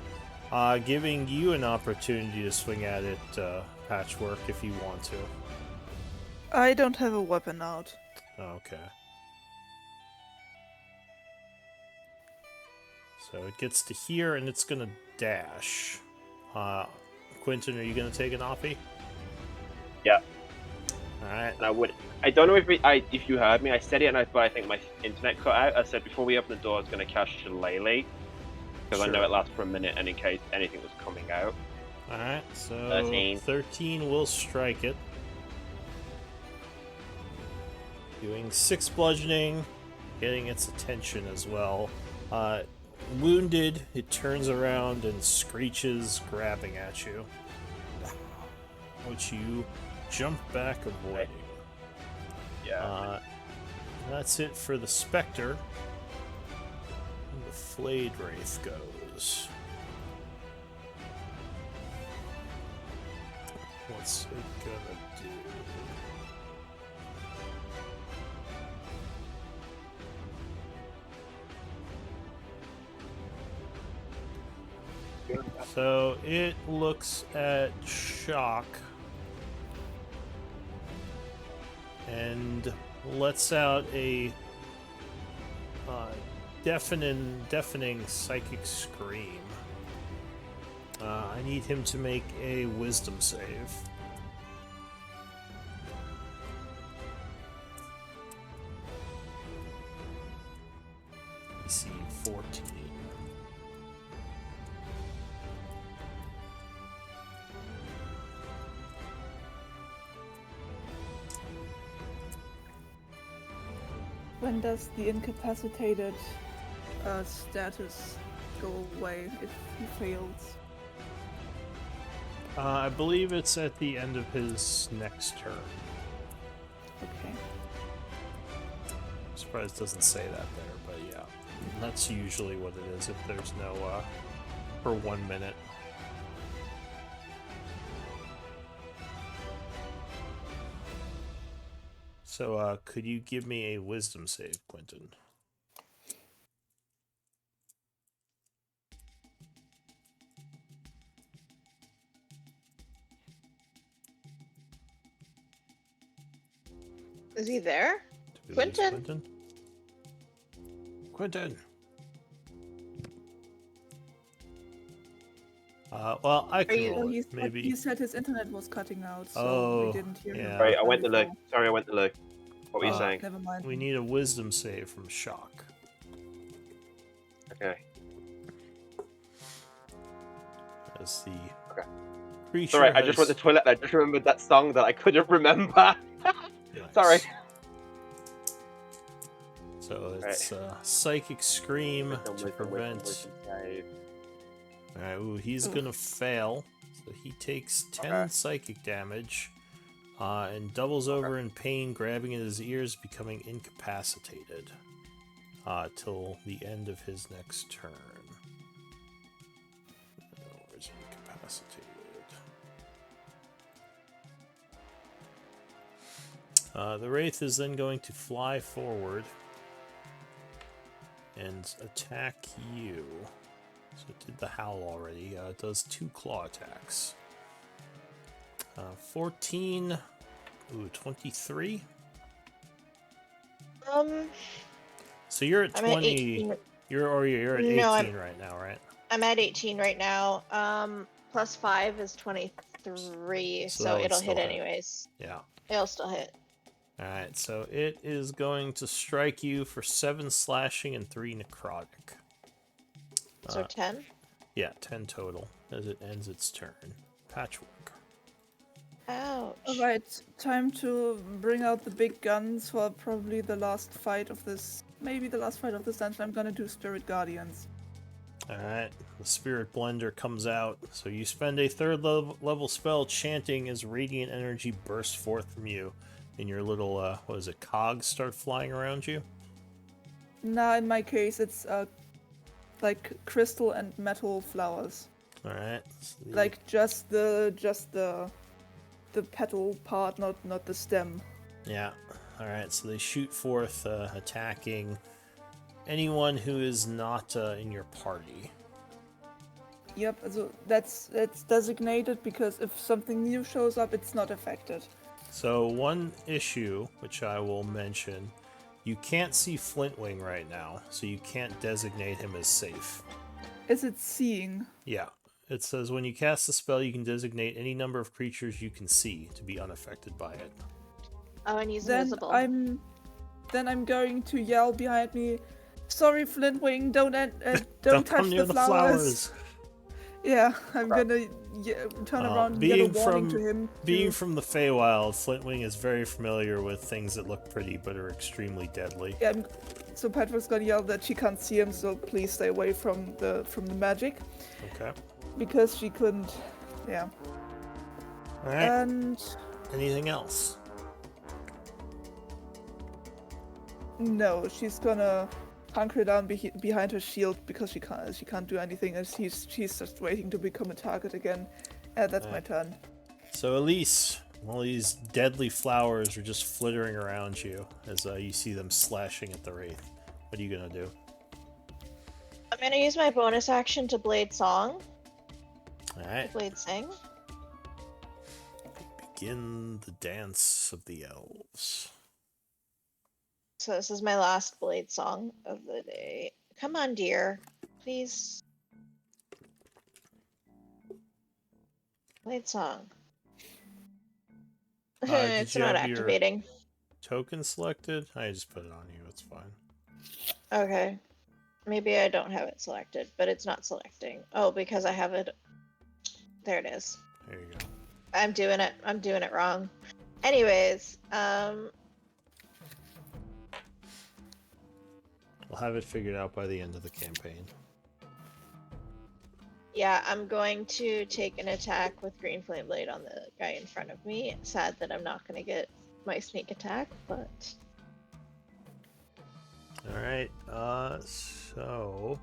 giving you an opportunity to swing at it, Patchwork, if you want to. I don't have a weapon out. Okay. So it gets to here, and it's going to dash. Quentin, are you going to take an Oppie? Yeah. Alright. And I don't know if you heard me. I said it, but I think my internet cut out. I said before we open the door, I was going to cast Shillelagh. Because I know it lasts for a minute, and in case anything was coming out. Alright, so 13. 13 will strike it. Doing 6 bludgeoning, getting its attention as well. Wounded, it turns around and screeches, grabbing at you. Which you jump back, avoiding. Yeah. That's it for the Spectre. And the Flayed Wraith goes. What's it gonna do? So it looks at Shock and lets out a deafening psychic scream. I need him to make a wisdom save. DC 14. When does the incapacitated status go away if he fails? I believe it's at the end of his next turn. Okay. I'm surprised it doesn't say that there, but yeah. That's usually what it is if there's no, for 1 minute. So, could you give me a wisdom save, Quentin? Is he there? Quentin? Quentin! Well, I can roll He it. Maybe. he said his internet was cutting out, so Oh, we didn't hear him. yeah. Sorry, I went to look. Sorry, I went to look. What were you saying? Never mind. We need a wisdom save from Shock. Okay. As the Okay. creature Sorry, I just went to the toilet and I just remembered that song that I couldn't remember. Nice. Sorry. So it's psychic scream to Wisdom, prevent. wisdom save. Alright, ooh, he's gonna fail. So he takes 10 Okay. psychic damage and doubles over in pain, grabbing at his ears, becoming incapacitated till the end of his next turn. Where's incapacitated? The Wraith is then going to fly forward and attack you. So it did the howl already. It does 2 claw attacks. 14. Ooh, 23. So you're at I'm at 20. 18. You're at 18 No, right now, right? I'm at 18 right now. Plus 5 is 23, So so that would it'll still hit hit. anyways. Yeah. It'll still hit. Alright, so it is going to strike you for 7 slashing and 3 necrotic. So 10. Yeah, 10 total as it ends its turn. Patchwork. Ouch. Alright, time to bring out the big guns for probably the last fight of this. Maybe the last fight of this dungeon. I'm gonna do Spirit Guardians. Alright, the Spirit Blender comes out. So you spend a 3rd level spell chanting as radiant energy bursts forth from you. And your little, what is it, cogs start flying around you? Nah, in my case, it's like crystal and metal flowers. Alright. Like just the petal part, not the stem. Yeah. Alright, so they shoot forth, attacking anyone who is not in your party. Yep, so that's designated because if something new shows up, it's not affected. So one issue, which I will mention, you can't see Flintwing right now, so you can't designate him as safe. Is it seeing? Yeah. It says when you cast the spell, you can designate any number of creatures you can see to be unaffected by it. Oh, and he's Then invisible. I'm going to yell behind me, "Sorry, Flintwing, don't touch come near the flowers." Yeah, I'm gonna turn around and yell a warning to him. Being from the Feywild, Flintwing is very familiar with things that look pretty but are extremely deadly. Yeah, so Patrick's gonna yell that she can't see him, so please stay away from the magic. Okay. Because she couldn't. Yeah. Alright. And Anything else? no, she's gonna hunker down behind her shield because she can't do anything, and she's just waiting to become a target again. That's my turn. So Elise, all these deadly flowers are just flittering around you as you see them slashing at the Wraith. What are you gonna do? I'm gonna use my bonus action to Blade Song. Alright. Blade Sing. Begin the dance of the elves. So this is my last Blade Song of the day. Come on, dear. Please. Blade Song. Did It's you not have your activating. token selected? I just put it on you, it's fine. Okay. Maybe I don't have it selected, but it's not selecting. Oh, because I have it. There it is. There you go. I'm doing it wrong. Anyways, We'll have it figured out by the end of the campaign. yeah, I'm going to take an attack with Green Flame Blade on the guy in front of me. Sad that I'm not gonna get my sneak attack, but Alright, so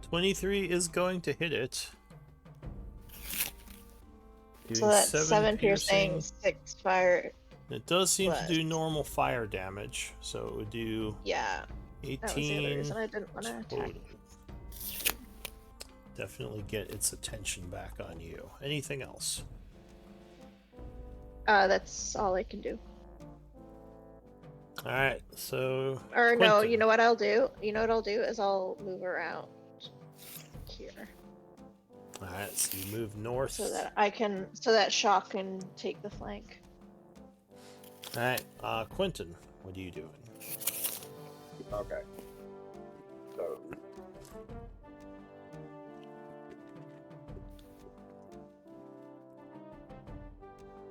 23 is going to hit it. so that's 7 piercing, 6 fire. It does seem to plus. do normal fire damage, so it would do Yeah, that was the other 18 reason I didn't want to attack. total. Definitely get its attention back on you. Anything else? That's all I can do. Alright, so Or no, Quentin. you know what I'll do? You know what I'll do is I'll move around here Alright, so you move north. so that Shock can take the flank. Alright, Quentin, what are you doing? Okay. So.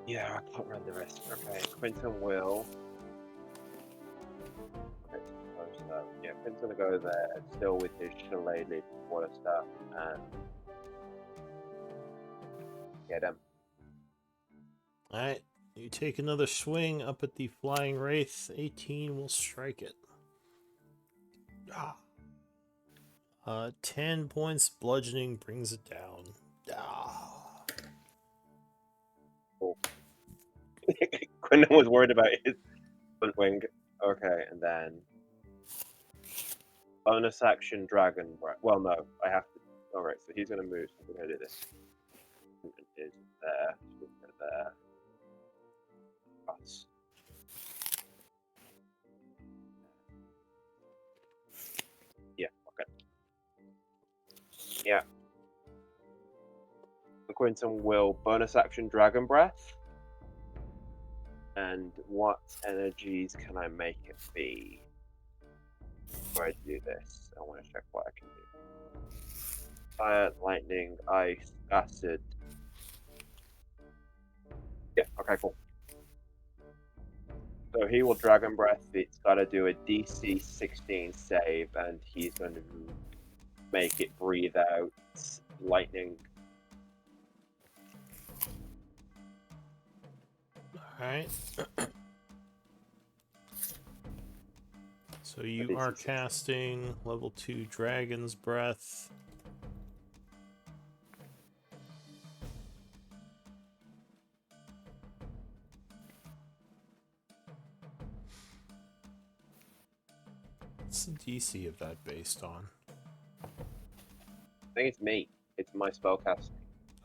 Yeah, I can't run the rest. Okay, Quentin will. Yeah, Quentin's gonna go there and still with his shillelagh water stuff and get him. Alright, you take another swing up at the flying wraith. 18 will strike it. 10 points bludgeoning brings it down. Quentin was worried about his front wing. Okay, and then bonus action dragon. Right. Well, no, I have to. All right, so he's gonna move. So we're gonna do this. Is there? There. Yeah. Quentin will bonus action Dragon Breath. And what energies can I make it be? Before I do this, I want to check what I can do. Fire, lightning, ice, acid. Yeah, okay, cool. So he will Dragon Breath. It's got to do a DC 16 save, and he's going to make it breathe out lightning. Alright. So you are casting level 2 Dragon's Breath. What's the DC of that based on? I think it's me. It's my spellcasting.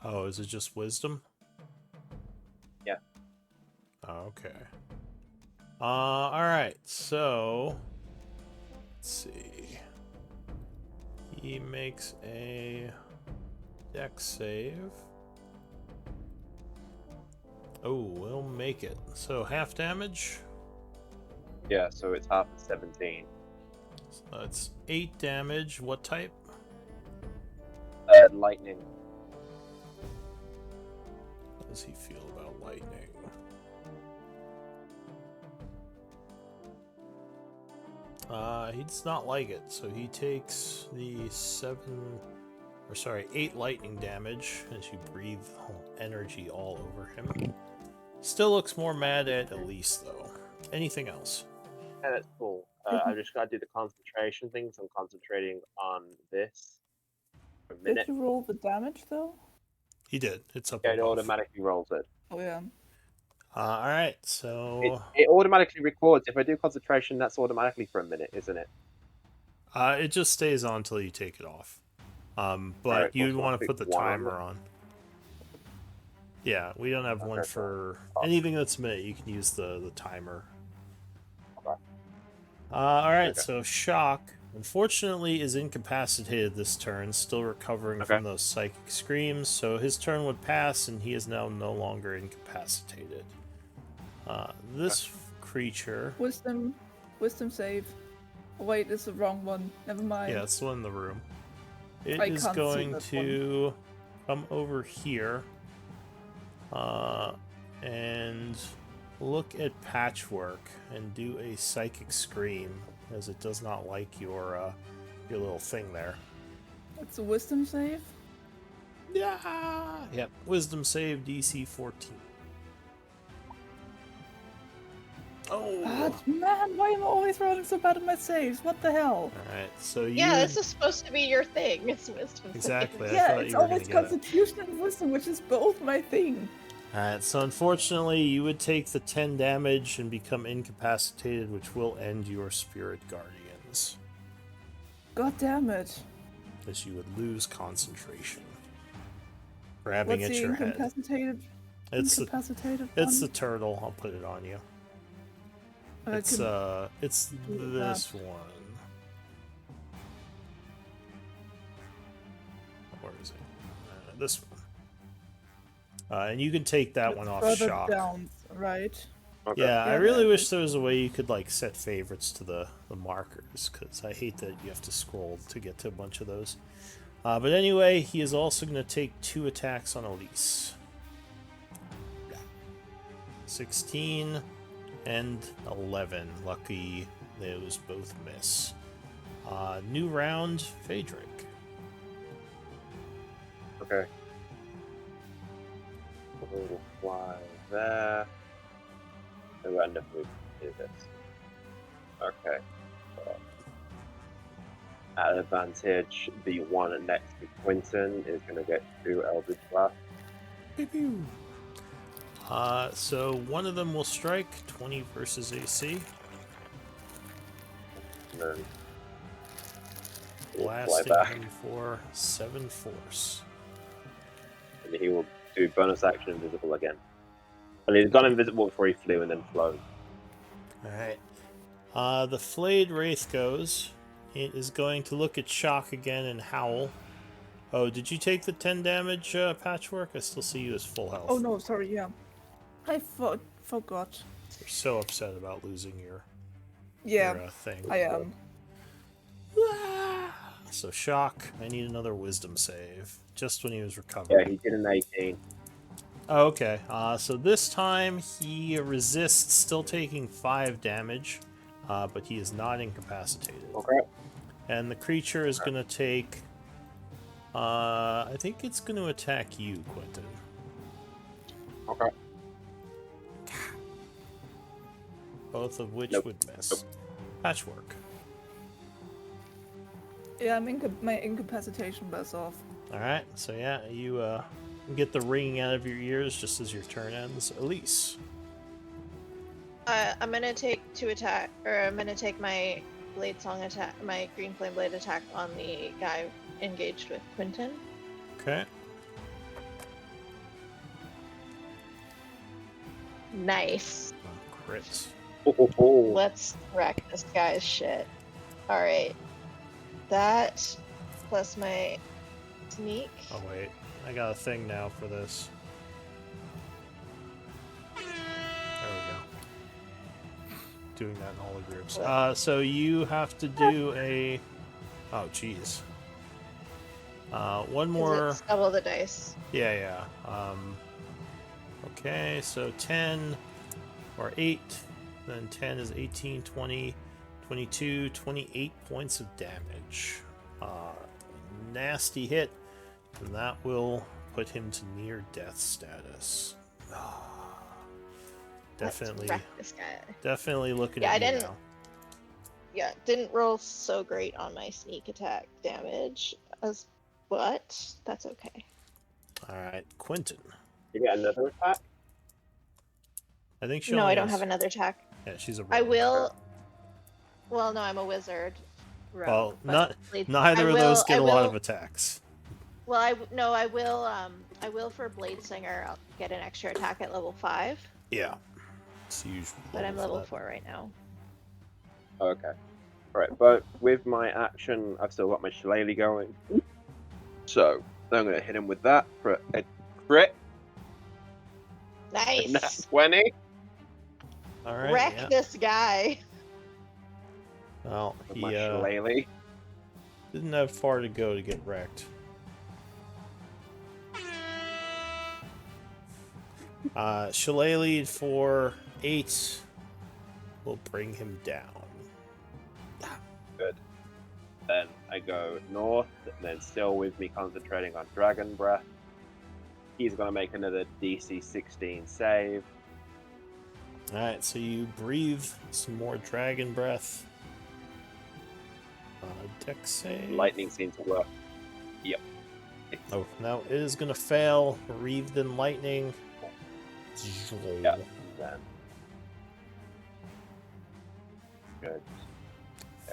Oh, is it just Wisdom? Yeah. Oh, okay. Alright, so let's see. He makes a dex save. Oh, we'll make it. So half damage. Yeah, so it's half of 17. So that's 8 damage. What type? Lightning. How does he feel about lightning? He does not like it, so he takes the 8 lightning damage as you breathe energy all over him. Still looks more mad at Elise, though. Anything else? Yeah, that's cool. I just got to do the concentration thing, so I'm concentrating on this for a Did minute. you roll the damage though? He did. It's up Yeah, it above. automatically rolls it. Oh yeah. Alright, so It automatically records. If I do concentration, that's automatically for a minute, isn't it? it just stays on until you take it off. But Alright, you'd cool, so I'll want to pick put the one. timer on. Yeah, we don't have one Okay, for cool. anything that's a minute. You can use the timer. Okay. Alright, Okay. so Shock, unfortunately, is incapacitated this turn, still recovering Okay. from those psychic screams, so his turn would pass, and he is now no longer incapacitated. This creature... Wisdom save. Oh, wait, it's the wrong one. Never mind. Yeah, it's the one in the room. It I is can't see going that to come over here and look at Patchwork and do a psychic scream, as it does not like your little thing there. It's a wisdom save. Yeah. Yep. Wisdom save DC 14. Oh. But man, why am I always rolling so bad at my saves? What the hell? Alright, so you... Yeah, this is supposed to be your thing. It's wisdom. Exactly. I Yeah, thought it's you were gonna always get it. Constitution and Wisdom, which is both my thing. Alright, so unfortunately you would take the 10 damage and become incapacitated, which will end your Spirit Guardians, God damn it. as you would lose concentration. Grabbing What's at the your head. incapacitated? It's the Incapacitated it's one? the turtle. I'll put it on you. I It's can- it's do this that. one. Where is it? This one. And you can take that one off further Shock. down, right? Okay. Yeah, I Yeah, really that wish is- there was a way you could like set favorites to the markers, because I hate that you have to scroll to get to a bunch of those. But anyway, he is also going to take 2 attacks on Elise. 16 and 11. Lucky those both miss. New round, Phaedric. Okay. We'll fly there. I've got enough movement to do this. Okay. At advantage, the one next to Quinton is going to get 2 Eldritch Blast. Pew-pew. So one of them will strike 20 versus AC, And then he'll fly blasting back. him for 7 force. And he will do bonus action invisible again. And he's gone invisible before he flew and then flown. Alright. The Flayed Wraith goes, it is going to look at Shock again and howl. Oh, did you take the 10 damage, Patchwork? I still see you as full health. Oh no, sorry, yeah. I forgot. You're so upset about losing your, Yeah, your thing. I am. So Shock, I need another wisdom save. Just when he was Yeah, recovering. he did an 18. Oh, okay. So this time he resists, still taking 5 damage, but he is not incapacitated. Okay. And the creature is going to take... I think it's going to attack you, Quentin. Okay. Both of which Nope. would miss. Patchwork. Yeah, my incapacitation wears off. Alright, so yeah, you get the ringing out of your ears just as your turn ends. Elise. I'm gonna take I'm gonna take my blade song attack, my green flame blade attack on the guy engaged with Quentin. Okay. Nice. Crit. Let's wreck this guy's shit. Alright. That plus my sneak. Oh wait, I got a thing now for this. There we go. Doing that in all the groups. So you have to do a... Oh, jeez. One 'Cause more... it's double the dice. Yeah. Okay, so 10 or 8, then 10 is 18, 20, 22, 28 points of damage. Nasty hit, and that will put him to near death status. Definitely, Let's wreck this guy. definitely looking Yeah, at I you didn't- now. Yeah, didn't roll so great on my sneak attack damage, but that's okay. Alright, Quentin. You get another attack? I think she No, only I don't has- have another attack. Yeah, she's a I rogue. will. Well, no, I'm a wizard. Rogue, Well, but neither I of those will- get I a lot will- of attacks. Well, I will. I will for Blade Singer. I'll get an extra attack at level 5, Yeah. It's usually but I'm for level that. 4 right now. Okay. Alright, but with my action, I've still got my shillelagh going. So, I'm going to hit him with that for a crit. Nice. Nat 20. Alright, Wreck yeah. this guy. Well, With he my shillelagh. didn't have far to go to get wrecked. Shillelagh for 8 will bring him down. Good. Then I go north, and then still with me concentrating on Dragon Breath. He's going to make another DC 16 save. Alright, so you breathe some more dragon breath. Dex save. Lightning seems to work. Oh, no, it is gonna fail. Wreathed in lightning. Yeah. Then. Good.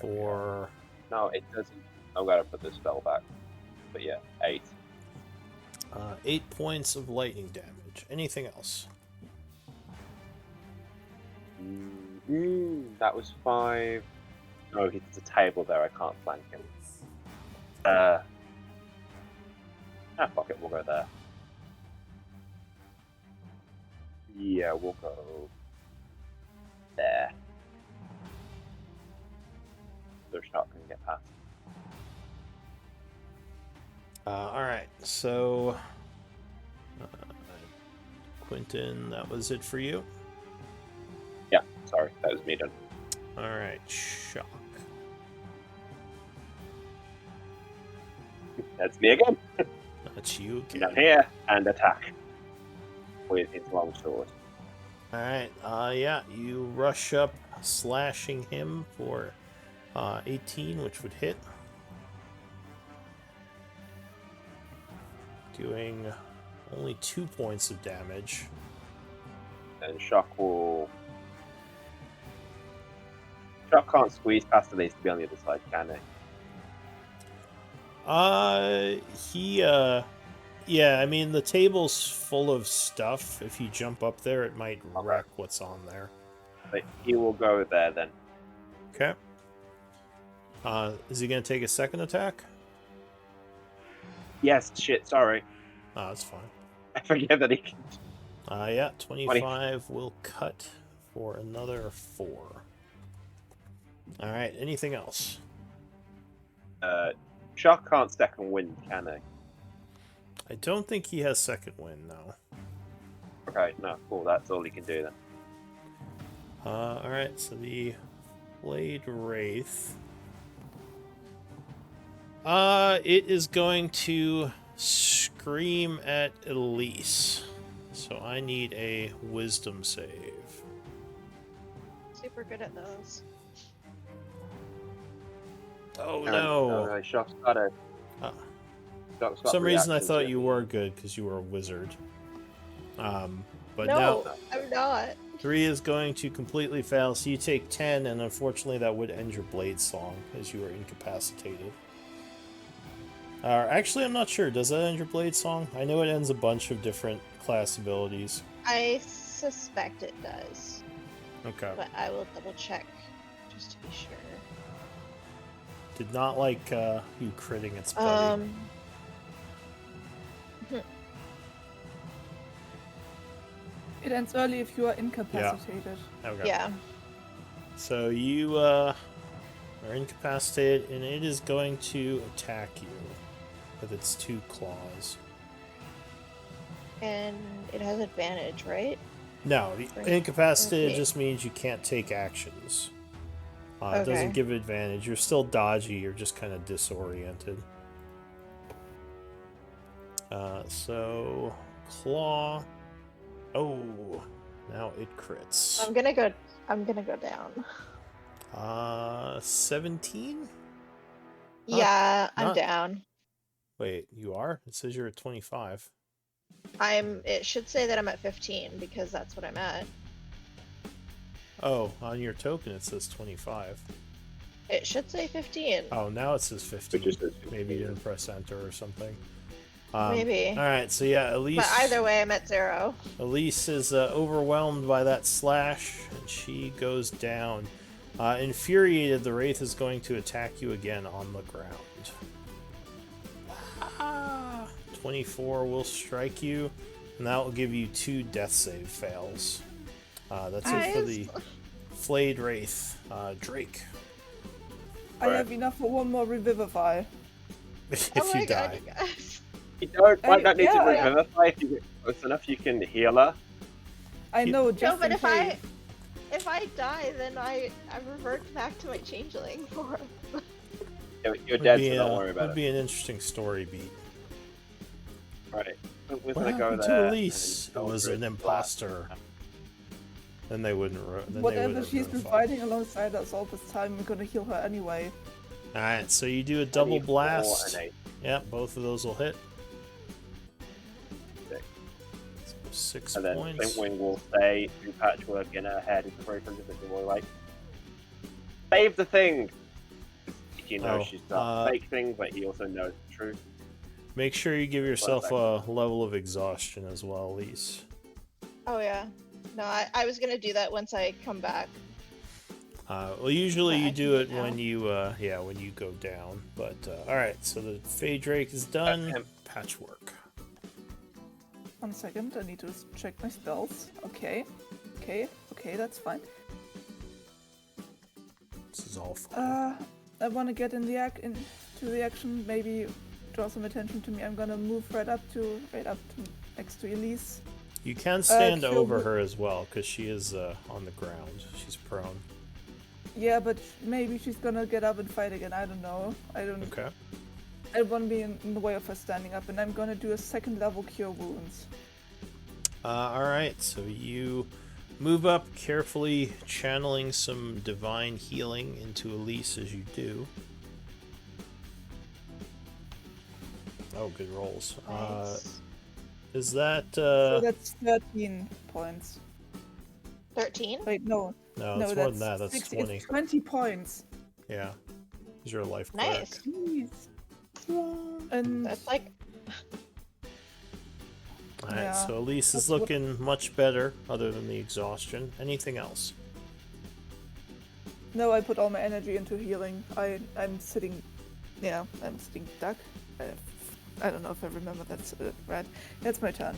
For No, it doesn't. I've got to put this spell back. But yeah, 8. 8 points of lightning damage. Anything else? That was 5. No, there's a table there. I can't flank him. Fuck it. We'll go there. Yeah, we'll go there. The shot can get past. Alright, so Quentin, that was it for you? Yeah, sorry, that was me done. Alright, Shock. That's me again. That's you Down again. here and attack with his long sword. Alright, yeah, you rush up, slashing him for 18, which would hit. Doing only 2 points of damage. And Shock will. Shock can't squeeze past the to be on the other side, can he? Yeah, I mean, the table's full of stuff. If you jump up there, it might wreck what's on there. But he will go there then. Okay. Is he gonna take a second attack? Yes, shit, sorry. Oh, that's fine. I forget that he can. Yeah, 25 will cut for another 4. Alright, anything else? Shock can't second wind, can he? I don't think he has second wind, no. Okay, no, cool, that's all he can do then. Alright, so the Blade Wraith. It is going to scream at Elise. So I need a wisdom save. Super good at those. Oh No, no! Shock's got a. Uh, Shock's For got some reason I reactions thought here. you were good because you were a wizard. But No, now I'm not. 3 is going to completely fail, so you take 10, and unfortunately that would end your blade song as you are incapacitated. Actually, I'm not sure. Does that end your blade song? I know it ends a bunch of different class abilities. I suspect it does, Okay. but I will double check just to be sure. Did not like you critting its buddy. It ends early if you are incapacitated. Okay. Yeah. So you are incapacitated, and it is going to attack you with its 2 claws. And it has advantage, right? No, Right. incapacitated Okay. just means you can't take actions. It Okay. doesn't give advantage. You're still dodgy, you're just kind of disoriented. So, claw. Oh, now it crits. I'm gonna go down. 17? Yeah, I'm not- down. Wait, you are? It says you're at 25. It should say that I'm at 15 because that's what I'm at. Oh, on your token it says 25. It should say 15. Oh, now it says 15. It just says Maybe you 15. didn't press enter or something. Maybe. Alright, so yeah, Elise. But either way, I'm at 0. Elise is overwhelmed by that slash, and she goes down. Infuriated, the Wraith is going to attack you again on the ground. 24 will strike you, and that will give you 2 death save fails. That's it for the Flayed Wraith. Drake. I have enough for one more revivify. If Oh my you god, die. you guys. You don't Hey, not need to yeah. revivify. If you get close enough, you can heal her. I know, just No, but in if case. I die, then I revert back to my changeling form. You're dead, Would so be, don't worry about would it. be an interesting story beat. Right. We're What gonna go happened there. to Elise? It and was an Eldritch imposter. Then they wouldn't. Whatever she's been fighting alongside us all this time, we're gonna heal her anyway. All right, so you do a Blast. double 24 blast. and 8. Yep, both of those will hit. Six. So 6 And then points. Wing will say through Patchwork in her head. It's very something more like, save the thing. You know Oh, she's got fake thing, but he also knows the truth. Make sure you give yourself a level of exhaustion as well, Elise. Oh yeah. No, I was gonna do that once I come back. Well, usually But you I do can it do it when now. you, when you go down. But all right, so the Fey Drake is done. Okay. Patchwork. 1 second, I need to check my spells. Okay, that's fine. This is all fun. I want to get into the action. Maybe draw some attention to me. I'm gonna move right up to next to Elise. You can stand kill over the- her as well, because she is on the ground. She's prone. Yeah, but maybe she's gonna get up and fight again. I don't know. Okay. I don't want to be in the way of her standing up, and I'm gonna do a 2nd level cure wounds. All right, so you move up, carefully channeling some divine healing into Elise as you do. Oh, good rolls. Nice. Is that So that's 13 points. 13? Wait, no, no? no, It's more than that. That's 60 20. It's 20 points. Yeah. Is your life Nice. Jeez. And That's like All right, Yeah. so Elise is That's what- looking much better, other than the exhaustion. Anything else? No, I put all my energy into healing. I'm sitting, yeah, I'm sitting duck. I don't know if I remember that's right. That's my turn.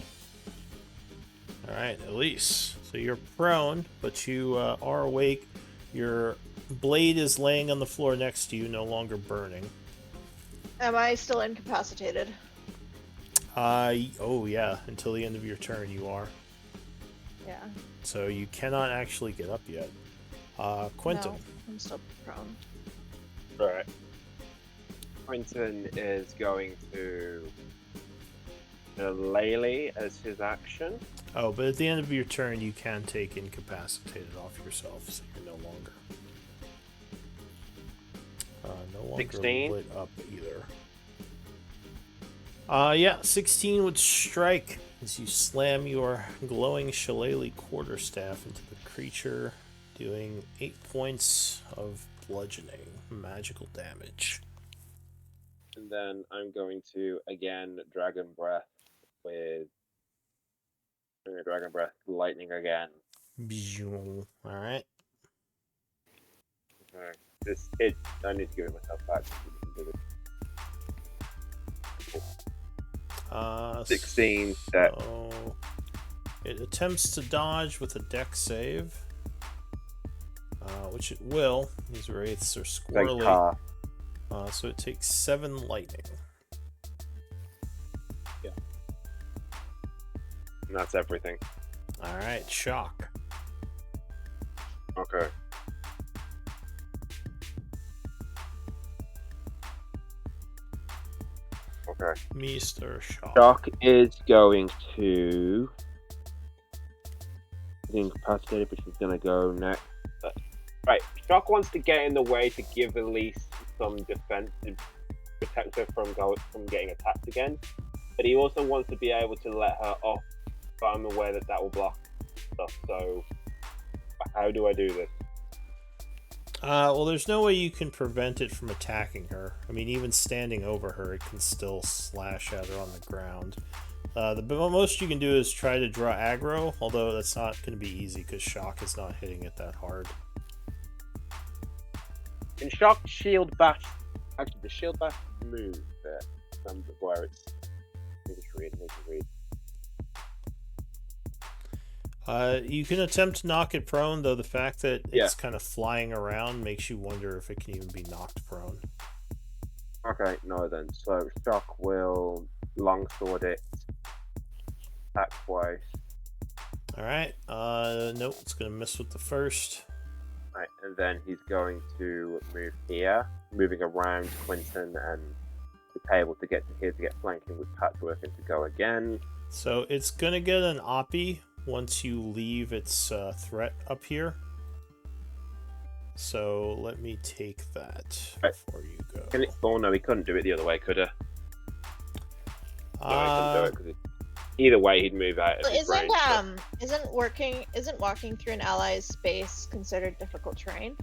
All right, Elise. So you're prone, but you are awake. Your blade is laying on the floor next to you, no longer burning. Am I still incapacitated? Oh yeah, until the end of your turn you are. Yeah. So you cannot actually get up yet. Quentin. No, I'm still prone. Right. Quentin is going to Lele as his action. Oh, but at the end of your turn you can take incapacitated off yourself, so you're no longer. No longer 16? lit up either. Yeah, 16 would strike as you slam your glowing shillelagh quarterstaff into the creature, doing 8 points of bludgeoning magical damage. And then I'm going to again Dragon Breath with Dragon Breath lightning again. Alright. Okay. I need to give it myself back. 16. So it attempts to dodge with a dex save, which it will. These wraiths are squirrely. So it takes 7 lightning. Yeah. And that's everything. Alright, shock. Okay. Okay. Mr. Shock. Shock is going to incapacitated, but she's gonna go next. Right. Shock wants to get in the way to give Elise some defense to protect her from getting attacked again. But he also wants to be able to let her off. But I'm aware that will block stuff. So how do I do this? Well, there's no way you can prevent it from attacking her. I mean, even standing over her, it can still slash at her on the ground. The most you can do is try to draw aggro, although that's not going to be easy because Shock is not hitting it that hard. Can Shock shield bash? Actually, the shield bash move there. Where it's. Need to read. You can attempt to knock it prone, though the fact that it's kind of flying around makes you wonder if it can even be knocked prone. Okay, no then. So Shock will longsword it. Attack twice. Alright, nope, it's going to miss with the first. Right, and then he's going to move here, moving around Quentin and the table to get to here to get flanking with Patchwork and to go again. So it's going to get an Oppie once you leave its threat up here. So let me take that before you go. Oh no, he couldn't do it the other way, could he? No, he couldn't do it because either way he'd move out of his range. Isn't walking through an ally's space considered difficult terrain?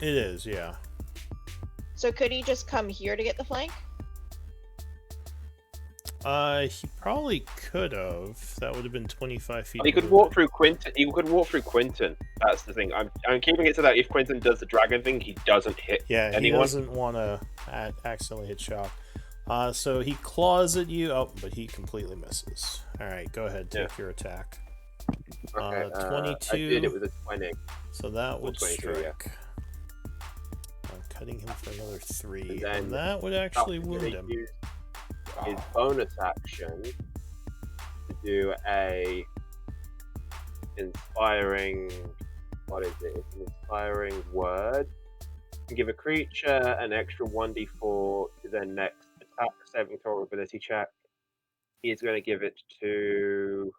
It is, yeah. So could he just come here to get the flank? He probably could have. That would have been 25 feet. He could walk through Quentin. He could walk through Quentin. That's the thing. I'm keeping it so that if Quentin does the dragon thing, he doesn't hit anyone. He doesn't want to accidentally hit Shock. So he claws at you. Oh, but he completely misses. All right, go ahead. Take your attack. Okay, 22. I did it with a 20. So that would 22, strike. I'm cutting him for another 3. And And that would actually wound him. Use his bonus action to do a inspiring. What is it? It's an inspiring word. You can give a creature an extra 1d4 to their next attack, saving throw, or ability check. He's going to give it to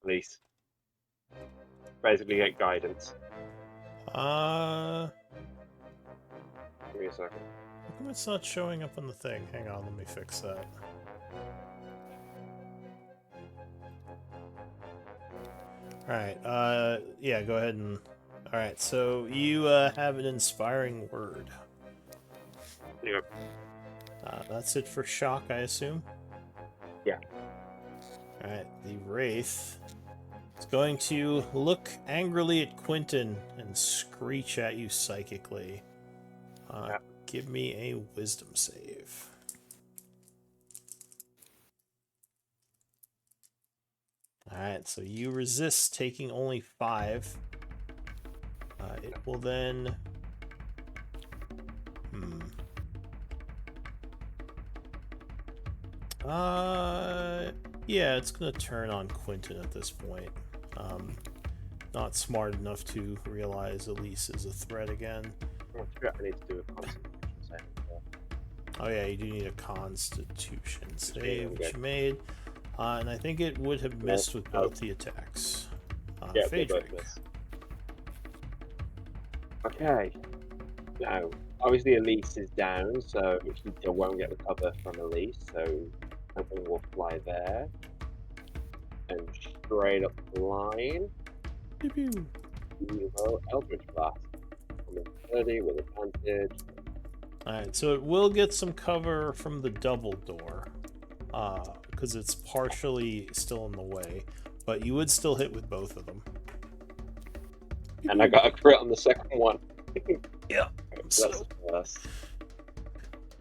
Elise. Basically, get guidance. Give me a second. How come it's not showing up on the thing? Hang on, let me fix that. Alright, yeah, go ahead and... Alright, so you have an inspiring word. Yep. That's it for Shock, I assume? Yeah. Alright, the Wraith It's going to look angrily at Quentin and screech at you psychically. Yeah. Give me a wisdom save. Alright, so you resist taking only 5. It will then... Yeah, it's gonna turn on Quentin at this point. Not smart enough to realize Elise is a threat again. I need to do a concentration save. Oh yeah, you do need a Constitution save, which okay. you made. And I think it would have missed with both the attacks. Yeah, they Phaedric. both miss. Okay. Now, obviously Elise is down, so he still won't get the cover from Elise, so something will fly there. And straight up the line, Pew pew. we will Eldritch Blast. Coming 30 with advantage. Alright, so it will get some cover from the double door. Because it's partially still in the way. But you would still hit with both of them. And I got a crit on the second one. Yeah. So that's the first.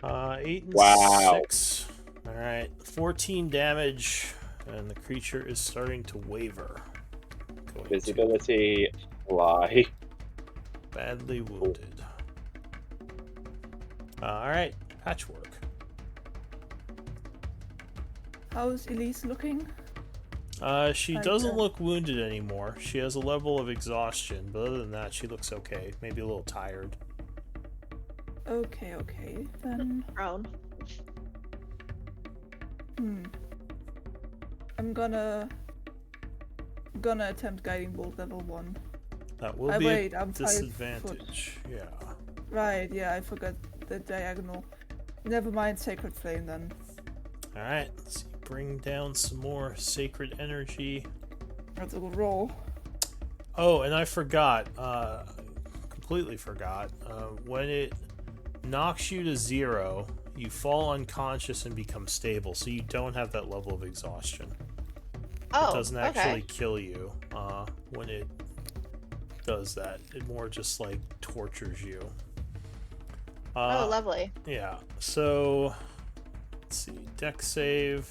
8 and Wow. 6. Alright, 14 damage, and the creature is starting to waver. Going to Visibility, fly. badly wounded. Alright, Patchwork. How's Elise looking? She Like, doesn't look wounded anymore. She has a level of exhaustion, but other than that, she looks okay. Maybe a little tired. Okay, then. Prone. I'm gonna attempt guiding bolt level 1. That will I be wait, a I'm 5 foot. disadvantage. Yeah. Right, yeah, I forgot the diagonal. Never mind Sacred Flame then. Alright, let's see. Bring down some more sacred energy. That's a good roll. Oh, and I forgot. Completely forgot. When it knocks you to 0, you fall unconscious and become stable, so you don't have that level of exhaustion. Oh, It doesn't actually okay. kill you when it does that. It more just like tortures you. Oh, lovely. Yeah. So let's see. Dex save.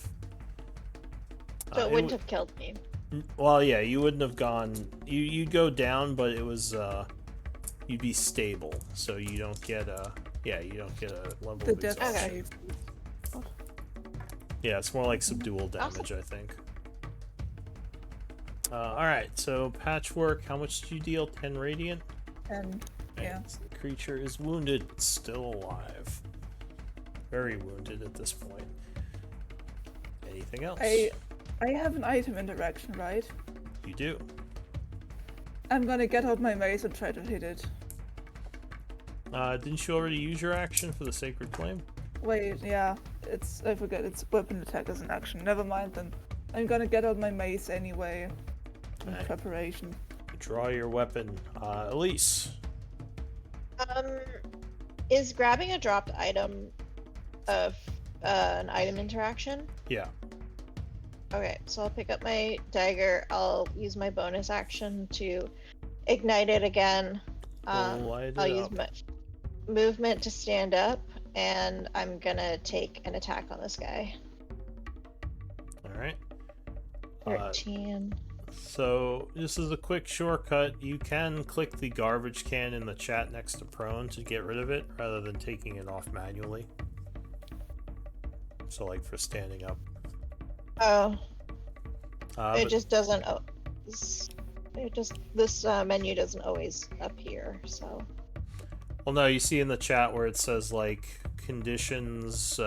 So it wouldn't have killed me. Well, yeah, you wouldn't have gone. You'd go down, but it was you'd be stable, so you don't get a. Yeah, you don't get a level The of death exhaustion. save. Yeah, it's more like subdual damage, I think. Alright, so Patchwork, how much did you deal? 10 radiant? And yeah. And the creature is wounded, but still alive. Very wounded at this point. Anything else? I have an item interaction, right? You do. I'm gonna get out my mace and try to hit it. Didn't you already use your action for the Sacred Flame? Wait, yeah, I forget, it's weapon attack as an action. Never mind then. I'm gonna get out my mace anyway. In Alright. preparation. Draw your weapon. Elise. Is grabbing a dropped item of an item interaction? Yeah. Okay, so I'll pick up my dagger. I'll use my bonus action to ignite it again. Light I'll it use up. my movement to stand up, and I'm gonna take an attack on this guy. Alright. 13. So, this is a quick shortcut. You can click the garbage can in the chat next to prone to get rid of it, rather than taking it off manually. So, like for standing up. Oh, it But- just doesn't. This menu doesn't always appear. So Well, no, you see in the chat where it says, like, conditions,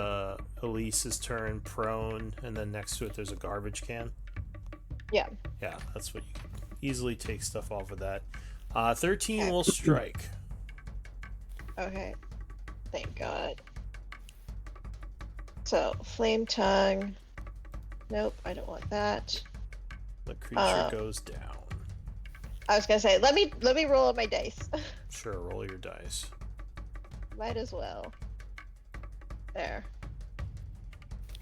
Elise's turn, prone, and then next to it there's a garbage can. yeah. Yeah, that's what you can easily take stuff off of that. 13 Okay. will strike. Okay. Thank God. So flame tongue. Nope, I don't want that. The creature goes down. I was gonna say, let me roll my dice. Sure, roll your dice. Might as well. There.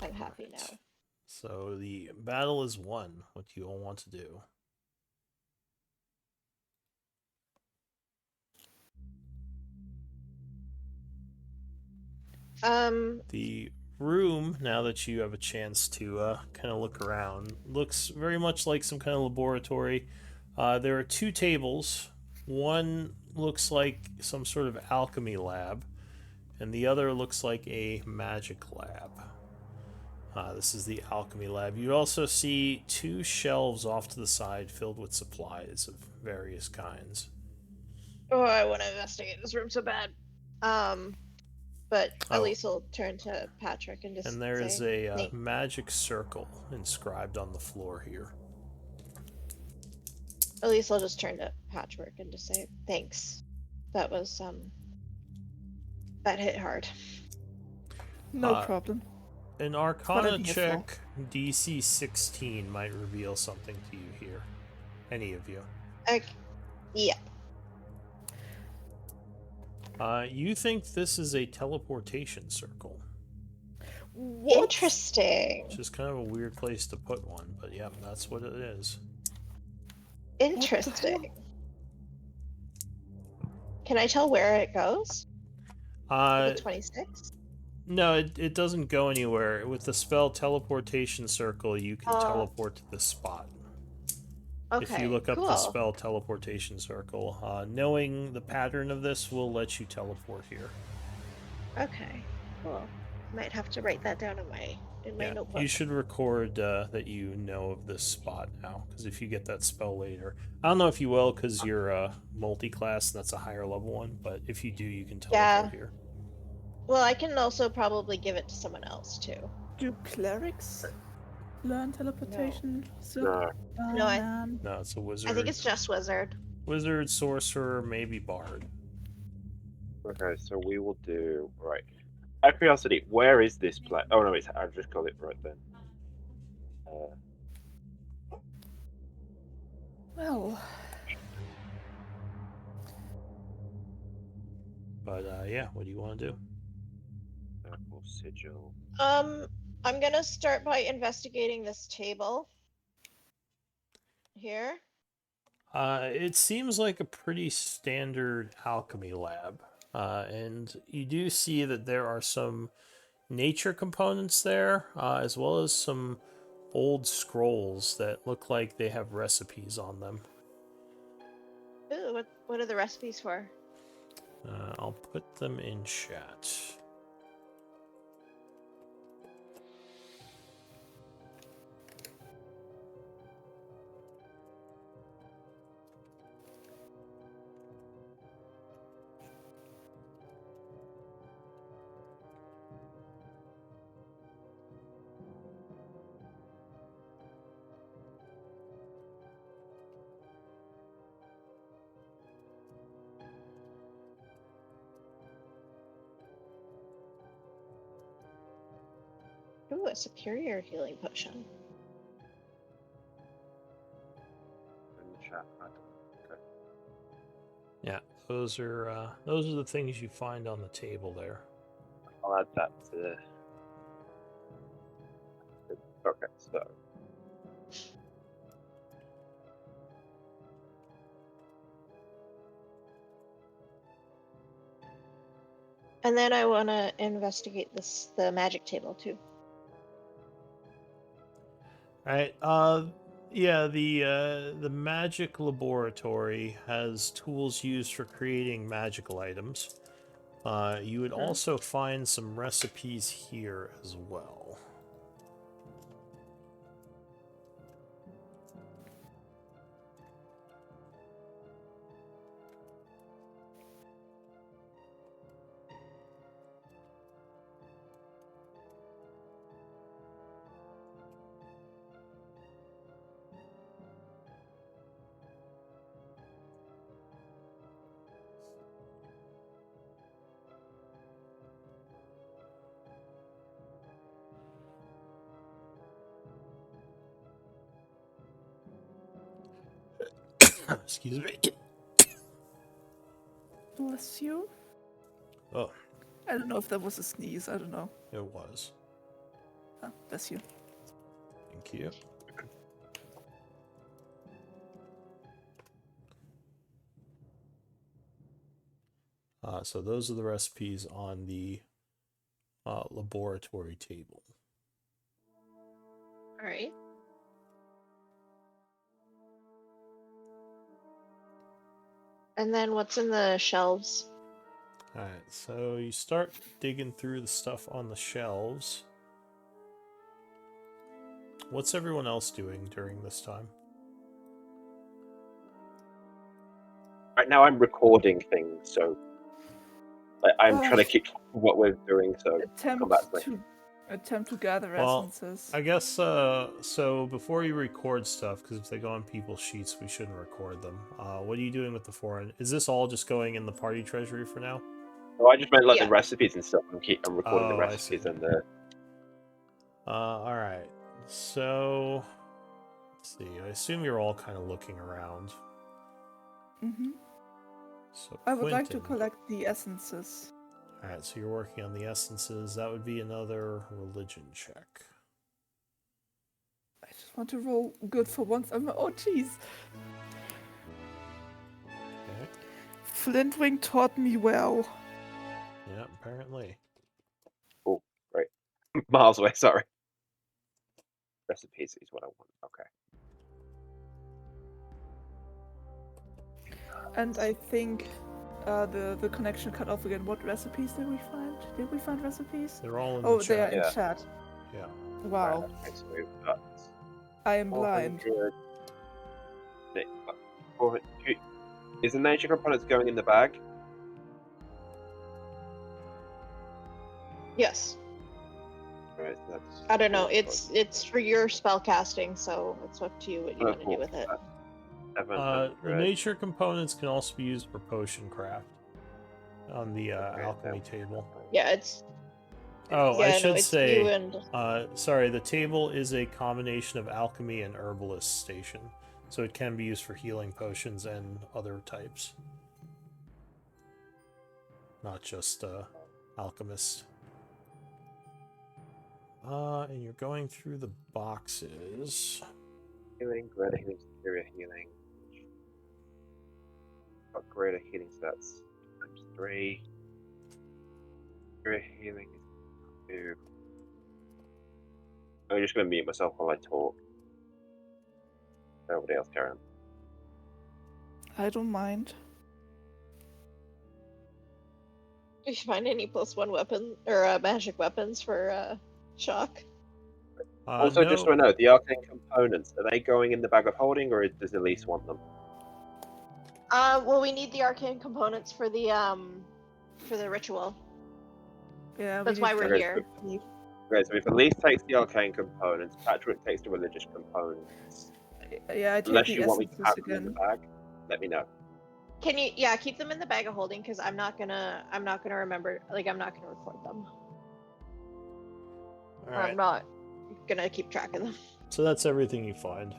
I'm happy Alright. now. So the battle is won. What do you all want to do? The room, now that you have a chance to kind of look around, looks very much like some kind of laboratory. There are 2 tables. One looks like some sort of alchemy lab, and the other looks like a magic lab. This is the alchemy lab. You also see 2 shelves off to the side filled with supplies of various kinds. Oh, I want to investigate this room so bad. But Oh. Elise will turn to Patrick and just And there is say, a "Thank-" magic circle inscribed on the floor here. Elise will just turn to Patrick and just say, "Thanks. That was that hit hard." No problem. An What Arcana I'm here check, DC 16, might reveal something to you here. Any of you. Okay. Yeah. You think this is a teleportation circle, What? Interesting. which is kind of a weird place to put one, but yeah, that's what it is. Interesting. Can I tell where it goes? The 26? No, it doesn't go anywhere. With the spell teleportation circle, you can Oh. teleport to this spot. Okay. If you look up cool. the spell teleportation circle, knowing the pattern of this will let you teleport here. Okay. Cool. Might have to write that down in my notebook. You should record that you know of this spot now, because if you get that spell later, I don't know if you will, because you're multi-class and that's a higher level one. But if you do, you can teleport here. Well, I can also probably give it to someone else too. Do clerics learn teleportation? So, No. No, I- man. No, it's a wizard. I think it's just wizard. Wizard, sorcerer, maybe bard. Okay, so we will do right. Out of curiosity, where is this place? Oh no, I've just got it right then. Well, But yeah, what do you want to do? Purple sigil. I'm gonna start by investigating this table. Here. It seems like a pretty standard alchemy lab. And you do see that there are some nature components there, as well as some old scrolls that look like they have recipes on them. Ooh, what are the recipes for? I'll put them in chat. Ooh, a superior healing potion. In chat. Okay. Yeah, those are the things you find on the table there. I'll add that to. Okay, so. And then I want to investigate the magic table too. All right. Yeah, the magic laboratory has tools used for creating magical items. You would also find some recipes here as well. Excuse me. bless you. Oh, I don't know if that was a sneeze. I don't know. it was. Ah, bless you. Thank you. So those are the recipes on the laboratory table. All right. And then what's in the shelves? Alright, so you start digging through the stuff on the shelves. What's everyone else doing during this time? Right now, I'm recording things, so I'm trying to keep track of what we're doing. So come back to me. Attempt to gather Well, essences. I guess, so before you record stuff, because if they go on people's sheets, we shouldn't record them. What are you doing with the foreign? Is this all just going in the party treasury for now? Oh, I just meant like Yeah. the recipes and stuff. I'm recording the Oh, I recipes see. and the. Alright. So, let's see. I assume you're all kind of looking around. Mm-hmm. So I would like to Quentin. collect the essences. Alright, so you're working on the essences. That would be another religion check. I just want to roll good for once. Oh, jeez. Okay. Flintwing taught me well. Yeah, apparently. Miles away, sorry. Recipes is what I want. Okay. And I think the connection cut off again. What recipes did we find? Did we find recipes? They're all in Oh, the they are chat. in Yeah. chat. Yeah. Wow. Right, okay, so we've got I am blind. 400. Is the nature components going in the bag? Yes. Right, so that's I don't know. It's for your spell casting, so it's up to you what you want to do with it. The nature components can also be used for potion craft on the alchemy table. Yeah, it's. Oh, yeah, I no, should it's say, you and. sorry, the table is a combination of alchemy and herbalist station, so it can be used for healing potions and other types. Not just alchemist. And you're going through the boxes. Healing, greater healing, superior healing. Got greater healing stats. Times 3. Superior healing is 2. I'm just going to mute myself while I talk. Nobody else carry on. I don't mind. Did you find any +1 weapon or magic weapons for shock? Also, just so I know, the arcane components, are they going in the bag of holding, or does Elise want them? Well, we need the arcane components for the ritual. Yeah, That's why we're here. Okay, so if Elise takes the arcane components, Patrick takes the religious components. Yeah, I take Unless the you want me to essences have them in the again. bag, let me know. Can you? Yeah, keep them in the bag of holding because I'm not gonna remember. Like, I'm not gonna record them. All Or right. I'm not gonna keep track of them. So that's everything you find.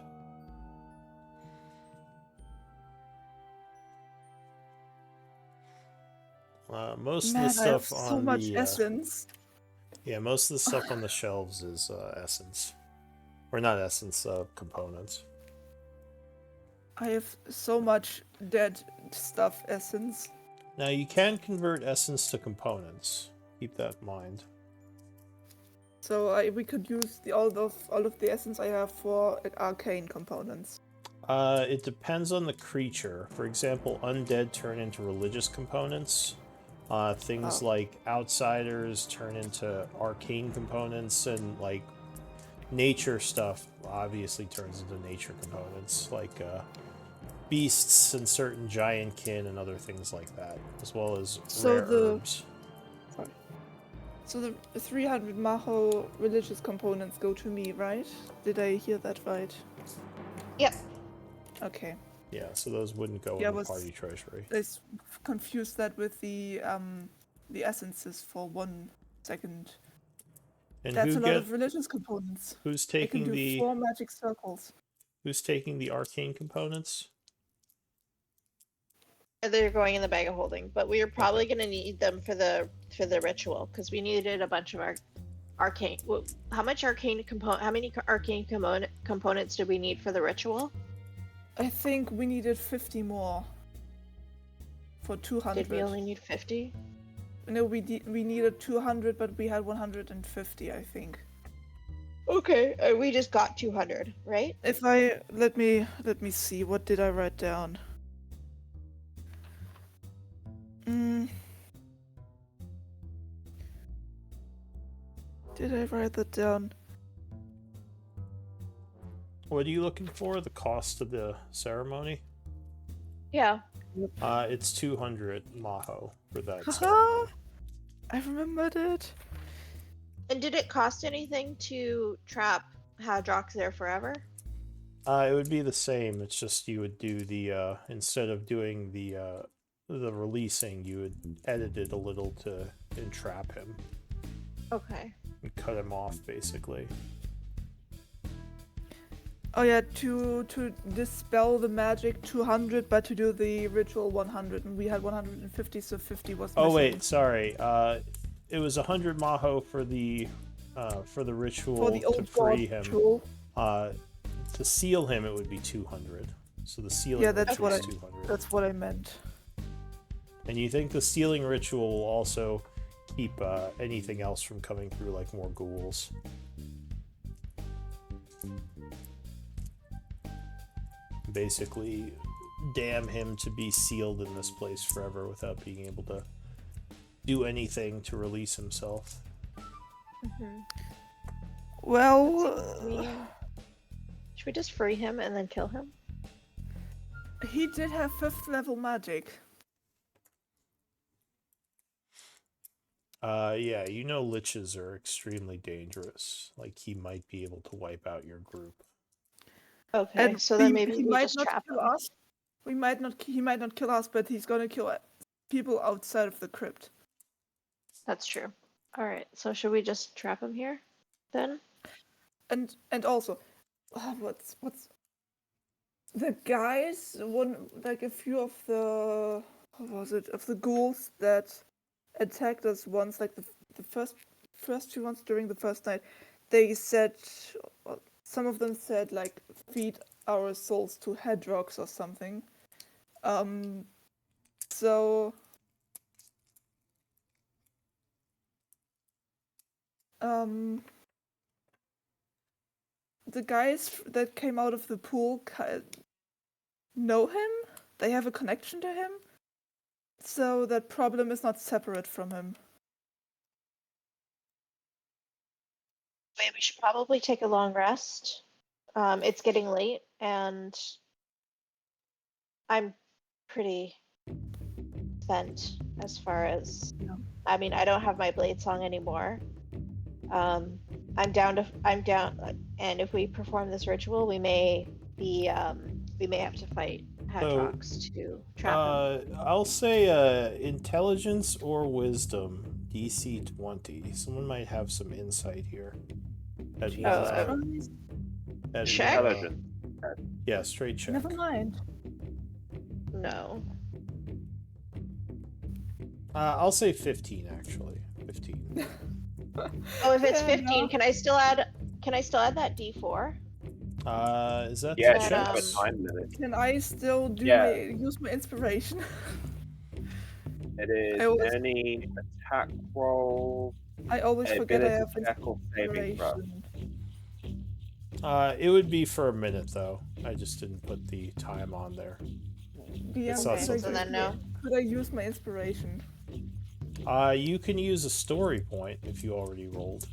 Most Man, of the I have stuff so on much the essence. yeah, most of the stuff on the shelves is essence, or not essence, components. I have so much dead stuff essence. Now you can convert essence to components. Keep that in mind. So we could use all of the essence I have for arcane components. It depends on the creature. For example, undead turn into religious components. Things like outsiders turn into arcane components, and like nature stuff obviously turns into nature components, like beasts and certain giant kin and other things like that, as well as rare herbs. So the 300 Maho religious components go to me, right? Did I hear that right? Yep. Okay. Yeah, so those wouldn't go Yeah, in the party treasury. I confused that with the essences for 1 second. And That's who a lot of religious components. Who's I can taking do 4 magic circles. Who's taking the arcane components? They're going in the bag of holding, but we are probably going to need them for the ritual because we needed a bunch of arcane. How many arcane components do we need for the ritual? I think we needed 50 more. For 200. Did we only need 50? No, we needed 200, but we had 150, I think. Okay, we just got 200, right? If I let me see, what did I write down? Did I write that down? What are you looking for? The cost of the ceremony? Yeah. It's 200 Maho for that Haha! ceremony. I remembered it. And did it cost anything to trap Hadrox there forever? It would be the same. It's just you would do the instead of doing the releasing, you would edit it a little to entrap him Okay. and cut him off, basically. Oh yeah, to dispel the magic 200, but to do the ritual 100, and we had 150, so 50 was missing. Oh wait, sorry. It was 100 Maho for the ritual For the to old free god him. ritual. To seal him, it would be 200. So the sealing Yeah, that's ritual what is 200. That's what I meant. And you think the sealing ritual will also keep anything else from coming through, like more ghouls? Basically, damn him to be sealed in this place forever without being able to do anything to release himself. Mm-hmm. Well, Should we just free him and then kill him? he did have 5th level magic. Yeah, you know liches are extremely dangerous. Like, he might be able to wipe out your group. Okay, And so then he maybe we might just not trap kill him. us. He might not kill us, but he's gonna kill people outside of the crypt. That's true. Alright, so should we just trap him here then? And also, what's the guys? A few of the of the ghouls that attacked us once, like the first few ones during the first night. They said, some of them said like, feed our souls to Hadrox or something. So the guys that came out of the pool know him. They have a connection to him. So that problem is not separate from him. Maybe we should probably take a long rest. It's getting late, and I'm pretty spent as far as. Yeah. I mean, I don't have my blade song anymore. I'm down, and if we perform this ritual, we may have to fight Hadrox to trap him. I'll say intelligence or wisdom, DC 20. Someone might have some insight here. Check? Intelligence. Yeah, straight check. Never mind. No. I'll say 15 actually. 15. Oh, if it's Yeah, 15, no. can I still add that D4? Is that Yeah, the check check. the time limit. Can I still Yeah. use my inspiration? It is I always- any attack roll, I always forget I ability have check, or saving throw. inspiration. It would be for a minute though. I just didn't put the time on there. Yeah, It's not Okay, something- so then no. Could I use my inspiration? You can use a story point if you already rolled.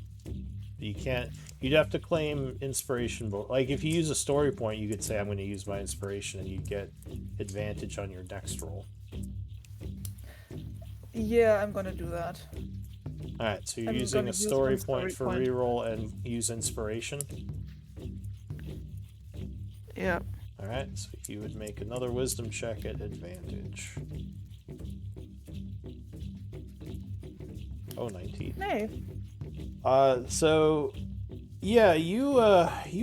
You can't. You'd have to claim inspiration, but like if you use a story point, you could say I'm going to use my inspiration, and you get advantage on your next roll. Yeah, I'm gonna do that. All right, so you're I'm using gonna a use story my point story for point. reroll and use inspiration. Yeah. All right, so you would make another wisdom check at advantage. Oh, 19. Hey. So yeah, you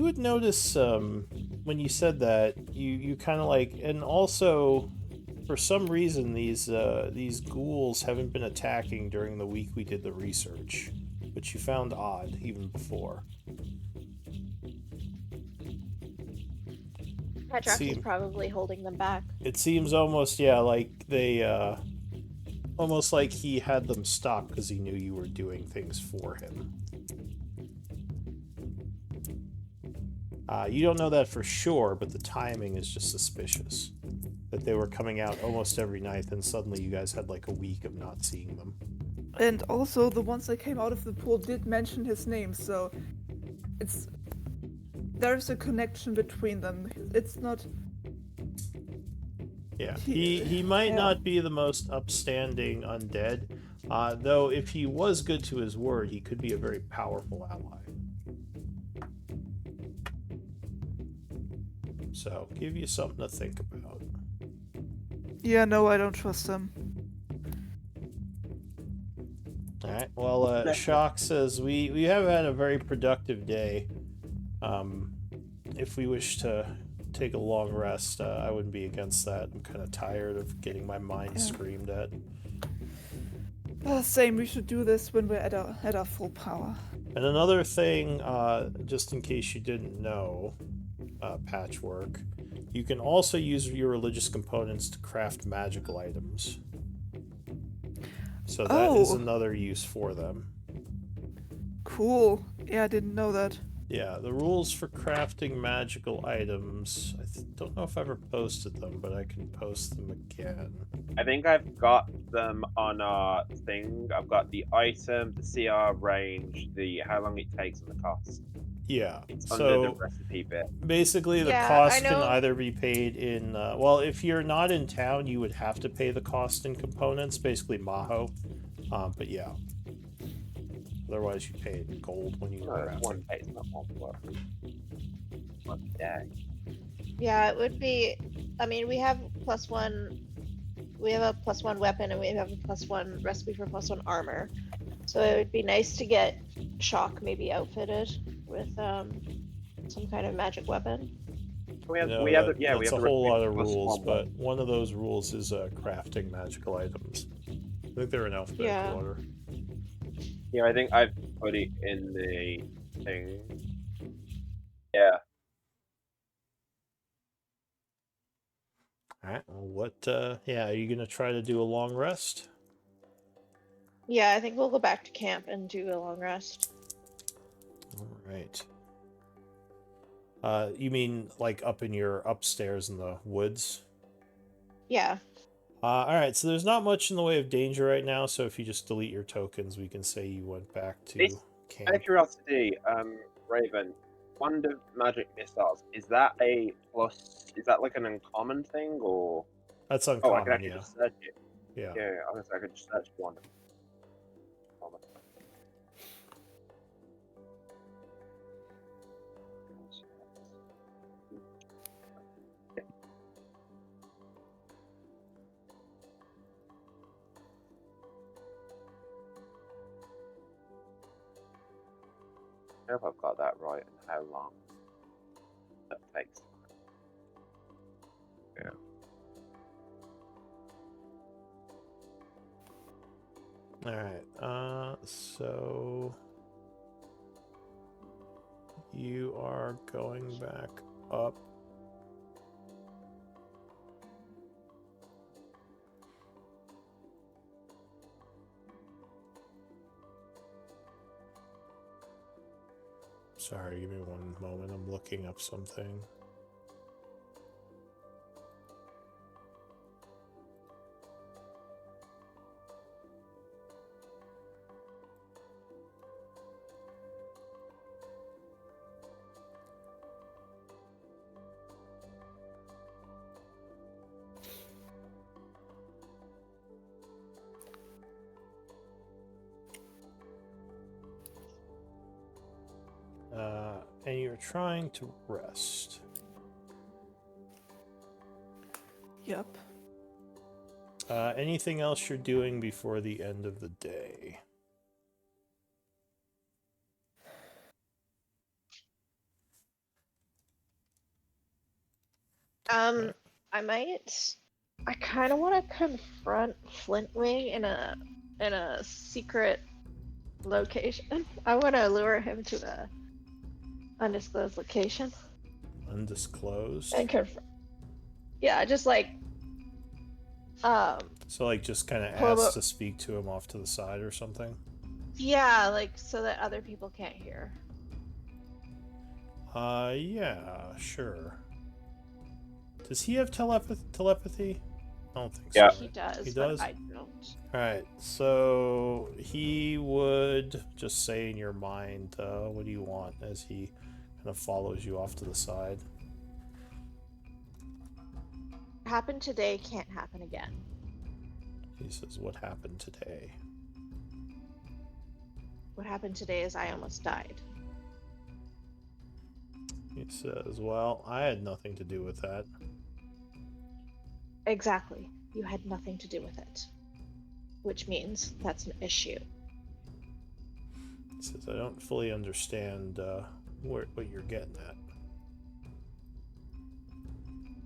would notice when you said that you kind of like, and also for some reason these ghouls haven't been attacking during the week we did the research, which you found odd even before. Hadrox is Seem- probably holding them back. It seems almost like they almost like he had them stop because he knew you were doing things for him. You don't know that for sure, but the timing is just suspicious. That they were coming out almost every night, and suddenly you guys had like a week of not seeing them. And also, the ones that came out of the pool did mention his name, so there's a connection between them. It's not. Yeah, he might not be the most upstanding undead, though if he was good to his word, he could be a very powerful ally. So, give you something to think about. Yeah, no, I don't trust him. Alright, well, Shock says, we have had a very productive day. If we wish to take a long rest, I wouldn't be against that. I'm kind of tired of getting my mind screamed at. Same, we should do this when we're at our full power. And another thing, just in case you didn't know, Patchwork, you can also use your religious components to craft magical items. So that is another use for them. Cool. Yeah, I didn't know that. Yeah, the rules for crafting magical items, I don't know if I ever posted them, but I can post them again. I think I've got them on our thing. I've got the item, the CR range, the how long it takes, and the cost. Yeah, It's so under the recipe bit. basically the Yeah, cost I can know. either be paid in, well, if you're not in town, you would have to pay the cost in components, basically Maho. But yeah. Otherwise, you pay it in gold when you No, craft it's it. one day, it's not one work. One day. Yeah, it would be. I mean, we have +1. We have a +1 weapon, and we have a +1 recipe for +1 armor. So it would be nice to get Shock maybe outfitted with some kind of magic weapon. We have, No, we have, that- yeah, we that's have a the whole recipe lot of plus rules, one. but one of those rules is crafting magical items. I think they're in alphabetical Yeah. order. Yeah, I think I've put it in the thing. Yeah. Alright, well, what, yeah, are you gonna try to do a long rest? Yeah, I think we'll go back to camp and do a long rest. Alright. You mean, like, up in your upstairs in the woods? Yeah. Alright, so there's not much in the way of danger right now, so if you just delete your tokens, we can say you went back to This- camp. Out of curiosity, Raven, Wand of Magic Missiles, is that a plus? Is that like an uncommon thing, or? That's Oh, I uncommon, can actually yeah. just search it. Yeah. Yeah, I was I could just search one. Common. I don't know if I've got that right and how long that takes. Yeah. Alright, so you are going back up. Sorry, give me one moment. I'm looking up something. And you're trying to rest. Yep. Anything else you're doing before the end of the day? I kind of want to confront Flintwing in a secret location. I want to lure him to a undisclosed location Undisclosed? and confront. Yeah, just like So, like, just kind of Pull ask up- to speak to him off to the side or something? Yeah, like so that other people can't hear. Yeah, sure. Does he have telepathy? I don't think Yeah. so. He does, He but does? I don't. Alright, so he would just say in your mind, what do you want, as he kind of follows you off to the side. What happened today can't happen again. He says, what happened today? What happened today is I almost died. He says, well, I had nothing to do with that. Exactly. You had nothing to do with it. Which means that's an issue. He says, I don't fully understand what you're getting at.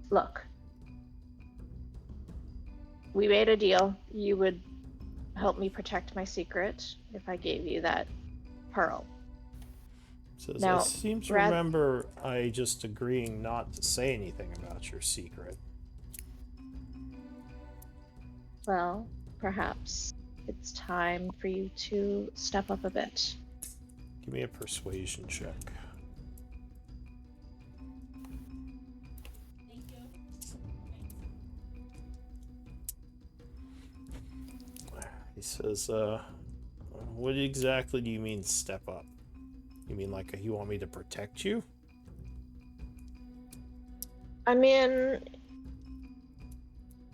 Look. We made a deal. You would help me protect my secret if I gave you that pearl. Says, Now, I seem to Brad- remember I just agreeing not to say anything about your secret. Well, perhaps it's time for you to step up a bit. Give me a persuasion check. He says, what exactly do you mean step up? You mean like you want me to protect you? I mean,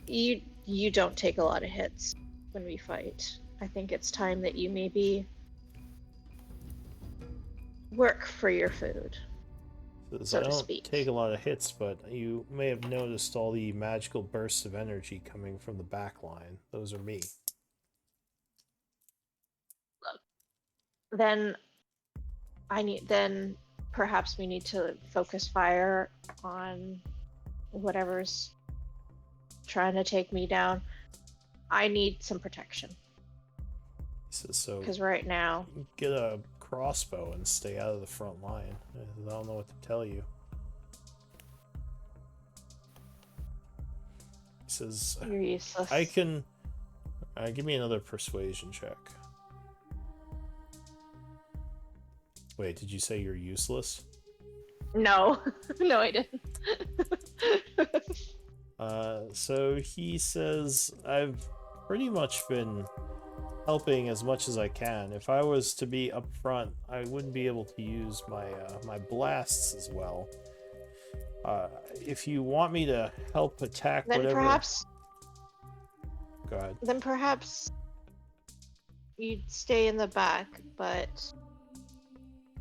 you don't take a lot of hits when we fight. I think it's time that you maybe work for your food. Says, So I to don't speak. take a lot of hits, but you may have noticed all the magical bursts of energy coming from the back line. Those are me. Then then perhaps we need to focus fire on whatever's trying to take me down. I need some protection He says, so because right now, get a crossbow and stay out of the front line. I don't know what to tell you. He says, you're useless. I can... give me another persuasion check. Wait, did you say you're useless? No, no, I didn't. So he says, I've pretty much been helping as much as I can. If I was to be up front, I wouldn't be able to use my my blasts as well. If you want me to help attack Then whatever... perhaps, Go ahead. then perhaps you'd stay in the back, but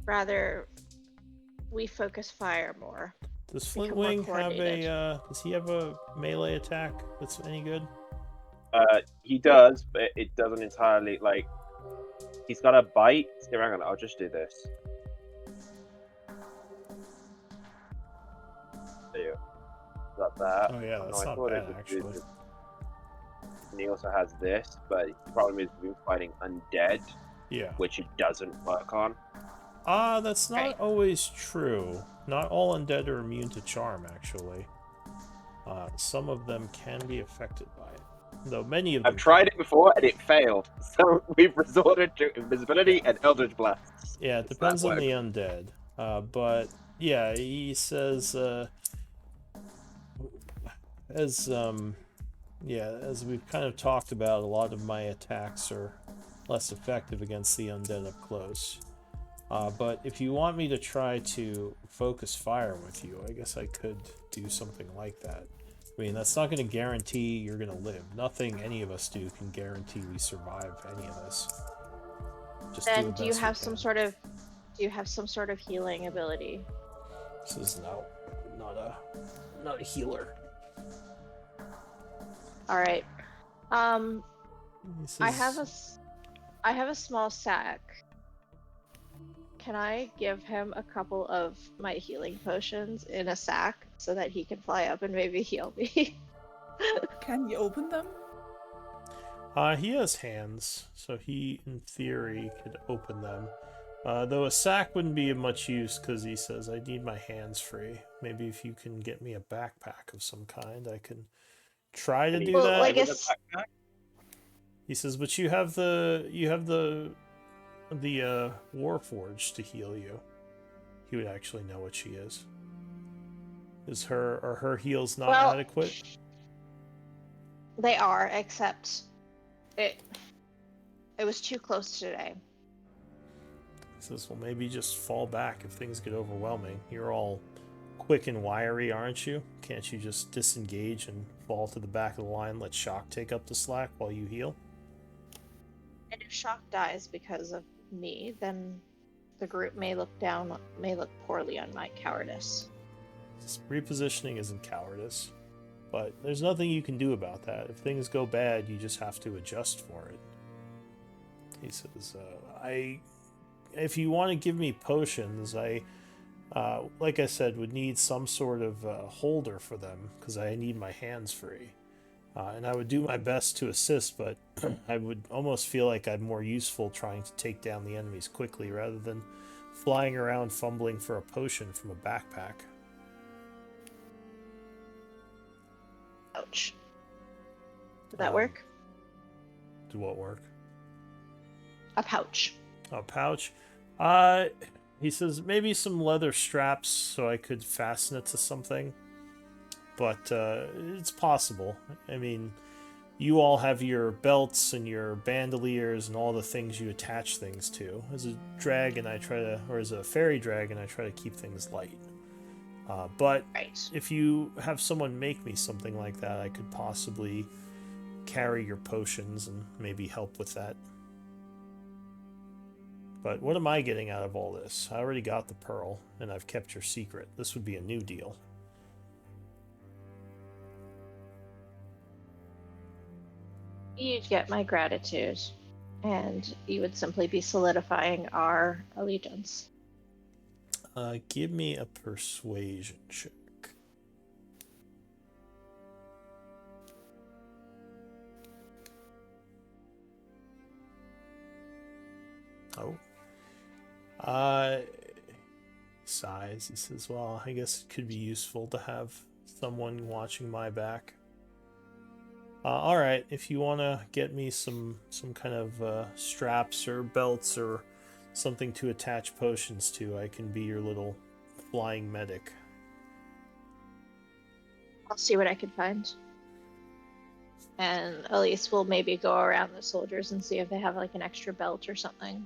rather we focus fire more. Does become more Flintwing have coordinated. does he have a melee attack that's any good? He does, but it doesn't entirely like. He's got a bite. Here, hang on, I'll just do this. There you go. Got that. Oh yeah, that's I not thought it bad was actually. good. And he also has this, but the problem is we're fighting undead, Yeah. which it doesn't work on. That's not Right. always true. Not all undead are immune to charm, actually. Some of them can be affected by it. Though many of them... I've tried it before and it failed, so we've resorted to invisibility and Eldritch Blasts. Yeah, it It's depends not on the undead. But, yeah, he says, as we've kind of talked about, a lot of my attacks are less effective against the undead up close. But if you want me to try to focus fire with you, I guess I could do something like that. I mean, that's not going to guarantee you're going to live. Nothing any of us do can guarantee we survive any of this. Just Then the do you best we have some can. sort of healing ability? This is not a healer. All right. This I is- have a small sack. Can I give him a couple of my healing potions in a sack so that he can fly up and maybe heal me? Can you open them? He has hands, so he, in theory, could open them. Though a sack wouldn't be of much use because he says, I need my hands free. Maybe if you can get me a backpack of some kind, I can try to Can do you Well, that. like with it's- a backpack? He says, but you have the Warforged to heal you. He would actually know what she is. Are her heals not Well- adequate? They are, except it was too close today. He says, well, maybe just fall back if things get overwhelming. You're all quick and wiry, aren't you? Can't you just disengage and fall to the back of the line, let Shock take up the slack while you heal? And if Shock dies because of me, then the group may look poorly on my cowardice. Repositioning isn't cowardice, but there's nothing you can do about that. If things go bad, you just have to adjust for it. He says, if you want to give me potions, like I said, would need some sort of holder for them, because I need my hands free. And I would do my best to assist, but I would almost feel like I'm more useful trying to take down the enemies quickly rather than flying around fumbling for a potion from a backpack. Ouch. Would that Um, work? Do what work? A pouch. A pouch. He says maybe some leather straps so I could fasten it to something. But it's possible. I mean, you all have your belts and your bandoliers and all the things you attach things to. As a dragon, as a fairy dragon, I try to keep things light. But Right. if you have someone make me something like that, I could possibly carry your potions and maybe help with that. But what am I getting out of all this? I already got the pearl, and I've kept your secret. This would be a new deal. You'd get my gratitude, and you would simply be solidifying our allegiance. Give me a persuasion check. Oh. Sighs. He says, well, I guess it could be useful to have someone watching my back. Alright, if you want to get me some kind of straps or belts or something to attach potions to, I can be your little flying medic. I'll see what I can find. And Elise will maybe go around the soldiers and see if they have like an extra belt or something.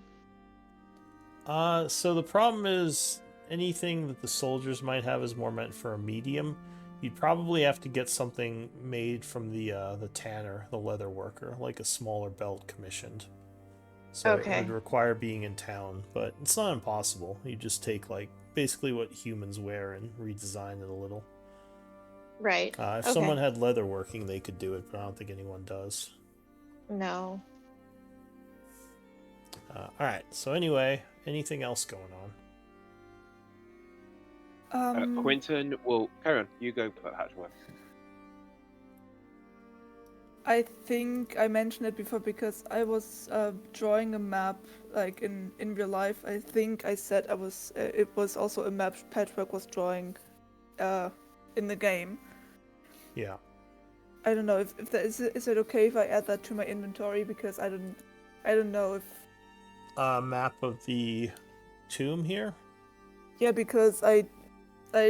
So the problem is anything that the soldiers might have is more meant for a medium. You'd probably have to get something made from the tanner, the leather worker, like a smaller belt commissioned. So Okay. it would require being in town, but it's not impossible. You just take like basically what humans wear and redesign it a little. Right. If Okay. someone had leather working, they could do it, but I don't think anyone does. No. Alright, so anyway, anything else going on? Quentin will carry on. You go, Hatchworth. I think I mentioned it before because I was drawing a map like in real life. I think I said I was. It was also a map Patchwork was drawing in the game. Yeah. I don't know if that is it okay if I add that to my inventory because I don't know if Map of the tomb here? yeah because I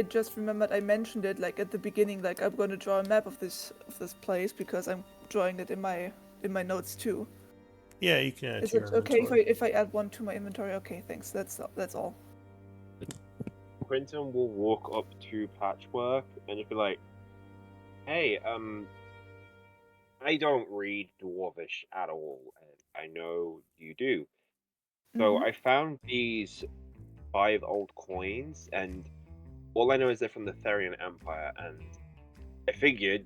just remembered I mentioned it like at the beginning, like I'm going to draw a map of this place because I'm drawing it in my notes too. Yeah, you can add Is to your it okay inventory. if I add one to my inventory? Okay, thanks. That's all. Quentin will walk up to Patchwork and just be like, "Hey, I don't read Dwarvish at all, and I know you do. So Mhm. I found these 5 old coins, and all I know is they're from the Therian Empire, and I figured,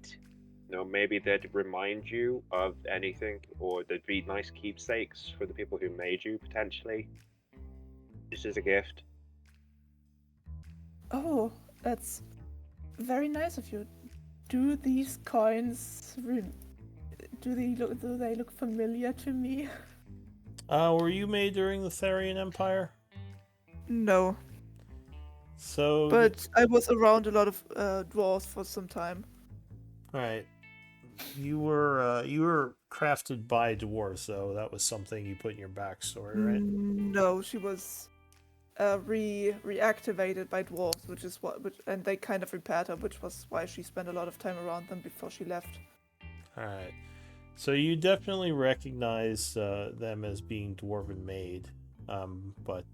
maybe they'd remind you of anything, or they'd be nice keepsakes for the people who made you, potentially. Just as a gift." Oh, that's very nice of you. Do these coins do they look familiar to me? Were you made during the Therian Empire? No, So, but I was around a lot of dwarves for some time. alright. you were crafted by dwarves, though. That was something you put in your backstory, right? No, she was reactivated by dwarves, and they kind of repaired her, which was why she spent a lot of time around them before she left. All right. So you definitely recognize them as being dwarven made, but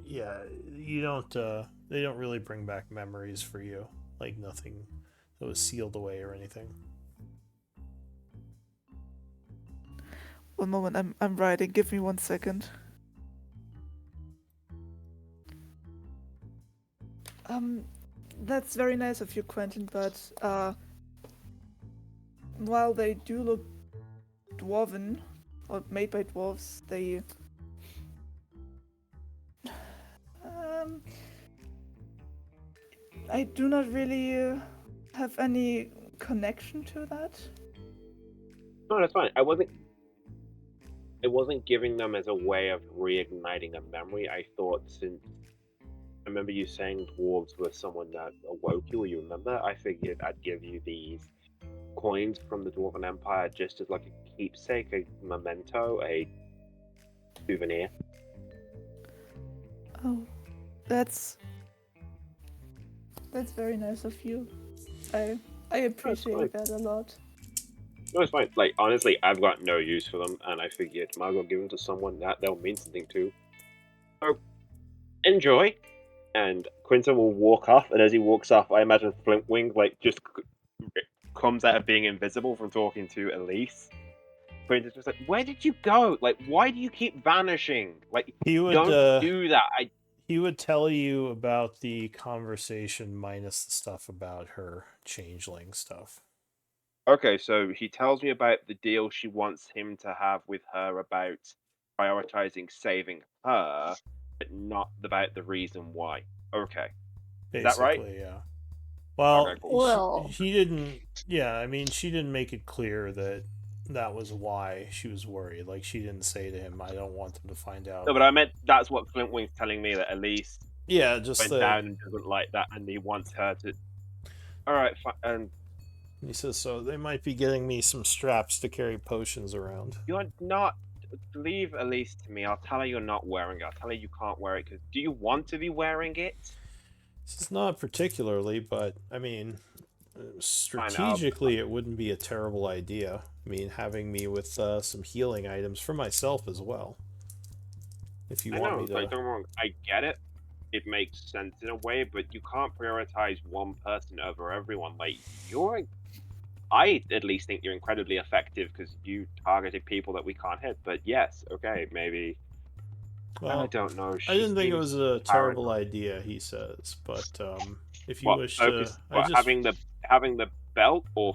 yeah, you don't. They don't really bring back memories for you, like nothing that was sealed away or anything. One moment, I'm writing. Give me 1 second. That's very nice of you, Quentin, but while they do look dwarven, or made by dwarves, they I do not really have any connection to that. No, that's fine. I wasn't giving them as a way of reigniting a memory. I thought, since I remember you saying dwarves were someone that awoke you, or you remember, I figured I'd give you these coins from the Dwarven Empire just as like a keepsake, a memento, a souvenir. Oh, that's very nice of you. I appreciate that a lot. No, it's fine. Like, honestly, I've got no use for them, and I figured might as well give them to someone that they'll mean something to. So, enjoy. And Quinton will walk off, and as he walks off, I imagine Flintwing, like, just comes out of being invisible from talking to Elise. Quinton's just like, where did you go? Like, why do you keep vanishing? Like, don't do that. He would tell you about the conversation minus the stuff about her changeling stuff. Okay, so he tells me about the deal she wants him to have with her about prioritizing saving her, but not about the reason why. Okay. Basically, is that right? Yeah. Well, okay, cool. Well, she didn't. Yeah, I mean, she didn't make it clear that was why she was worried. Like, she didn't say to him, "I don't want them to find out." No, but I meant that's what Flintwing's telling me, that Elise just went down and doesn't like that, and he wants her to. All right, and he says, so they might be getting me some straps to carry potions around. You're not. Leave Elise to me. I'll tell her you're not wearing it. I'll tell her you can't wear it. Because do you want to be wearing it? This is not particularly, but I mean, strategically, it wouldn't be a terrible idea. I mean, having me with some healing items for myself as well. If you want me to. Like, don't get me wrong. I get it. It makes sense in a way, but you can't prioritize one person over everyone. Like, I at least think you're incredibly effective because you targeted people that we can't hit. But yes, okay, maybe. Well, I don't know. I didn't think it was a terrible idea, he says. But if you wish to, having the belt or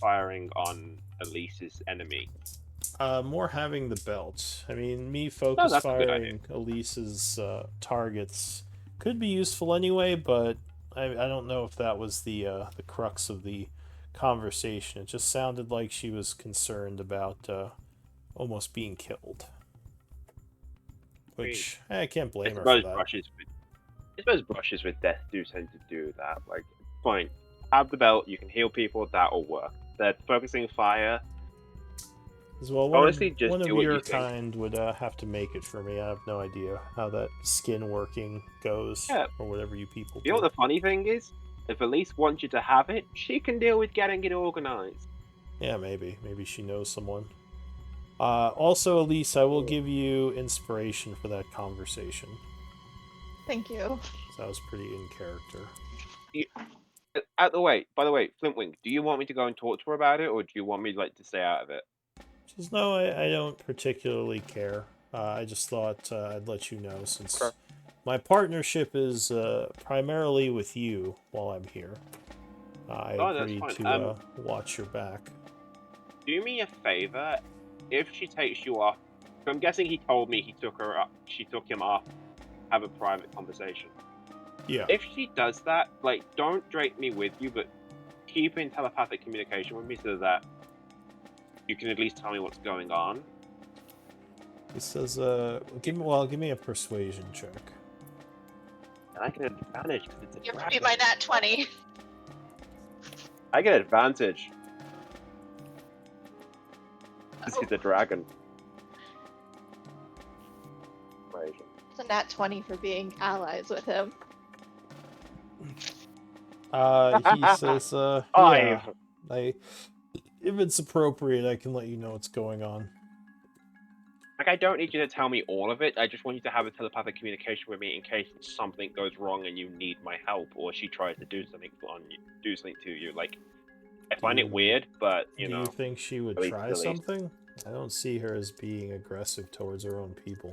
firing on Elise's enemy. More having the belt. I mean, me focus firing Elise's targets could be useful anyway, but I don't know if that was the crux of the conversation. It just sounded like she was concerned about almost being killed. Which, I can't blame her for that. I suppose brushes with death do tend to do that. Like, fine, have the belt, you can heal people, that'll work. They're focusing fire. As well, one of your kind would have to make it for me. I have no idea how that skin working goes, or whatever you people do. You know what the funny thing is? If Elise wants you to have it, she can deal with getting it organized. Yeah, maybe. Maybe she knows someone. Also, Elise, I will give you inspiration for that conversation. Thank you. So that was pretty in character. By the way, Flintwing, do you want me to go and talk to her about it, or do you want me to stay out of it? She says, no, I don't particularly care. I just thought I'd let you know, since my partnership is primarily with you while I'm here. I agreed to watch your back. Do me a favor. If she takes you off, I'm guessing he told me she took him off, have a private conversation. Yeah. If she does that, don't drag me with you, but keep in telepathic communication with me so that you can at least tell me what's going on. He says, give me a persuasion check. And I get an advantage because it's a You have to be my nat 20. I get advantage. This is a dragon. It's a nat 20 for being allies with him. He says, yeah, if it's appropriate, I can let you know what's going on. Like, I don't need you to tell me all of it. I just want you to have a telepathic communication with me in case something goes wrong and you need my help, or she tries to do something to you. Like, I find it weird, but Do you think she would at try least. something? I don't see her as being aggressive towards her own people.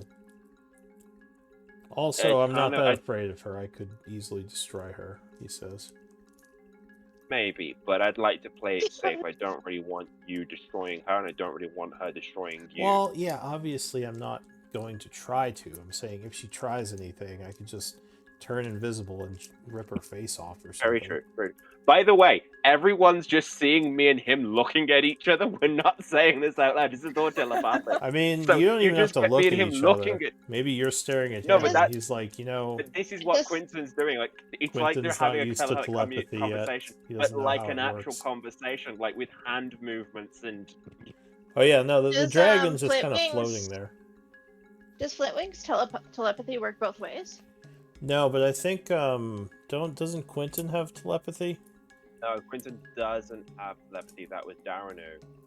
Also, I'm not that afraid of her. I could easily destroy her, he says. Maybe, but I'd like to play it safe. I don't really want you destroying her, and I don't really want her destroying you. Well, yeah, obviously I'm not going to try to. I'm saying if she tries anything, I could just turn invisible and rip her face off or something. Very true. Very. By the way, everyone's just seeing me and him looking at each other. We're not saying this out loud. This is all telepathic. I mean, So you don't even have just to get look me at and him each looking other. at- Maybe you're staring at No, him, but and that- he's like, you know, But this is what Just- Quinton's doing. Like, it's like they're Quinton's not having a used to telepathic telepathy yet. conversation, He but doesn't know like how an it actual works. conversation, like with hand movements and. Oh yeah, no, the Does, dragon's just kind of Flintwings- floating there. Does Flintwing's telepathy work both ways? No, but I think doesn't Quinton have telepathy? No, Quinton doesn't have telepathy. That was Darren.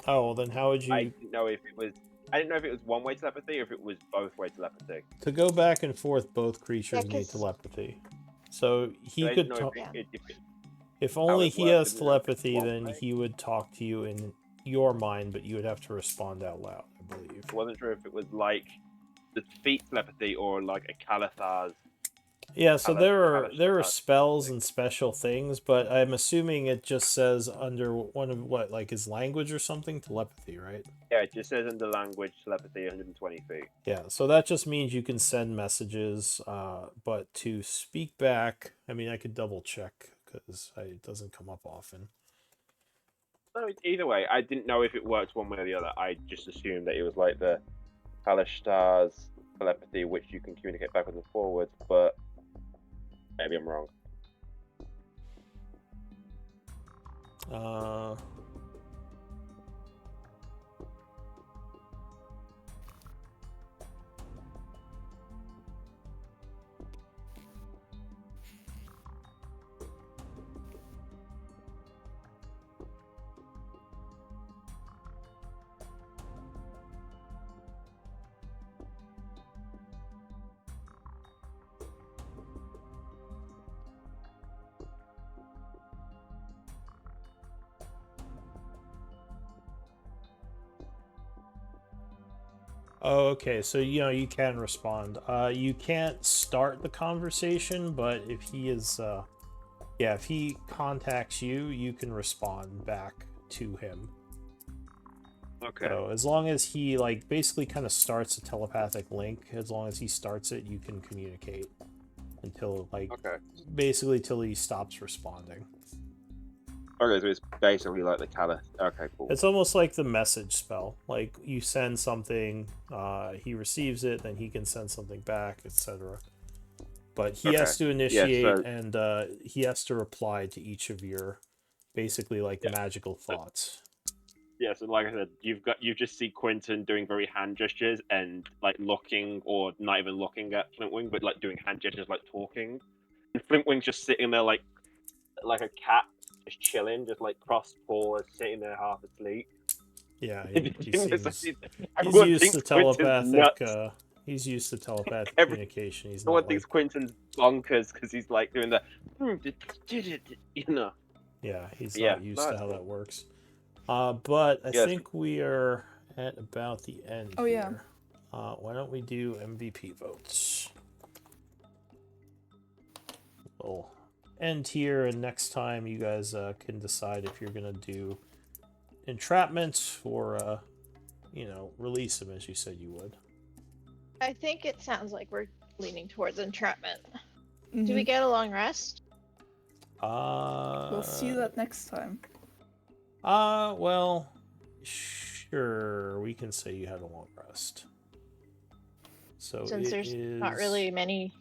Oh, well then how would you I didn't know if it was. I didn't know if it was one-way telepathy or if it was both-way telepathy. to go back and forth? Both creatures Yeah, need 'cause- telepathy, so he So I could didn't know talk. If how only it he worked, has didn't know if it's telepathy, one then way. he would talk to you in your mind, but you would have to respond out loud, I believe. I wasn't sure if it was like the feet telepathy or like a Calathar's. Yeah, so there are Kalash- spells and special things, but I'm assuming it just says under one of what, like his language or something, telepathy, right? Yeah, it just says in the language telepathy 120 feet. Yeah, so that just means you can send messages, but to speak back, I mean, I could double check because it doesn't come up often. No, either way, I didn't know if it worked one way or the other. I just assumed that it was like the Kalashtar's telepathy, which you can communicate backwards and forwards, but maybe I'm wrong. Oh, okay. So you can respond. You can't start the conversation, but if he is, if he contacts you, you can respond back to him. Okay. So as long as he basically kind of starts a telepathic link, as long as he starts it, you can communicate until Okay. basically till he stops responding. Okay, so it's basically like the Kalath. Okay, cool. It's almost like the message spell. Like you send something, he receives it, then he can send something back, etc. But he has to initiate so- and he has to reply to each of your basically magical thoughts. Yeah, so like I said, you just see Quinton doing very hand gestures and looking or not even looking at Flintwing, but doing hand gestures, talking. And Flintwing's just sitting there like a cat, just chilling, just crossed paws, sitting there half asleep. Yeah, Everyone he's used thinks to Quinton's telepathic. nuts. He's used to telepathic Every- communication. He's Everyone not thinks Quinton's bonkers because he's doing the, you know. Yeah, he's Yeah, not used no, to it's how cool. that works. But I Yes. think we are at about the end. Oh, yeah. here. Why don't we do MVP votes? We'll end here, and next time you guys can decide if you're gonna do entrapment or release him as you said you would. I think it sounds like we're leaning towards entrapment. Mhm. Do we get a long rest? We'll see that next time. Well, sure, we can say you had a long rest. So Since it there's not is- really many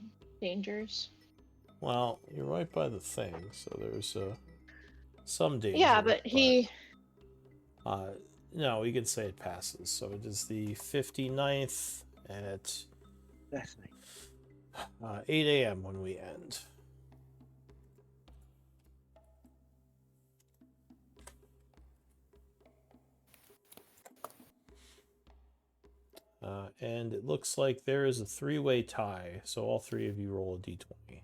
dangers. Well, you're right by the thing, so there's some danger. Yeah, but he. No, we can say it passes. So it is the 59th at Destiny. 8 a.m. when we end. And it looks like there is a three-way tie, so all three of you roll a d20.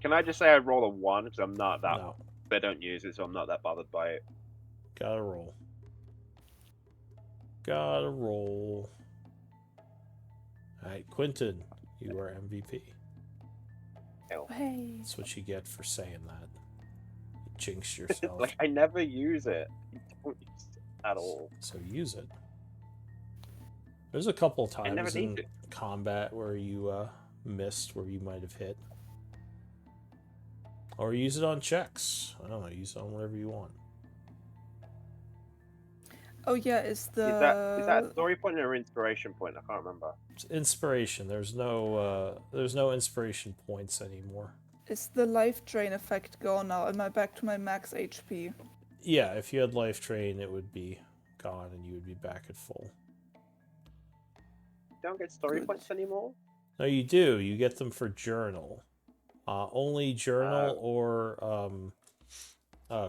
Can I just say I roll a 1 because I'm not that. No, I don't use it, so I'm not that bothered by it. gotta roll. Gotta roll. Alright, Quentin, you are MVP. Hey. That's what you get for saying that. You jinxed yourself. Like I never use it. I don't use it at all. So use it. There's a couple I never times in need it. combat where you missed, where you might have hit. Or use it on checks. I don't know, use it on whatever you want. Oh yeah, is the Is that a story point or inspiration point? I can't remember. It's inspiration. There's no inspiration points anymore. is the life drain effect gone now? Am I back to my max HP? Yeah, if you had life drain, it would be gone and you would be back at full. You don't get story Good. points anymore. No, you do. You get them for journal. Only journal or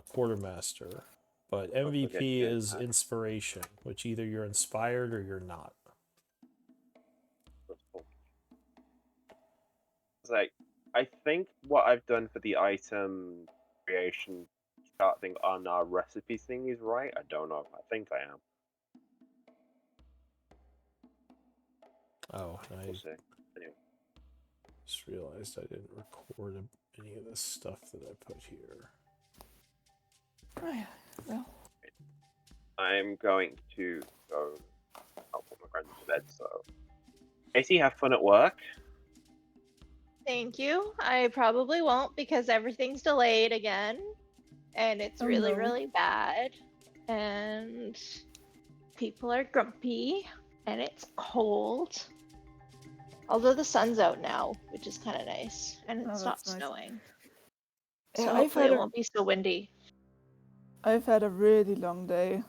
quartermaster. But MVP forget is that. inspiration, which either you're inspired or you're not. That's cool. It's like I think what I've done for the item creation start thing on our recipe thing is right. I don't know. I think I am. Oh, and I We'll see. Anyway, just realized I didn't record any of this stuff that I put here. Oh yeah. Well, I'm going to go. I'll put my friend to bed. So, AC, have fun at work. Thank you. I probably won't because everything's delayed again. And it's Oh, really, no. really bad. And people are grumpy. And it's cold. Although the sun's out now, which is kind of nice. And Oh, it's not that's nice. snowing. Yeah, So I've hopefully had it a- won't be so windy. I've had a really long day.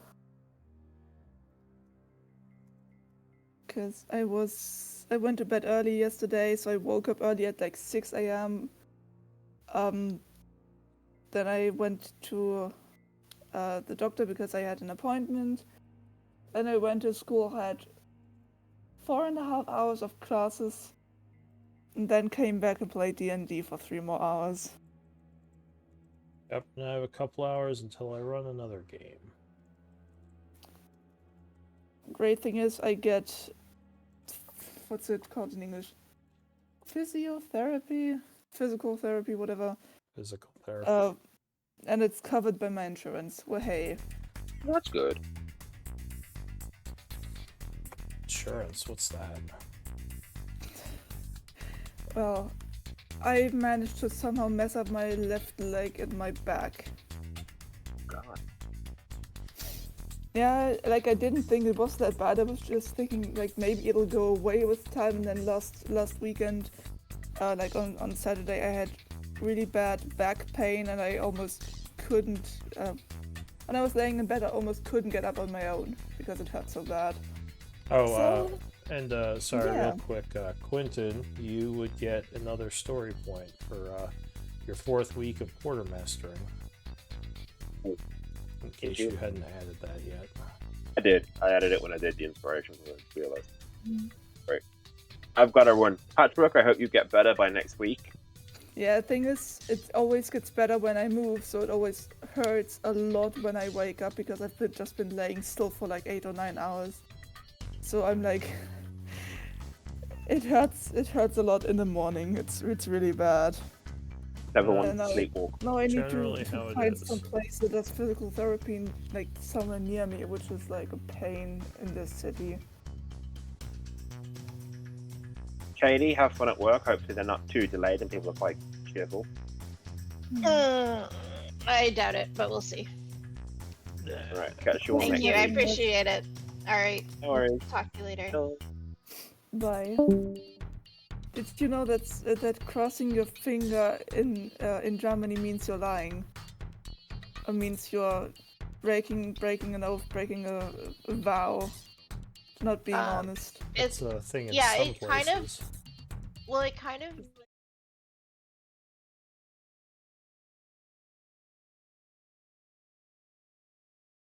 Cause I went to bed early yesterday, so I woke up early at like 6 a.m. Then I went to the doctor because I had an appointment. Then I went to school, had 4.5 hours of classes, and then came back and played D&D for 3 more hours. Yep, and I have a couple hours until I run another game. Great thing is I get, what's it called in English? Physiotherapy? Physical therapy, whatever. Physical therapy. And it's covered by my insurance. Well, hey. That's good. Insurance, what's that? Well, I managed to somehow mess up my left leg and my back. God. Yeah, like I didn't think it was that bad. I was just thinking like maybe it'll go away with time. And then last weekend, like on Saturday, I had really bad back pain and I almost couldn't. When I was laying in bed, I almost couldn't get up on my own because it hurt so bad. Oh, So- and sorry, yeah. real quick, Quentin, you would get another story point for your 4th week of quartermastering. In case you hadn't added that yet. I did. I added it when I did the inspiration. I realized. Right. I've got to run. Patchwork, I hope you get better by next week. Yeah, the thing is, it always gets better when I move, so it always hurts a lot when I wake up because I've just been laying still for like 8 or 9 hours. So I'm like, it hurts a lot in the morning. It's really bad. Never Yeah, want no. to sleepwalk. Now I need Generally to how it find is. some place that does physical therapy like somewhere near me, which is like a pain in this city. Katie, have fun at work. Hopefully they're not too delayed and people are quite cheerful. I doubt it, but we'll see. Alright, catch you on Thank next you. I week. appreciate it. All right. No worries. Talk to you later. Bye. Did you know that crossing your finger in Germany means you're lying? means you're breaking an oath, breaking a vow, not being honest. It's a thing in yeah, some it kind of- places. Well, it kind of